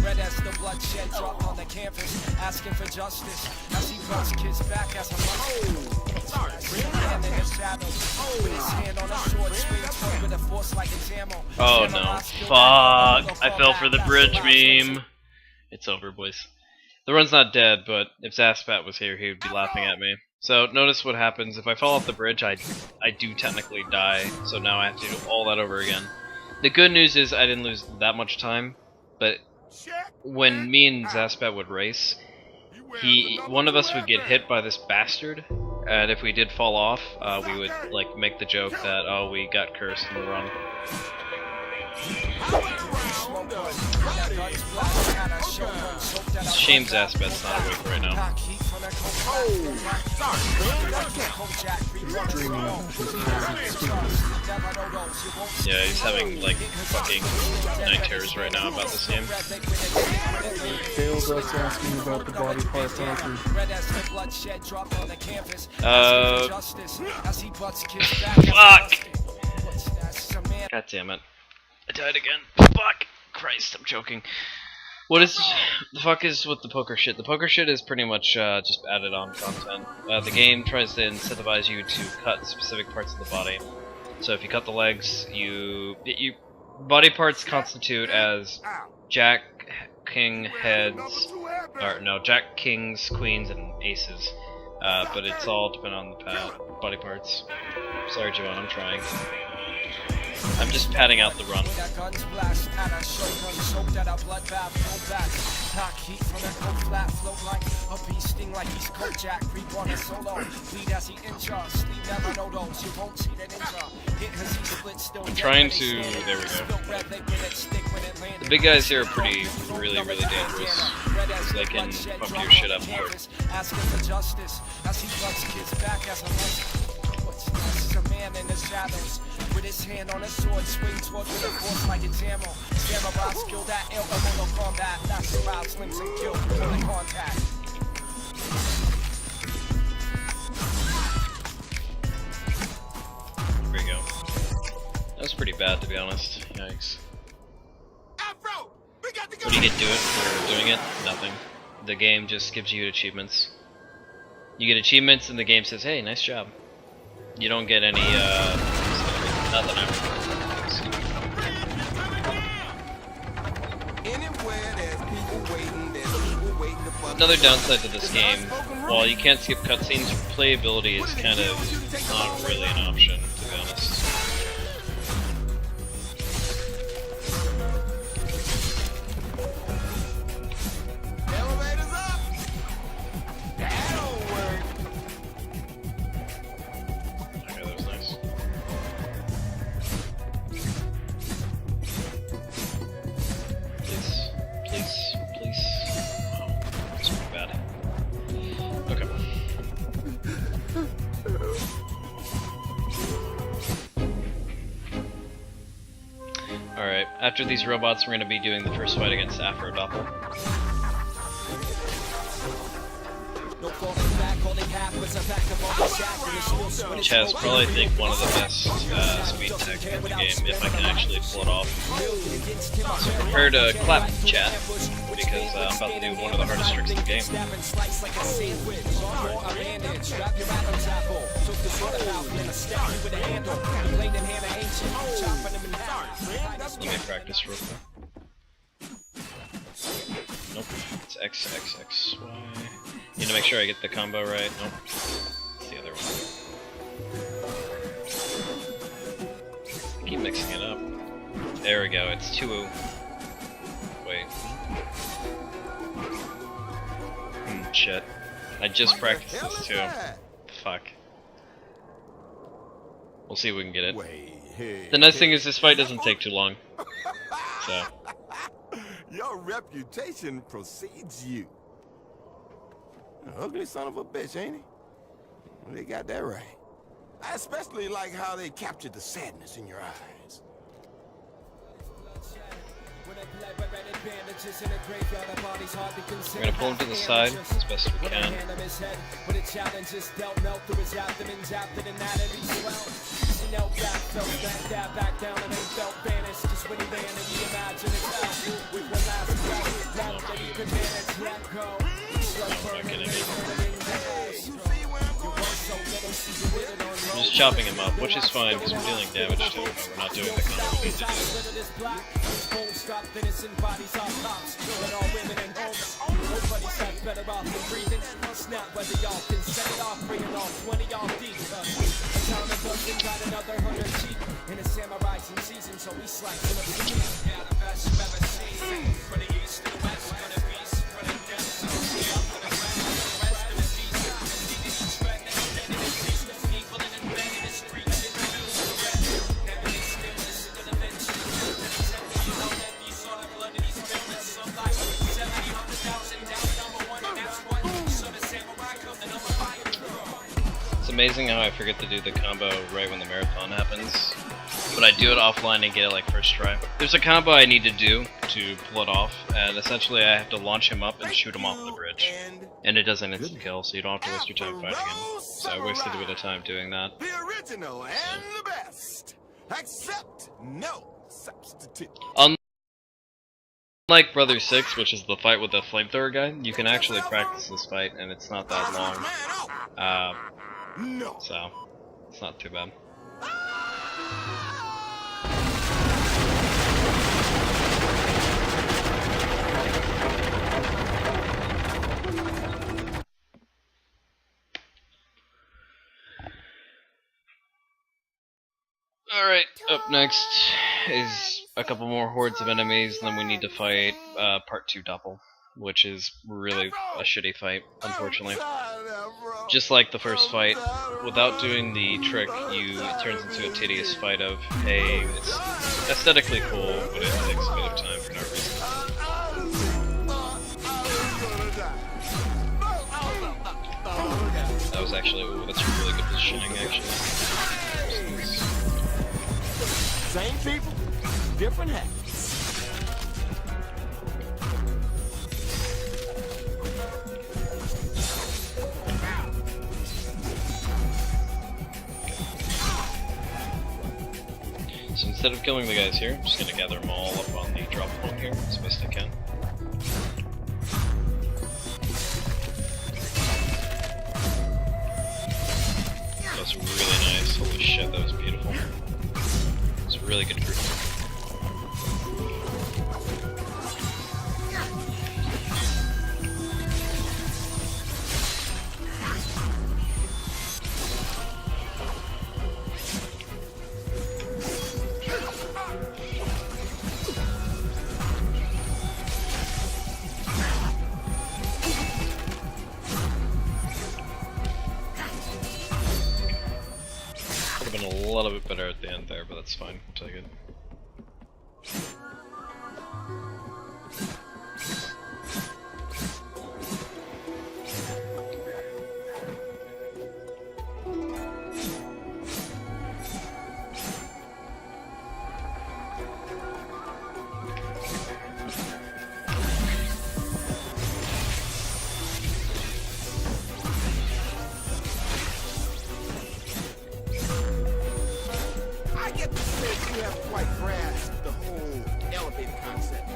Red as the bloodshed drop on the canvas, asking for justice as he runs kids back as a Oh no. Fuck. I fell for the bridge meme. It's over, boys. The run's not dead, but if Zaspat was here, he would be laughing at me. So notice what happens. If I fall off the bridge, I do technically die, so now I have to do all that over again. The good news is I didn't lose that much time, but when me and Zaspat would race, one of us would get hit by this bastard, and if we did fall off, we would like make the joke that, oh, we got cursed in the run. It's a shame Zaspet's not awake right now. Yeah, he's having like fucking night terrors right now about this game. Dale's also asking about the body part talking. Fuck! God damn it. I died again. Fuck! Christ, I'm joking. What is the fuck is with the poker shit? The poker shit is pretty much just added on content. The game tries to incentivize you to cut specific parts of the body. So if you cut the legs, body parts constitute as Jack, King, heads, or no, Jack, kings, queens, and aces. But it's all dependent on the body parts. Sorry, Joanne, I'm trying. I'm just padding out the run. I'm trying to... there we go. The big guys here are really dangerous. They can fuck your shit up hard. A man in the shadows with his hand on a sword, swing towards the force like it's ammo. Samurai skill that elbow combat. That's around slims and kill in contact. There we go. That was pretty bad, to be honest. Yikes. What do you get to it for doing it? Nothing. The game just gives you achievements. You get achievements and the game says, hey, nice job. You don't get any, nothing ever. Another downside to this game, while you can't skip cutscenes, playability is kind of not really an option, to be honest. Elevators up. That'll work. Okay, that was nice. Please, please, please. Wow, that's pretty bad. Okay. Alright, after these robots, we're going to be doing the first fight against Afro Doppel. Which has probably, I think, one of the best speed tech in the game, if I can actually pull it off. So prepare to clap, chat, because I'm about to do one of the hardest tricks in the game. Let me practice real quick. Nope, it's X, X, X, Y. Need to make sure I get the combo right. Nope, it's the other one. Keep mixing it up. There we go, it's 2-0. Wait. Shit. I just practiced this too. Fuck. We'll see if we can get it. The nice thing is this fight doesn't take too long. So. Your reputation precedes you. An ugly son of a bitch, ain't he? Well, they got that right. I especially like how they captured the sadness in your eyes. We're gonna pull him to the side as best we can. I'm just chopping him up, which is fine because we're dealing damage to him. We're not doing the combo we need to do. It's amazing how I forget to do the combo right when the marathon happens, but I do it offline and get it like first try. There's a combo I need to do to pull it off, and essentially I have to launch him up and shoot him off the bridge. And it does an instant kill, so you don't have to waste your time fighting him. So I wasted a bit of time doing that. The original and the best. Accept no substitute. Unlike Brother 6, which is the fight with the flamethrower guy, you can actually practice this fight, and it's not that long. So, it's not too bad. Alright, up next is a couple more hordes of enemies, and then we need to fight Part 2 Doppel, which is really a shitty fight, unfortunately. Just like the first fight, without doing the trick, it turns into a tedious fight of, hey, it's aesthetically cool, but it takes a bit of time for no reason. That was actually, ooh, that's really good positioning, actually. Same people, different hats. So instead of killing the guys here, I'm just going to gather them all up on the drop point here as best I can. was really nice. Holy shit, that was beautiful. It was a really good group. Could have been a little bit better at the end there, but that's fine. I'll take it. I get the sense you haven't quite grasped the whole elevator concept.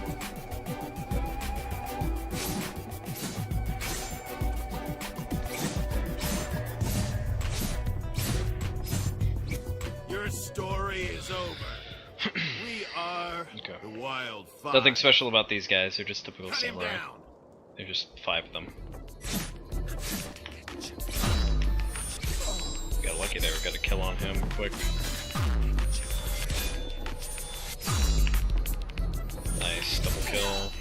Your story is over. We are Okay. the Wild Five. Nothing special about these guys, they're just typical Cut him samurai. down. They're just 5 of them. Got lucky there, we got a kill on him quick. Nice, double kill.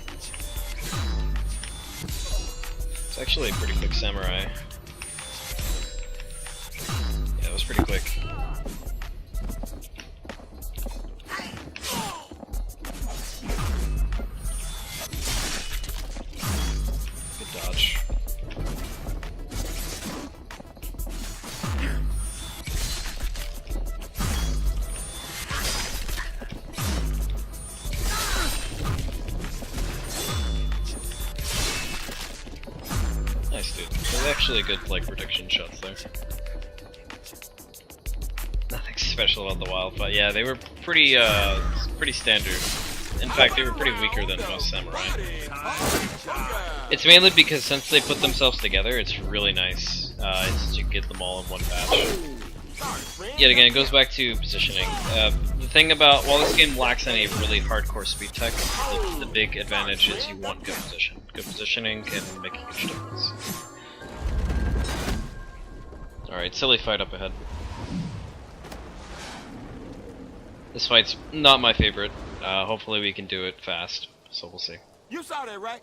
It's actually a pretty quick samurai. Yeah, it was pretty quick. Good dodge. Nice, dude. There's actually good like protection shots there. Nothing special about the wild fight. Yeah, they were pretty standard. In fact, they were pretty weaker than most samurai. It's mainly because since they put themselves together, it's really nice to get them all in one batch. Yet again, it goes back to positioning. The thing about, while this game lacks any really hardcore speed tech, the big advantage is you want good position. Good positioning can make a huge difference. Alright, silly fight up ahead. This fight's not my favorite. Hopefully we can do it fast, so we'll see. You saw that, right?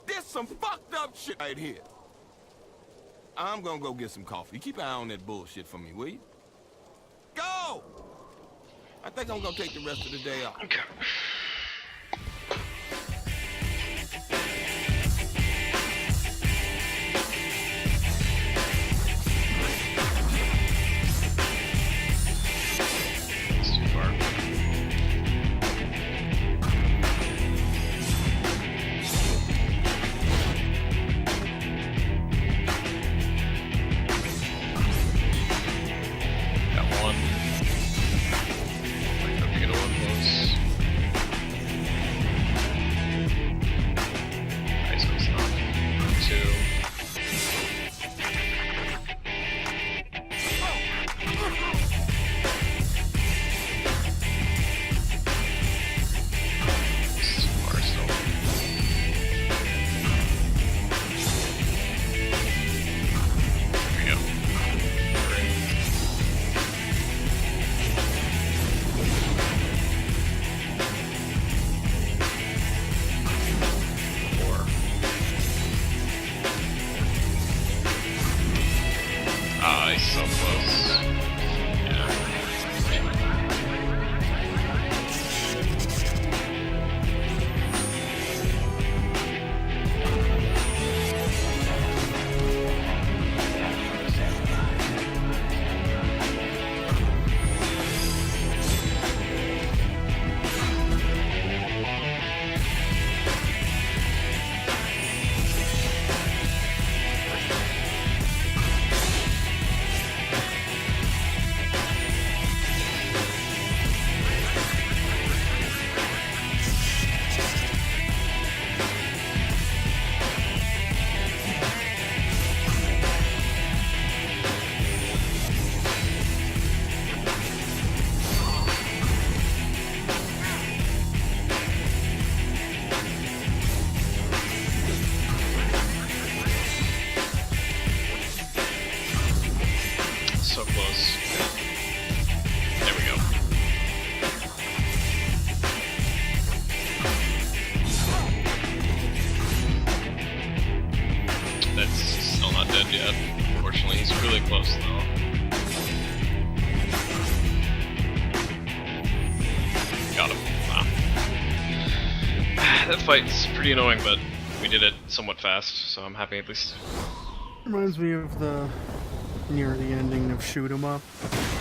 There's some fucked up shit right here. I'm gonna go get some coffee. Keep an eye on that bullshit for me, will you? Go! I think I'm gonna take the rest of the day off. Okay. It's too far. Got one. Wait for him to get a little close. That fight's pretty annoying, but we did it somewhat fast, so I'm happy at least. Reminds me of the near the ending of Shoot 'Em Up,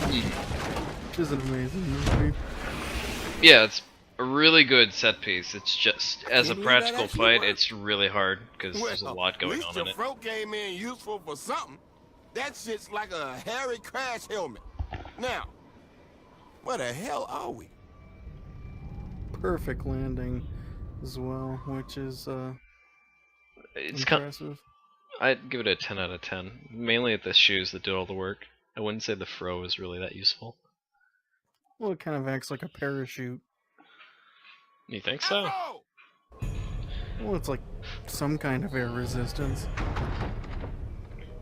which is an amazing movie. Yeah, it's a really good set piece. It's just, as a practical fight, it's really hard because there's a lot going on in it. Your throat came in useful for something. That shit's like a hairy crash helmet. Now, where the hell are we? Perfect landing as well, which is It's impressive. I'd give it a 10 out of 10. Mainly at the shoes that did all the work. I wouldn't say the fro is really that useful. Well, it kind of acts like a parachute. You think so? Well, it's like some kind of air resistance.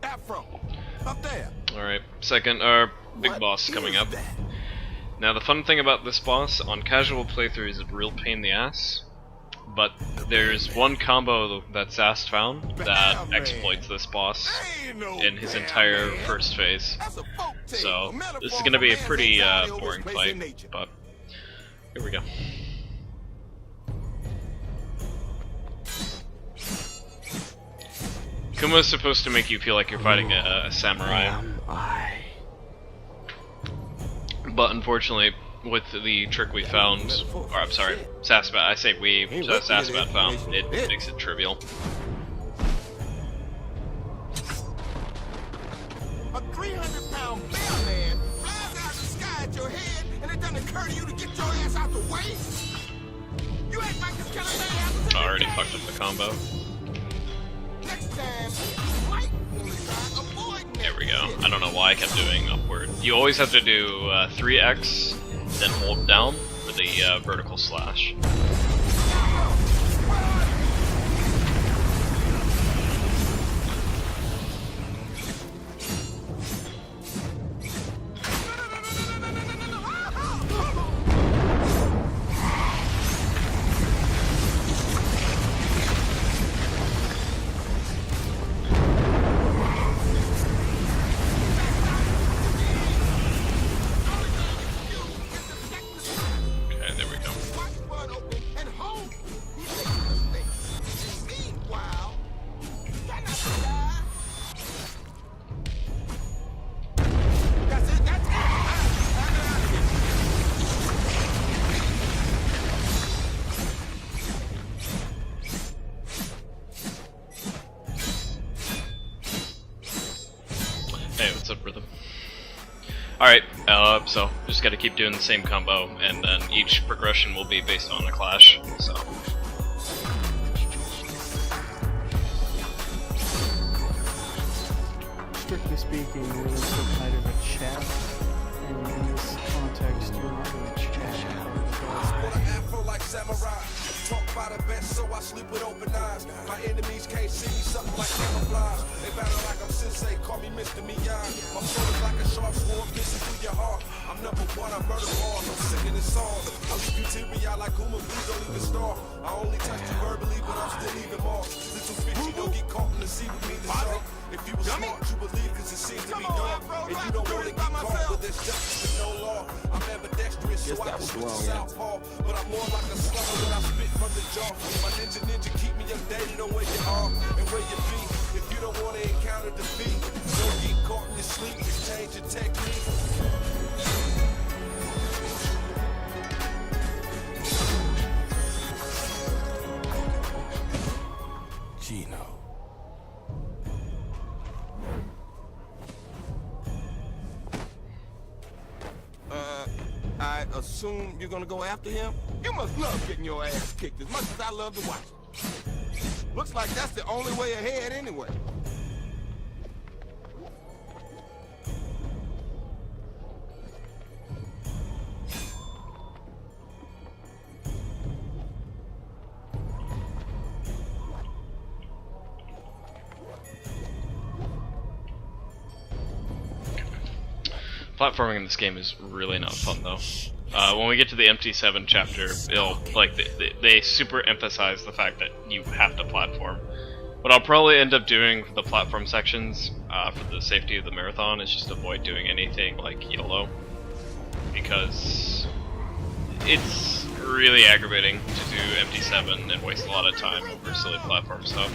Afro, up there. Alright, second, our big boss coming up. Now the fun thing about this boss, on casual playthrough, is a real pain in the ass. But there's one combo that Zast found that exploits this boss in his entire first phase. So this is going to be a pretty boring fight, but here we go. Kuma is supposed to make you feel like you're fighting a samurai. But unfortunately, with the trick we found, or I'm sorry, Sasbat, I say we, Sasbat found, it makes it trivial. A 300-pound bear man flies out of the sky at your head, and it doesn't occur to you to get your ass out the way? You act like this kind of man happens. Already fucked up the combo. Next time, fight on the side, avoid There we go. I don't know why I kept doing upward. You always have to do 3x, then hold down for the vertical slash. Hey, what's up, Rhythm? Alright, so just gotta keep doing the same combo, and then each progression will be based on a clash, so. Strictly speaking, we're some kind of a chat, and in this context, you're not really chatting. Afro like samurai, talk by the best, so I sleep with open eyes. My enemies can't see me, something like camouflage. They battle like I'm sensei, call me Mr. Miyagi. My soul is like a sharp sword, piercing through your heart. I'm number one, I murder bars, I'm sick of this song. I leave you teary-eyed like Uma, please don't even star. I only touch you verbally, but I'm still even more. Little fishy, don't get caught in the sea with me this song. If you were smart, you believe, cause it seems to be done. And you don't want to get caught, but there's justice with no law. I'm ambidextrous, so I can switch to southpaw. But I'm more like a slugger when I spit from the jaw. My ninja keep me updated on where you are and where you be. If you don't want to encounter defeat, don't get caught in your sleep, just change your technique. Gino. I assume you're gonna go after him? You must love getting your ass kicked as much as I love to watch it. Looks like that's the only way ahead anyway. Platforming in this game is really not fun though. When we get to the MT7 chapter, it'll like they super emphasize the fact that you have to platform. What I'll probably end up doing for the platform sections, for the safety of the marathon, is just avoid doing anything like YOLO, because it's really aggravating to do MT7 and waste a lot of time over silly platform stuff.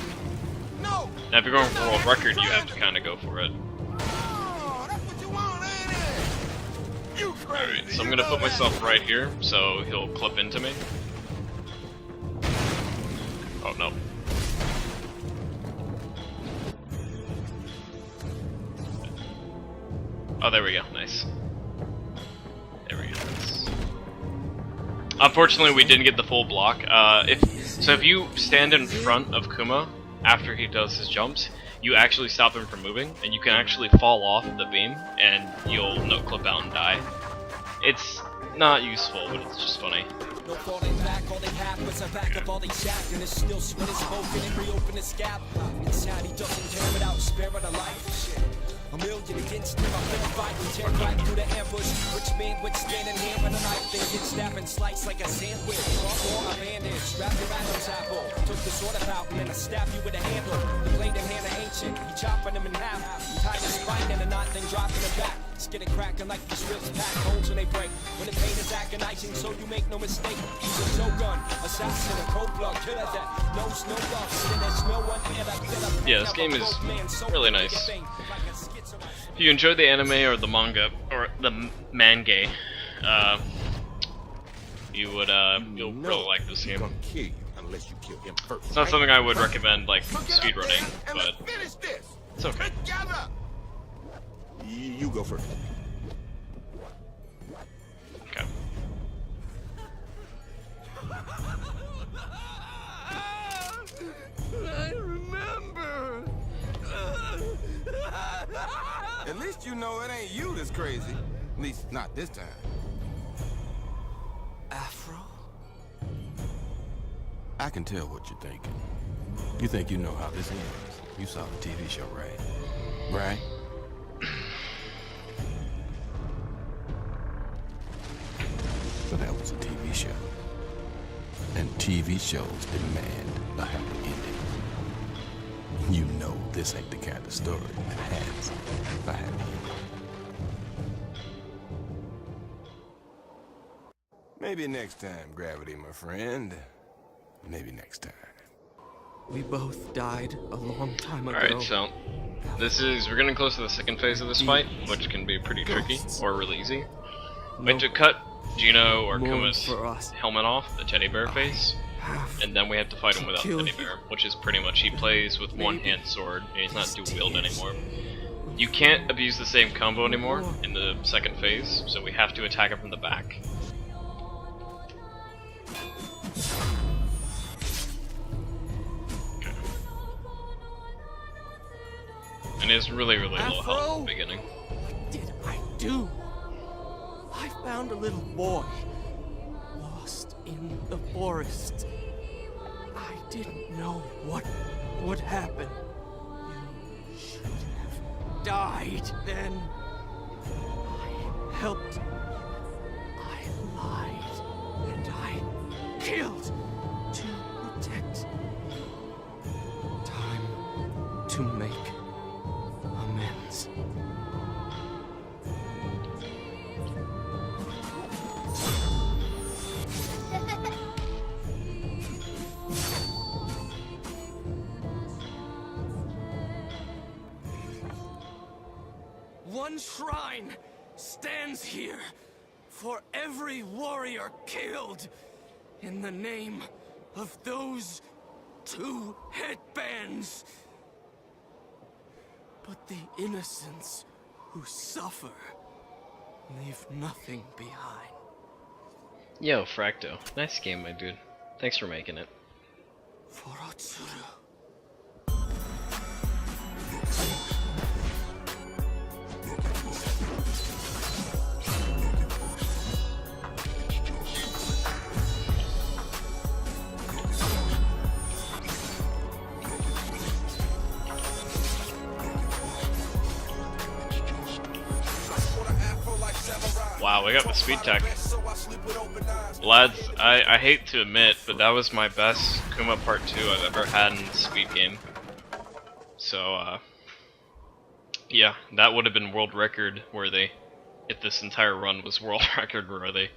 Now if you're going for world record, you have to kind of go for it. Alright, so I'm gonna put myself right here, so he'll clip into me. Oh no. Oh, there we go, nice. There we go, nice. Unfortunately, we didn't get the full block. If you stand in front of Kuma after he does his jumps, you actually stop him from moving, and you can actually fall off the beam, and you'll no clip out and die. It's not useful, but it's just funny. No falling back, all they have was a back of all they jack, and it's still sweat is spoken and reopen this gap. Inside he doesn't care without sparing a life. A million against him, I'm gonna fight and tear right through the ambush. Which man would stand in here with a knife, then get stabbed and sliced like a sandwich. Or a bandage, wrap your Adam's apple. Took the sword out and then I stab you with a handle. The blade in hand of ancient, he chopping him in half. He tied his spine in a knot, then dropping him back. Skin it cracking like the strips pack holes when they break. When the pain is agonizing, so you make no mistake. He's a shogun, assassin, a cold blood killer that knows no love. Still there's no one ever. Yeah, this game is really nice. If you enjoy the anime or the manga or the manga, you'll really like this game. It's not something I would recommend like speedrunning, but it's okay. You go first. Okay. I remember. At least you know it ain't you that's crazy. At least not this time. Afro? I can tell what you're thinking. You think you know how this ends. You saw the TV show, right? Right? But that was a TV show. And TV shows demand a happy ending. You know this ain't the kind of story that has a happy ending. Maybe next time, Gravity, my friend. Maybe next time. We both died a long time ago. Alright, so we're getting close to the second phase of this fight, which can be pretty tricky or really easy. We have to cut Gino or Kuma's helmet off, the teddy bear face, and then we have to fight him without the teddy bear, which is pretty much he plays with one-hand sword, and he's not dual-wield anymore. You can't abuse the same combo anymore in the second phase, so we have to attack him from the back. Okay. And it's really, really low health at the beginning. What did I do? I found a little boy, lost in the forest. I didn't know what would happen. You should have died then. I helped. I lied. And I killed to protect. Time to make amends. One shrine stands here for every warrior killed in the name of those two headbands. But the innocents who suffer leave nothing behind. Yo, Fracto. Nice game, my dude. Thanks for making it. For Otsuru. Wow, we got the speed tech. Lads, I hate to admit, but that was my best Kuma Part 2 I've ever had in the speed game. So, yeah, that would have been world record worthy if this entire run was world record worthy.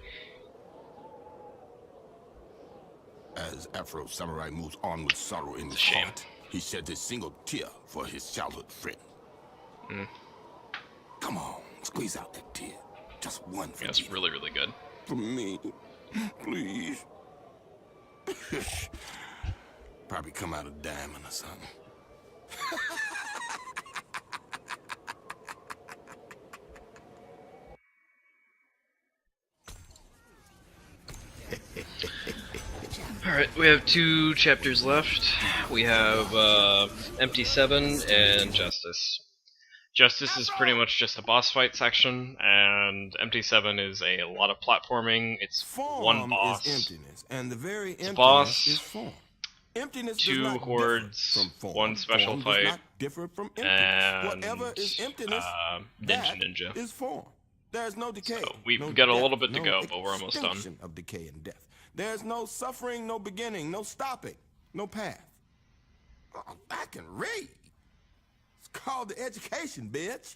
As Afro Samurai moves on with sorrow in his shame. heart, he sheds a single tear for his childhood friend. Come on, squeeze out that tear. Just one for Yeah, it's really, really good. For me, please. Probably come out a diamond or something. Alright, we have 2 chapters left. We have Empty 7 and Justice. Justice is pretty much just a boss fight section, and Empty 7 is a lot of platforming. It's one boss. Is emptiness, and the very it's a emptiness boss, is form. Emptiness 2 hordes, 1 special fight, and whatever is emptiness, Ninja. is form. There's no decay. So we've no got a death, little bit to no go, but we're almost done. extinction of decay and death. There's no suffering, no beginning, no stopping, no path. Oh, I can read. It's called the education, bitch.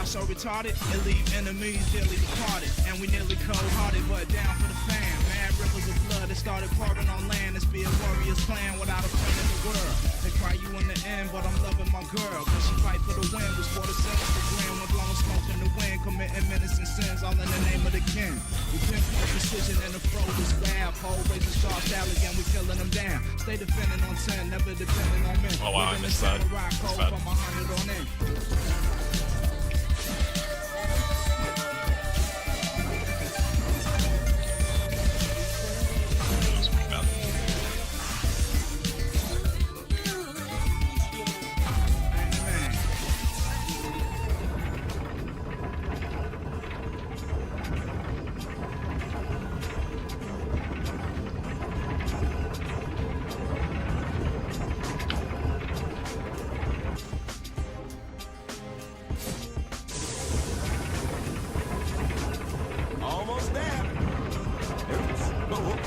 So retarded, and leave enemies dearly departed. And we nearly cold-hearted, but down for the fam. Mad rivers of blood that started pouring on land. It's be a warrior's plan without a friend in the world. They cry you in the end, but I'm loving my girl. Cause she fight for the win, was for the sins of the grin. With blowing smoke in the wind, committing menace and sins, all in the name of the king. We pinpoint precision in the fro, this rap. Whole raising star salad, and we killing them down. Stay defending on 10, never depending on men. Oh wow, I missed that. That's bad. From 100 on in. Almost there. There it is. Oh,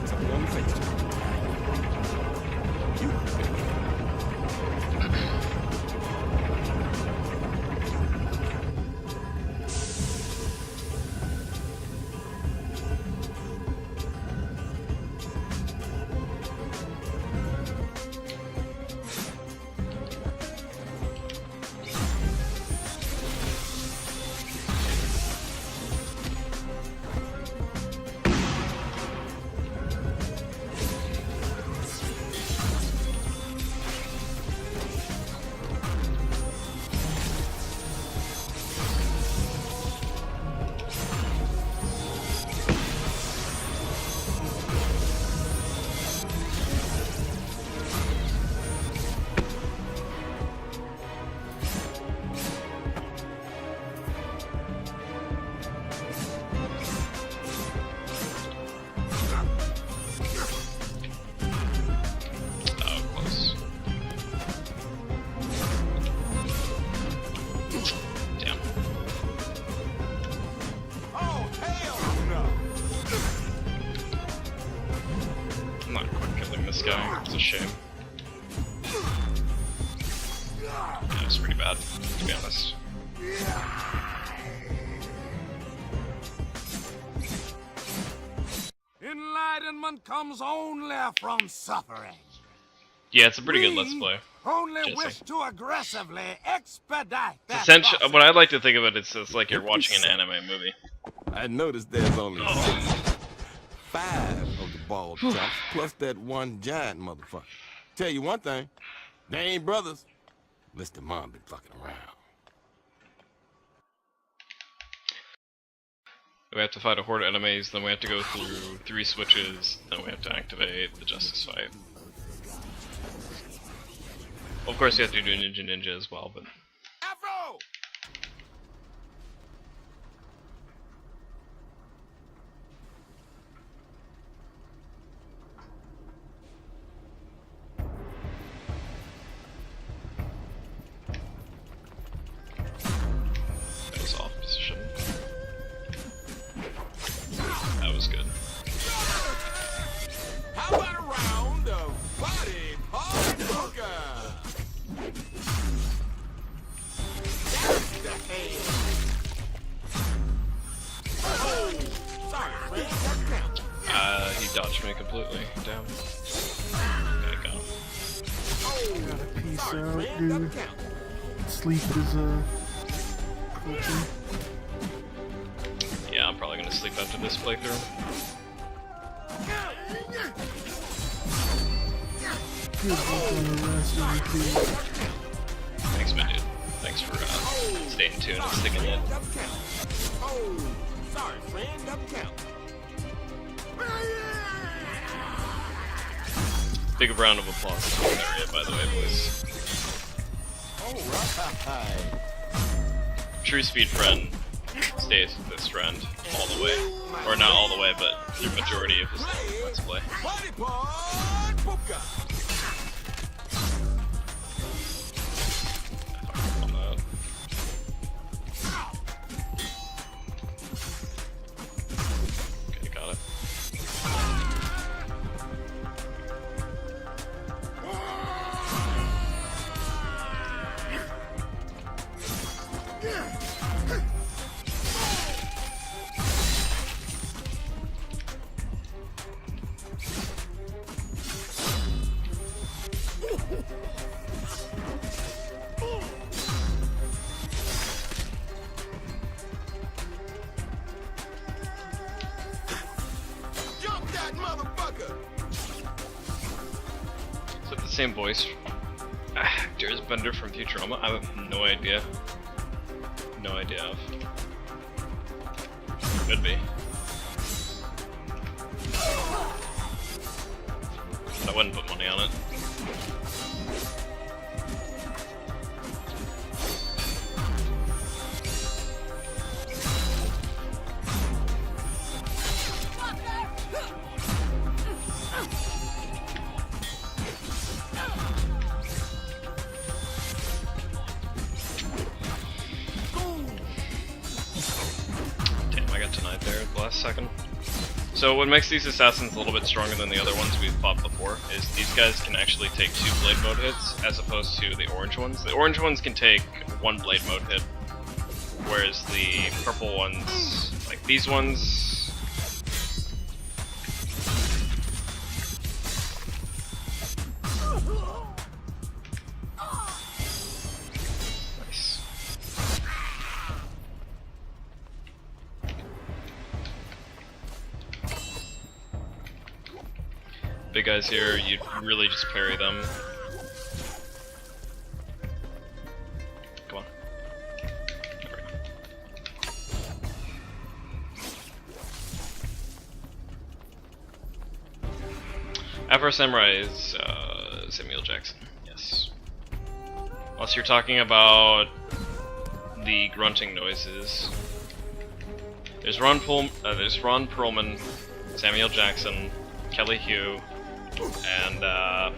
something on the face. This guy. It's a shame. Yeah, it's pretty bad, to be honest. Enlightenment comes only from suffering. Yeah, it's a pretty good Let's Play. Only wish to aggressively expedite that Essentially, process. what I like to think of it's like you're watching an anime movie. I noticed there's only 5 of the ball chops, plus that one giant motherfucker. Tell you one thing, they ain't brothers, unless the mom been fucking around. We have to fight a horde of enemies, then we have to go through 3 switches, then we have to activate the Justice fight. Well, of course you have to do Ninja as well, but... Afro! Peace out, dude. Sleep is approaching. Yeah, I'm probably gonna sleep after this playthrough. Good luck on the rest of the piece. Thanks, man, dude. Thanks for staying tuned and sticking it. Oh, sorry, friend, double count. Big round of applause in this area, by the way, boys. Alright. True Speed Friend stays with this friend all the way. Or not all the way, but the majority of his Let's Play. Okay, got it. Jump that motherfucker! Is it the same voice actor as Bender from Futurama? I have no idea. No idea of. Could be. I wouldn't put money on it. Damn, I got denied there at the last second. So what makes these assassins a little bit stronger than the other ones we've fought before is these guys can actually take 2 blade mode hits as opposed to the orange ones. The orange ones can take 1 blade mode hit, whereas the purple ones, like these ones... Nice. Big guys here, you really just parry them. Come on. There we go. Afro Samurai is Samuel Jackson, yes. Unless you're talking about the grunting noises. There's Ron Perlman, Samuel Jackson, Kelly Hugh, and I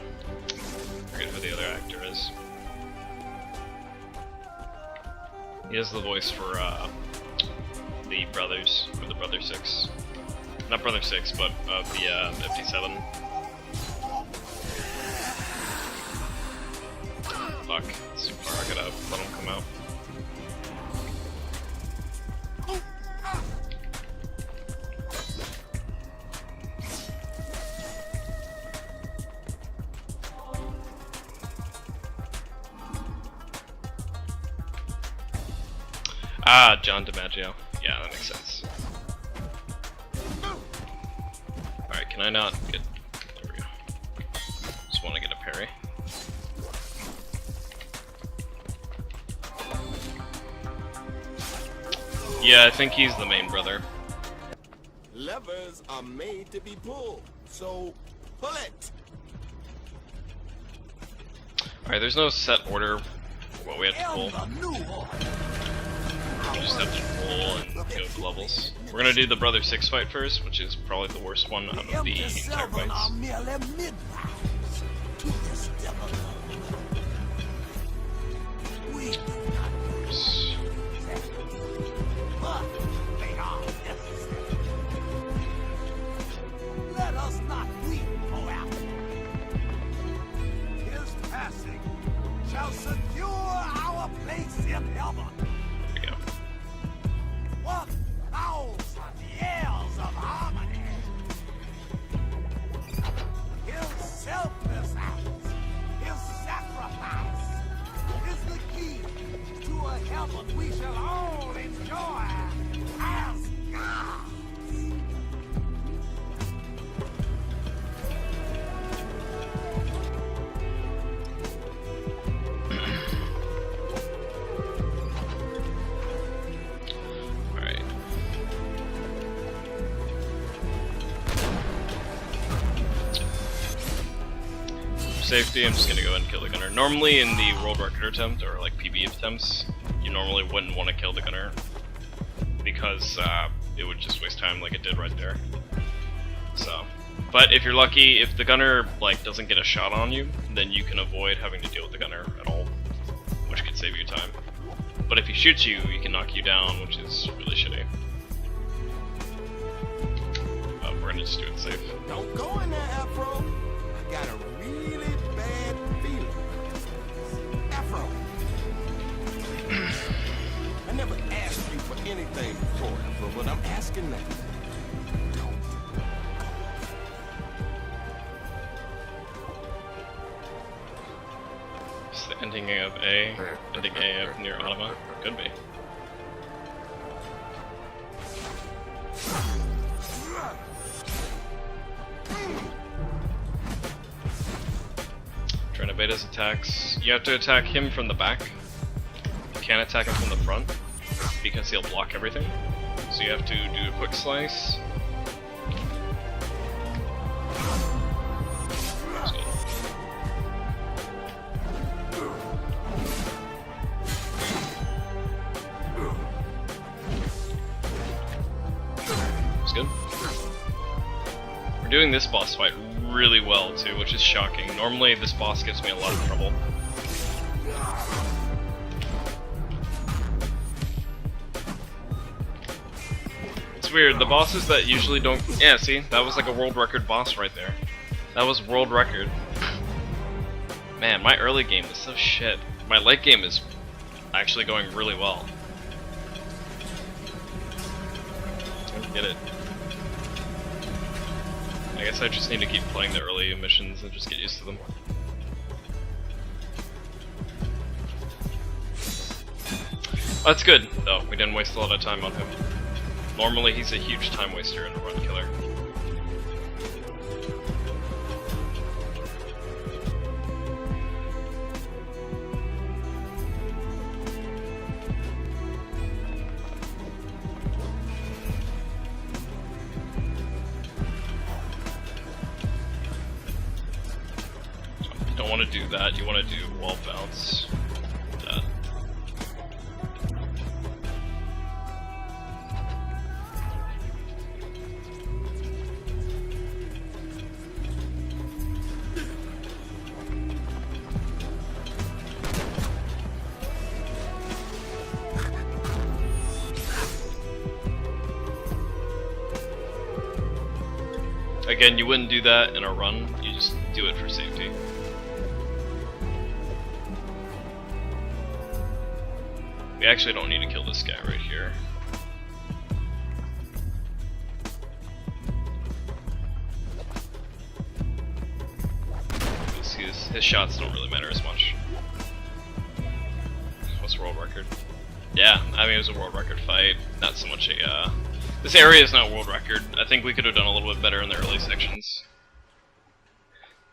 forget who the other actor is. He has the voice for the brothers, or the Brother 6. Not Brother 6, but of the 57. Fuck, it's too far, I gotta let him come out. Ah, John DiMaggio. Yeah, that makes sense. Alright, can I not get... There we go. Just want to get a parry. Yeah, I think he's the main brother. Levers are made to be pulled, so pull it! Alright, there's no set order what we have to pull. You just have to pull and go to levels. We're gonna do the Brother 6 fight first, which is probably the worst one out of the entire fights. Let us not weep, O Afro. His passing shall secure our place in heaven. There we go. 1,000 years of harmony. His safety, I'm just gonna go ahead and kill the gunner. Normally in the world record attempt, or like PB attempts, you normally wouldn't want to kill the gunner, because it would just waste time like it did right there. So, but if you're lucky, if the gunner like doesn't get a shot on you, then you can avoid having to deal with the gunner at all, which could save you time. But if he shoots you, he can knock you down, which is really shitty. We're gonna just do it safe. Don't go in there, Afro. I got a really bad feeling. Afro. I never asked you for anything before, Afro, but I'm asking now. It's the ending of A, ending A of near Ottawa. Could be. Trying to bait his attacks. You have to attack him from the back. You can't attack him from the front because he'll block everything. So you have to do a quick slice. It's good. We're doing this boss fight really well too, which is shocking. Normally this boss gives me a lot of trouble. It's weird, the bosses that usually don't... Yeah, see? That was like a world record boss right there. That was world record. Man, my early game is so shit. My late game is actually going really well. I don't get it. I guess I just need to keep playing the early missions and just get used to them. Oh, that's good, though. We didn't waste a lot of time on him. Normally he's a huge time waster and a run killer. You don't want to do that, you want to do wall bounce. That. Again, you wouldn't do that in a run, you just do it for safety. We actually don't need to kill this guy right here. His shots don't really matter as much. What's world record? Yeah, I mean it was a world record fight, not so much a this area is not world record. I think we could have done a little bit better in the early sections.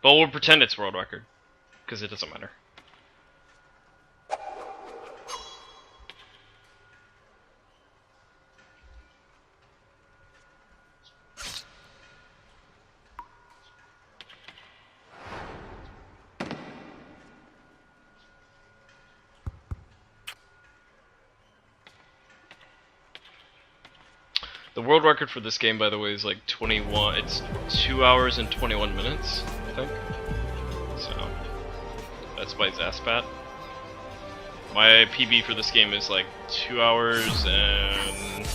But we'll pretend it's world record, because it doesn't matter. The world record for this game, by the way, is like 21. It's 2 hours and 21 minutes, I think. So that's by Zaspat. My PB for this game is like 2 hours and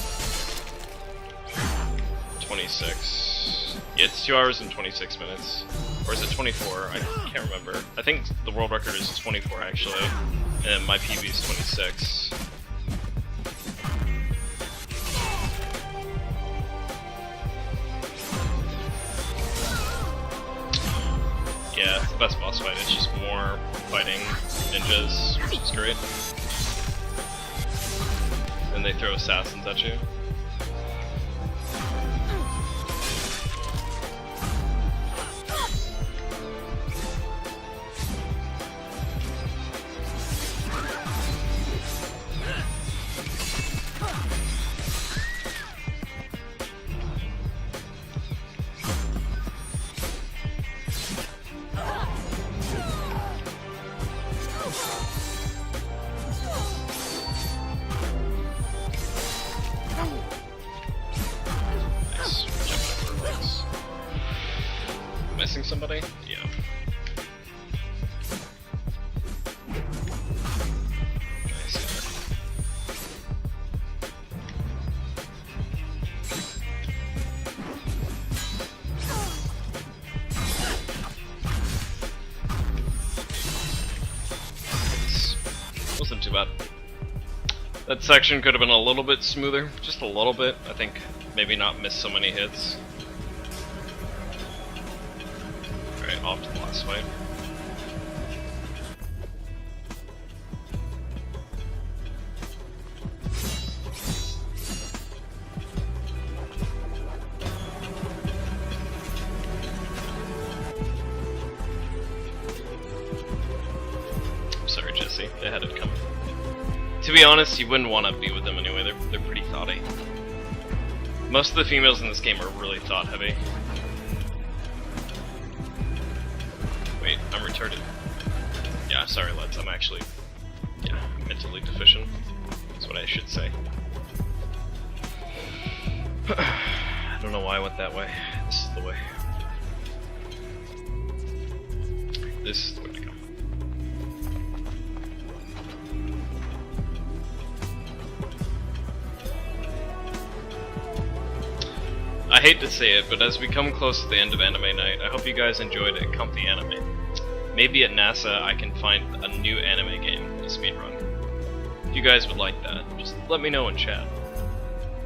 26. Yeah, it's 2 hours and 26 minutes, or is it 24? I can't remember. I think the world record is 24 actually, and my PB is 26. Yeah, it's the best boss fight. It's just more fighting ninjas, which is great. Then they throw assassins at you. Yeah. Wasn't too bad. That section could have been a little bit smoother, just a little bit. I think maybe not miss so many hits. Alright, off to the last fight. I'm sorry, Jesse, they had it coming. To be honest, you wouldn't want to be with them anyway, they're pretty thoughty. Most of the females in this game are really thought heavy. Wait, I'm retarded. Yeah, sorry lads, I'm actually, yeah, mentally deficient. That's what I should say. I don't know why I went that way. This is the way. This is the way to go. I hate to say it, but as we come close to the end of anime night, I hope you guys enjoyed a comfy anime. Maybe at NASA I can find a new anime game to speedrun. If you guys would like that, just let me know in chat.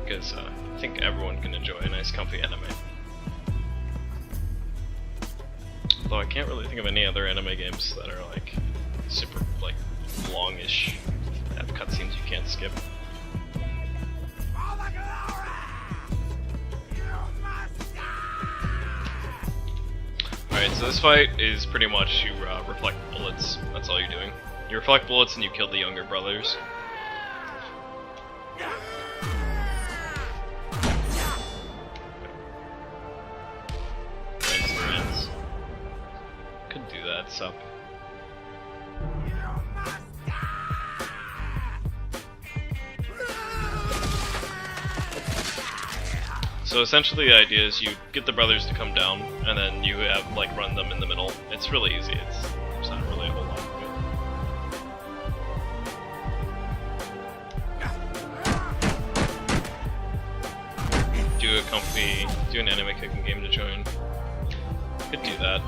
Because I think everyone can enjoy a nice comfy anime. Although I can't really think of any other anime games that are like super like longish, have cutscenes you can't skip. Alright, so this fight is pretty much you reflect bullets. That's all you're doing. You reflect bullets and you kill the younger brothers. Friends. Could do that, sup. So essentially the idea is you get the brothers to come down, and then you have like run them in the middle. It's really easy, there's not really a whole lot to it. Do a comfy, do an anime cooking game to join. Could do that.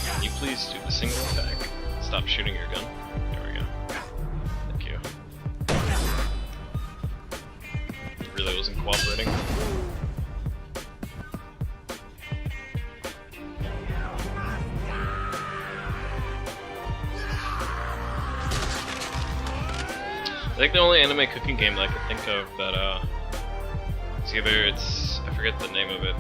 Can you please do the single attack? Stop shooting your gun. Really wasn't cooperating. I think the only anime cooking game that I could think of that it's either I forget the name of it.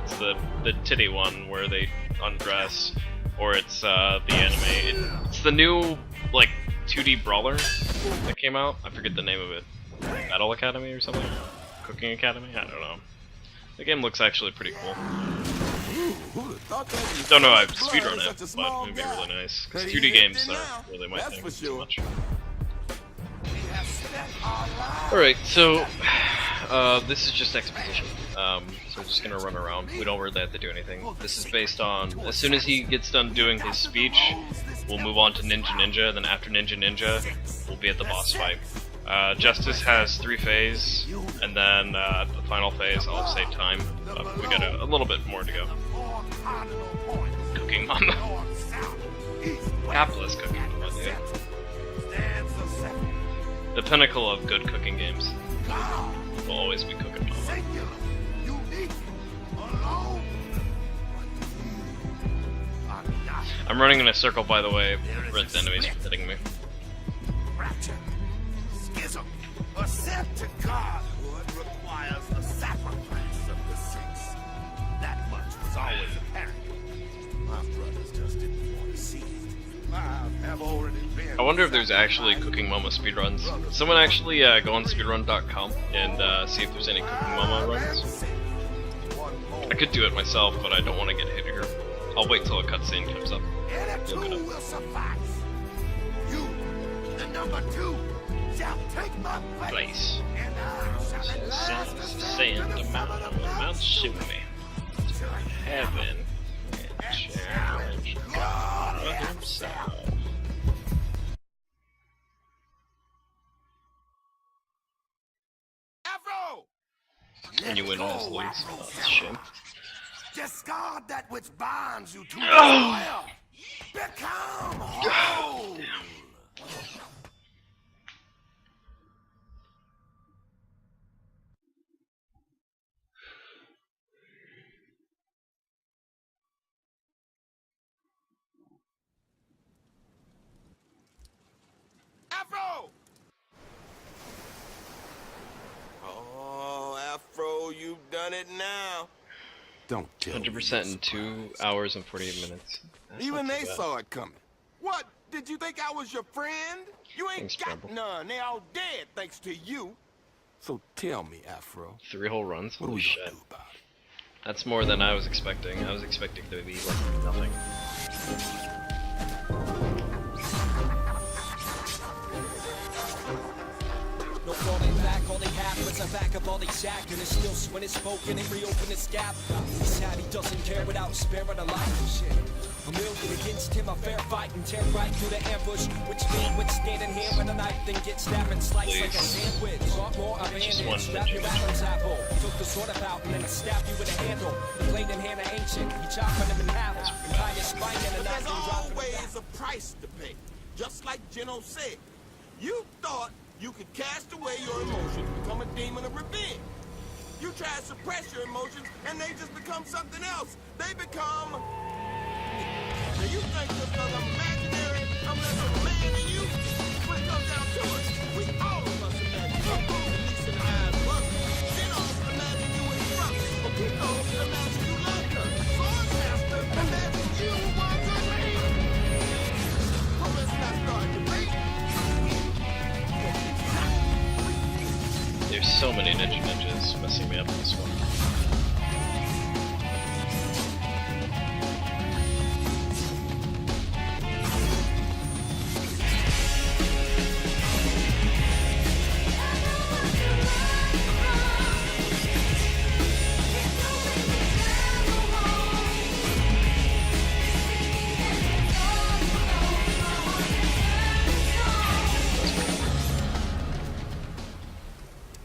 It's the titty one where they undress, or it's the anime. It's the new like 2D brawler that came out. I forget the name of it. Battle Academy or something? Cooking Academy? I don't know. The game looks actually pretty cool. Don't know I've speedrun it, but it would be really nice. Because 2D games aren't really my thing too much. Alright, so this is just exposition. So we're just gonna run around. We don't really have to do anything. This is based on, as soon as he gets done doing his speech, we'll move on to Ninja, then after Ninja, we'll be at the boss fight. Justice has 3 phases, and then the final phase I'll save time, but we got a little bit more to go. Cooking Mama. Capitalist Cooking Mama, dude. The pinnacle of good cooking games will always be Cooking Mama. I'm running in a circle, by the way, red enemies are hitting me. A step to godhood requires the sacrifice of the saints. That much was always apparent. My brothers just didn't want to see it. I have already been. I wonder if there's actually Cooking Mama speedruns. Someone actually go on speedrun.com and see if there's any Cooking Mama runs. I could do it myself, but I don't want to get hit here. I'll wait till a cutscene comes up. Look it up. Will suffice. You, the number 2, shall take my place, Place. and I shall Sand Mount Shimmy. Heaven. Challenge God himself. Afro! And you win all his leads. Oh, that's a shame. Discard that which binds you to desire. Become whole. Afro! Oh, Afro, you've done it now. Don't tell 100% in 2 hours and 48 minutes. That's even not they too bad. saw it coming. What? Did you think I was your friend? You ain't Thanks, got Trouble. none. They all dead thanks to you. So tell me, Afro. 3 whole runs? What are Holy we shit. gonna do about it? That's more than I was expecting. I was expecting to be like nothing. No falling back, all they have was a back of all they jack. And it's still when it's spoken and reopen his gap. He's sad he doesn't care without sparing a life. Shit. A million against him, a fair fight and tear right through the ambush. Which mean with standing here with a knife, then get stabbed and sliced like a sandwich. Got more abandoned, strap your Adam's apple. Took the sword out and then I stab you with a handle. The blade in hand of ancient, he chopping him in half. And tie your spine and a knife There's and drop him always a price to pay. Just like Gino said. You thought you could cast away your emotions, become a demon of revenge. You try to suppress your emotions, and they just become something else. They become... Now you think just because I'm imaginary, I'm less of a man than you? When it comes down to it, we all of us imagine you, at least in the eyes of others. Gino imagine you in front, but Pico imagine you like her. Swordmaster imagine you was a man. So let's not start a debate. There's so many ninjas messing me up in this one.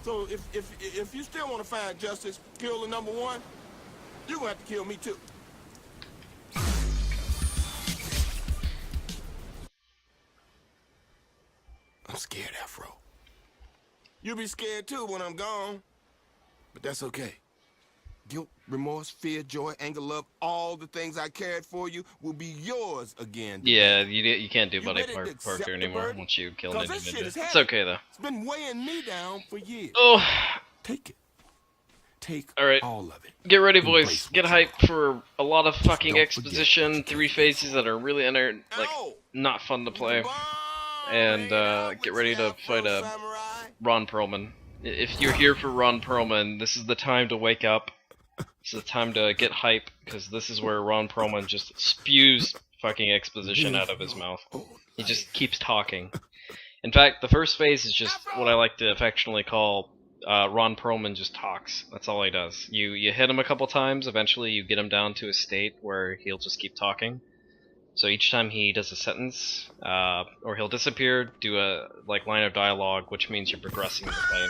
So if you still want to find justice, kill the number one, you're gonna have to kill me too. I'm scared, Afro. You'll be scared too when I'm gone. But that's okay. Guilt, remorse, fear, joy, anger, love, all the things I cared for you will be yours again. Yeah, you can't do You Buddy ready to accept Parker the anymore burden? once you kill 'Cause Ninja this shit is Ninja. It's heavy. okay though. It's been weighing me down for years. Oh, Take it. Take alright. all of it. Get ready, boys. Embrace Get what you hyped for a lot of fucking don't forget exposition, 3 phases that are really not fun to play. And get ready to fight a Ron Perlman. If you're here for Ron Perlman, this is the time to wake up. It's the time to get hype, because this is where Ron Perlman just spews fucking exposition out of his mouth. He just keeps talking. In fact, the first phase is just what I like to affectionately call Ron Perlman just talks. That's all he does. You hit him a couple times, eventually you get him down to a state where he'll just keep talking. So each time he does a sentence, or he'll disappear, do a line of dialogue, which means you're progressing the fight.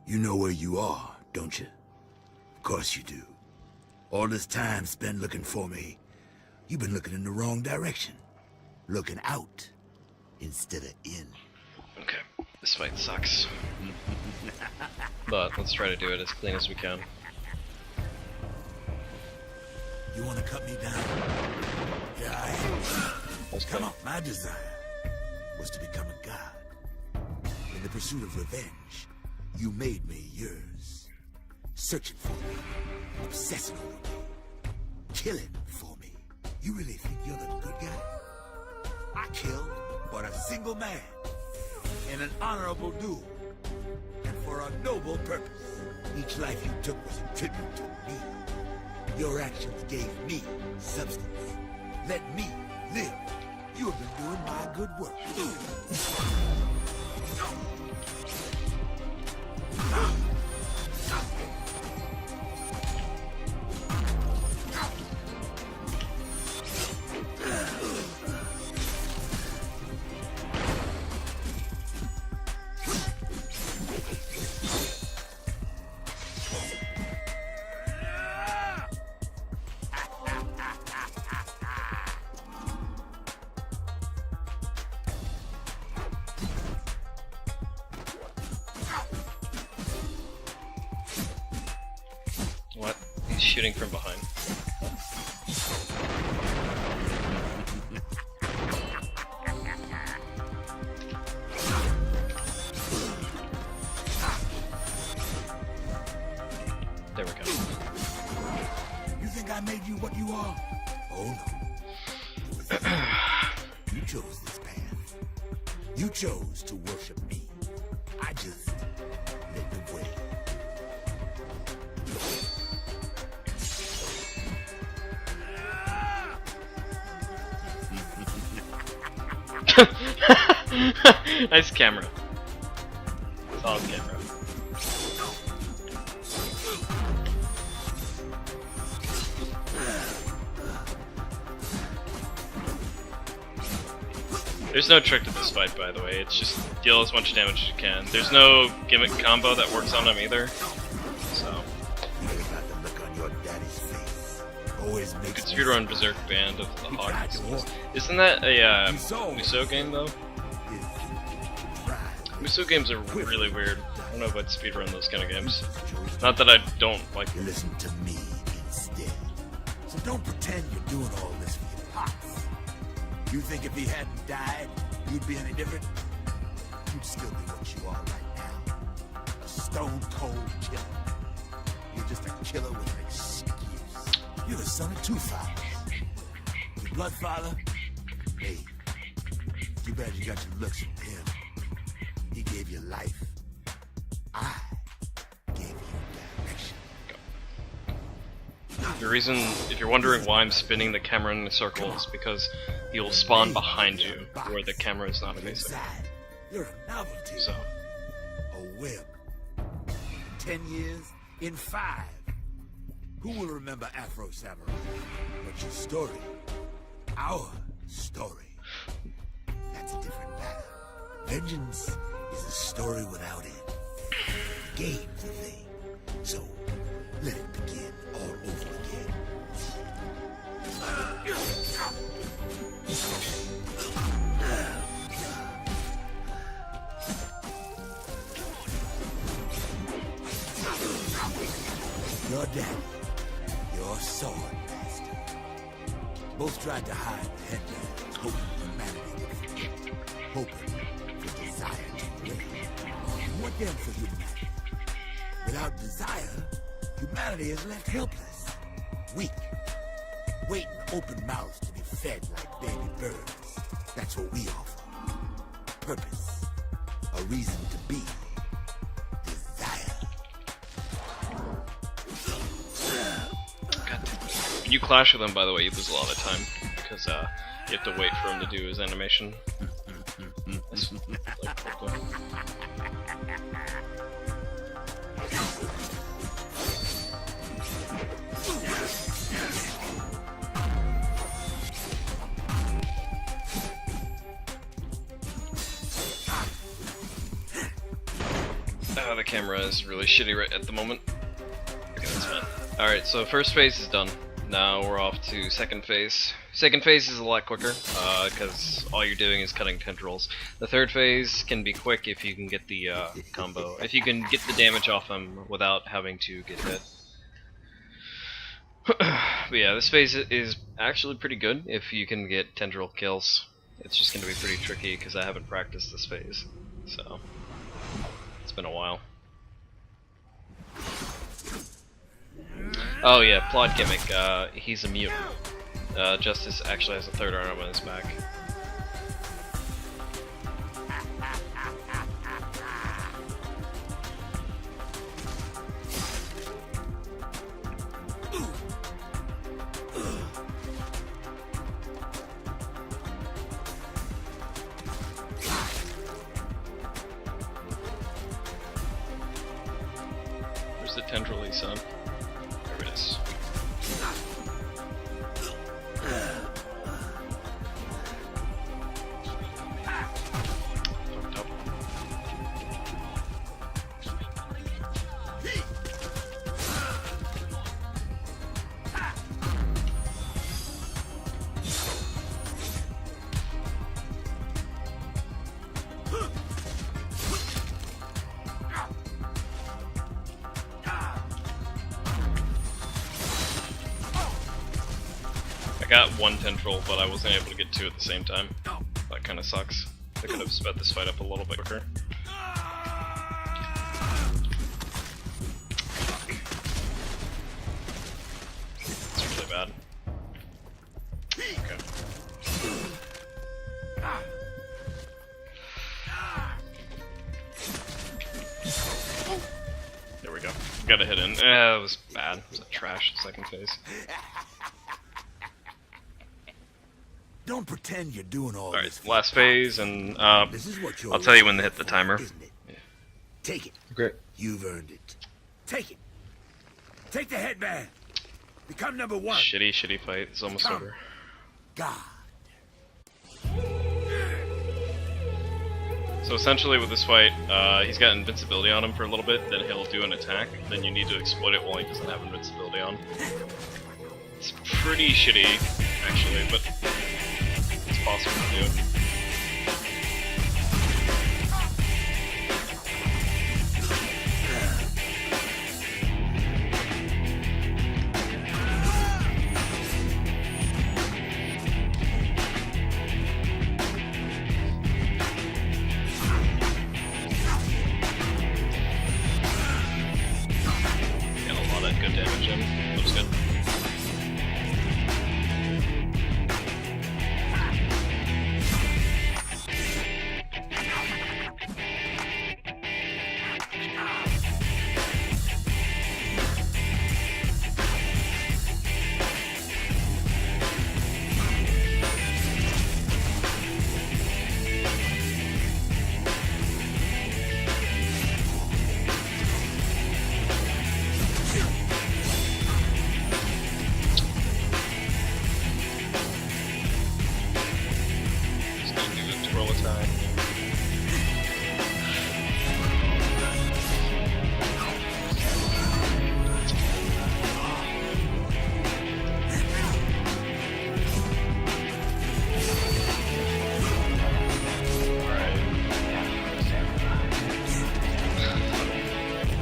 You know where you are, don't you? Of course you do. All this time spent looking for me, you've been looking in the wrong direction. Looking out instead of in. Okay, this fight sucks. But let's try to do it as clean as we can. You want to cut me down? Here I am. Come on, my desire was to become a god. In the pursuit of revenge, you made me yours. searching for me, obsessing over me, killing for me. You really think you're the good guy? I killed but a single man in an honorable duel, and for a noble purpose. Each life you took was a tribute to me. Your actions gave me substance. Let me live. You have been doing my good work. What? He's shooting from behind. There we go. You think I made you what you are? Oh no. You chose this path. You chose to worship me. I just led the way. Nice camera. Solid camera. There's no trick to this fight, by the way. It's just deal as much damage as you can. There's no gimmick combo that works on him either. So you could speedrun Berserk Band of the Hawk. Isn't that a Musou game though? Musou games are really weird. I don't know if I'd speedrun those kind of games. Not that I don't like them. Listen to me instead. So don't pretend you're doing all this for your pops. You think if he hadn't died, you'd be any different? You'd still be what you are right now. A stone cold killer. You're just a killer with an excuse. You're the son of two fathers. Your blood father? Hey, too bad you got your looks from him. He gave you life. I gave you direction. The reason, if you're wondering why I'm spinning the camera in a circle, is because he will spawn behind you, where the camera is not facing. You're a novelty. So. A whim. In 10 years, in 5. Who will remember Afro Samurai? But your story. Our story. That's a different matter. Vengeance is a story without end. The game's a thing. So, let it begin all over again. Your daddy, your sword master. Both tried to hide the headband, hoping humanity would forget, hoping for desire to live. What then for humanity? Without desire, humanity is left helpless, weak, waiting open mouths to be fed like baby birds. That's what we offer. Purpose, a reason to be, desire. When you clash with him, by the way, you lose a lot of time because you have to wait for him to do his animation. That's, like, cool. The camera is really shitty right at the moment. Okay, that's fine. Alright, so first phase is done. Now we're off to second phase. Second phase is a lot quicker, because all you're doing is cutting tendrils. The third phase can be quick if you can get the combo. If you can get the damage off him without having to get hit. But yeah, this phase is actually pretty good if you can get tendril kills. It's just going to be pretty tricky because I haven't practiced this phase. So, it's been a while. Oh yeah, plot gimmick. He's a mutant. Justice actually has a third arm on his back. Where's the tendril son? There it is. Fucked up. I got one tendril, but I wasn't able to get two at the same time. That kind of sucks. I could have sped this fight up a little bit quicker. It's really bad. Okay. There we go. Got a hit in. It was bad. It was a trash second phase. Don't pretend you're doing all Alright, this. last phase, and This is what you're I'll tell you when to working hit the for, timer. isn't it? Take it. Great. You've earned it. Take it. Take the headband. Become number one. Shitty fight. It's almost Come. over. God. So essentially with this fight, he's got invincibility on him for a little bit, then he'll do an attack, then you need to exploit it while he doesn't have invincibility on. It's pretty shitty, actually, but it's possible to do. Got a lot of good damage in. That was good. Just gonna do a twirl attack.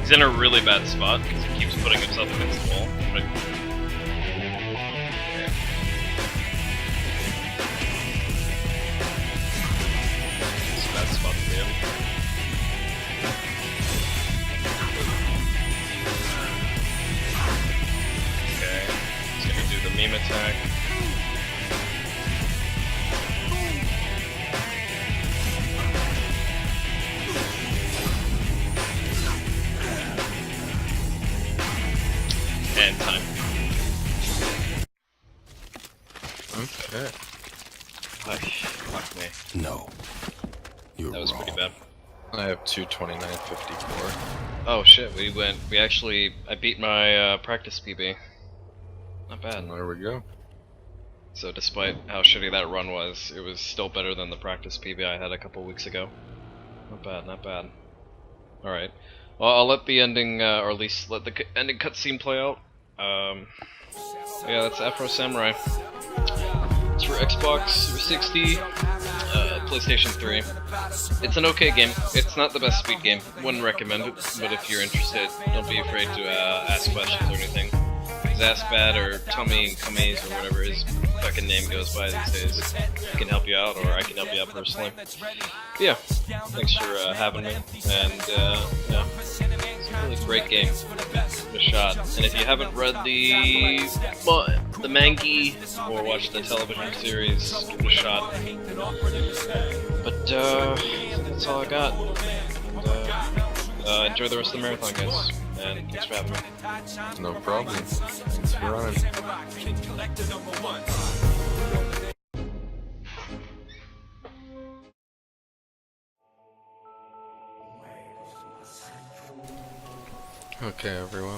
He's in a really bad spot because he keeps putting himself against the wall. But it's a bad spot to be in. Okay, he's gonna do the meme attack. And time. Okay. Fuck me. No. You're That was wrong. pretty bad. I have 229.54. Oh shit, I beat my practice PB. Not bad. And there we go. So despite how shitty that run was, it was still better than the practice PB I had a couple weeks ago. Not bad, not bad. Alright. Well, I'll let the ending, or at least let the ending cutscene play out. Yeah, that's Afro Samurai. It's for Xbox 360, PlayStation 3. It's an okay game. It's not the best speed game. Wouldn't recommend it, but if you're interested, don't be afraid to ask questions or anything. Zasbad or Tommy and Cummies or whatever his fucking name goes by these days. He can help you out, or I can help you out personally. Yeah, thanks for having me, and yeah, it's a really great game. give it a shot. And if you haven't read the mangi or watched the television series, give it a shot. But that's all I got. And, enjoy the rest of the marathon, guys. And thanks for having me. No problem. Thanks for running. Okay, everyone.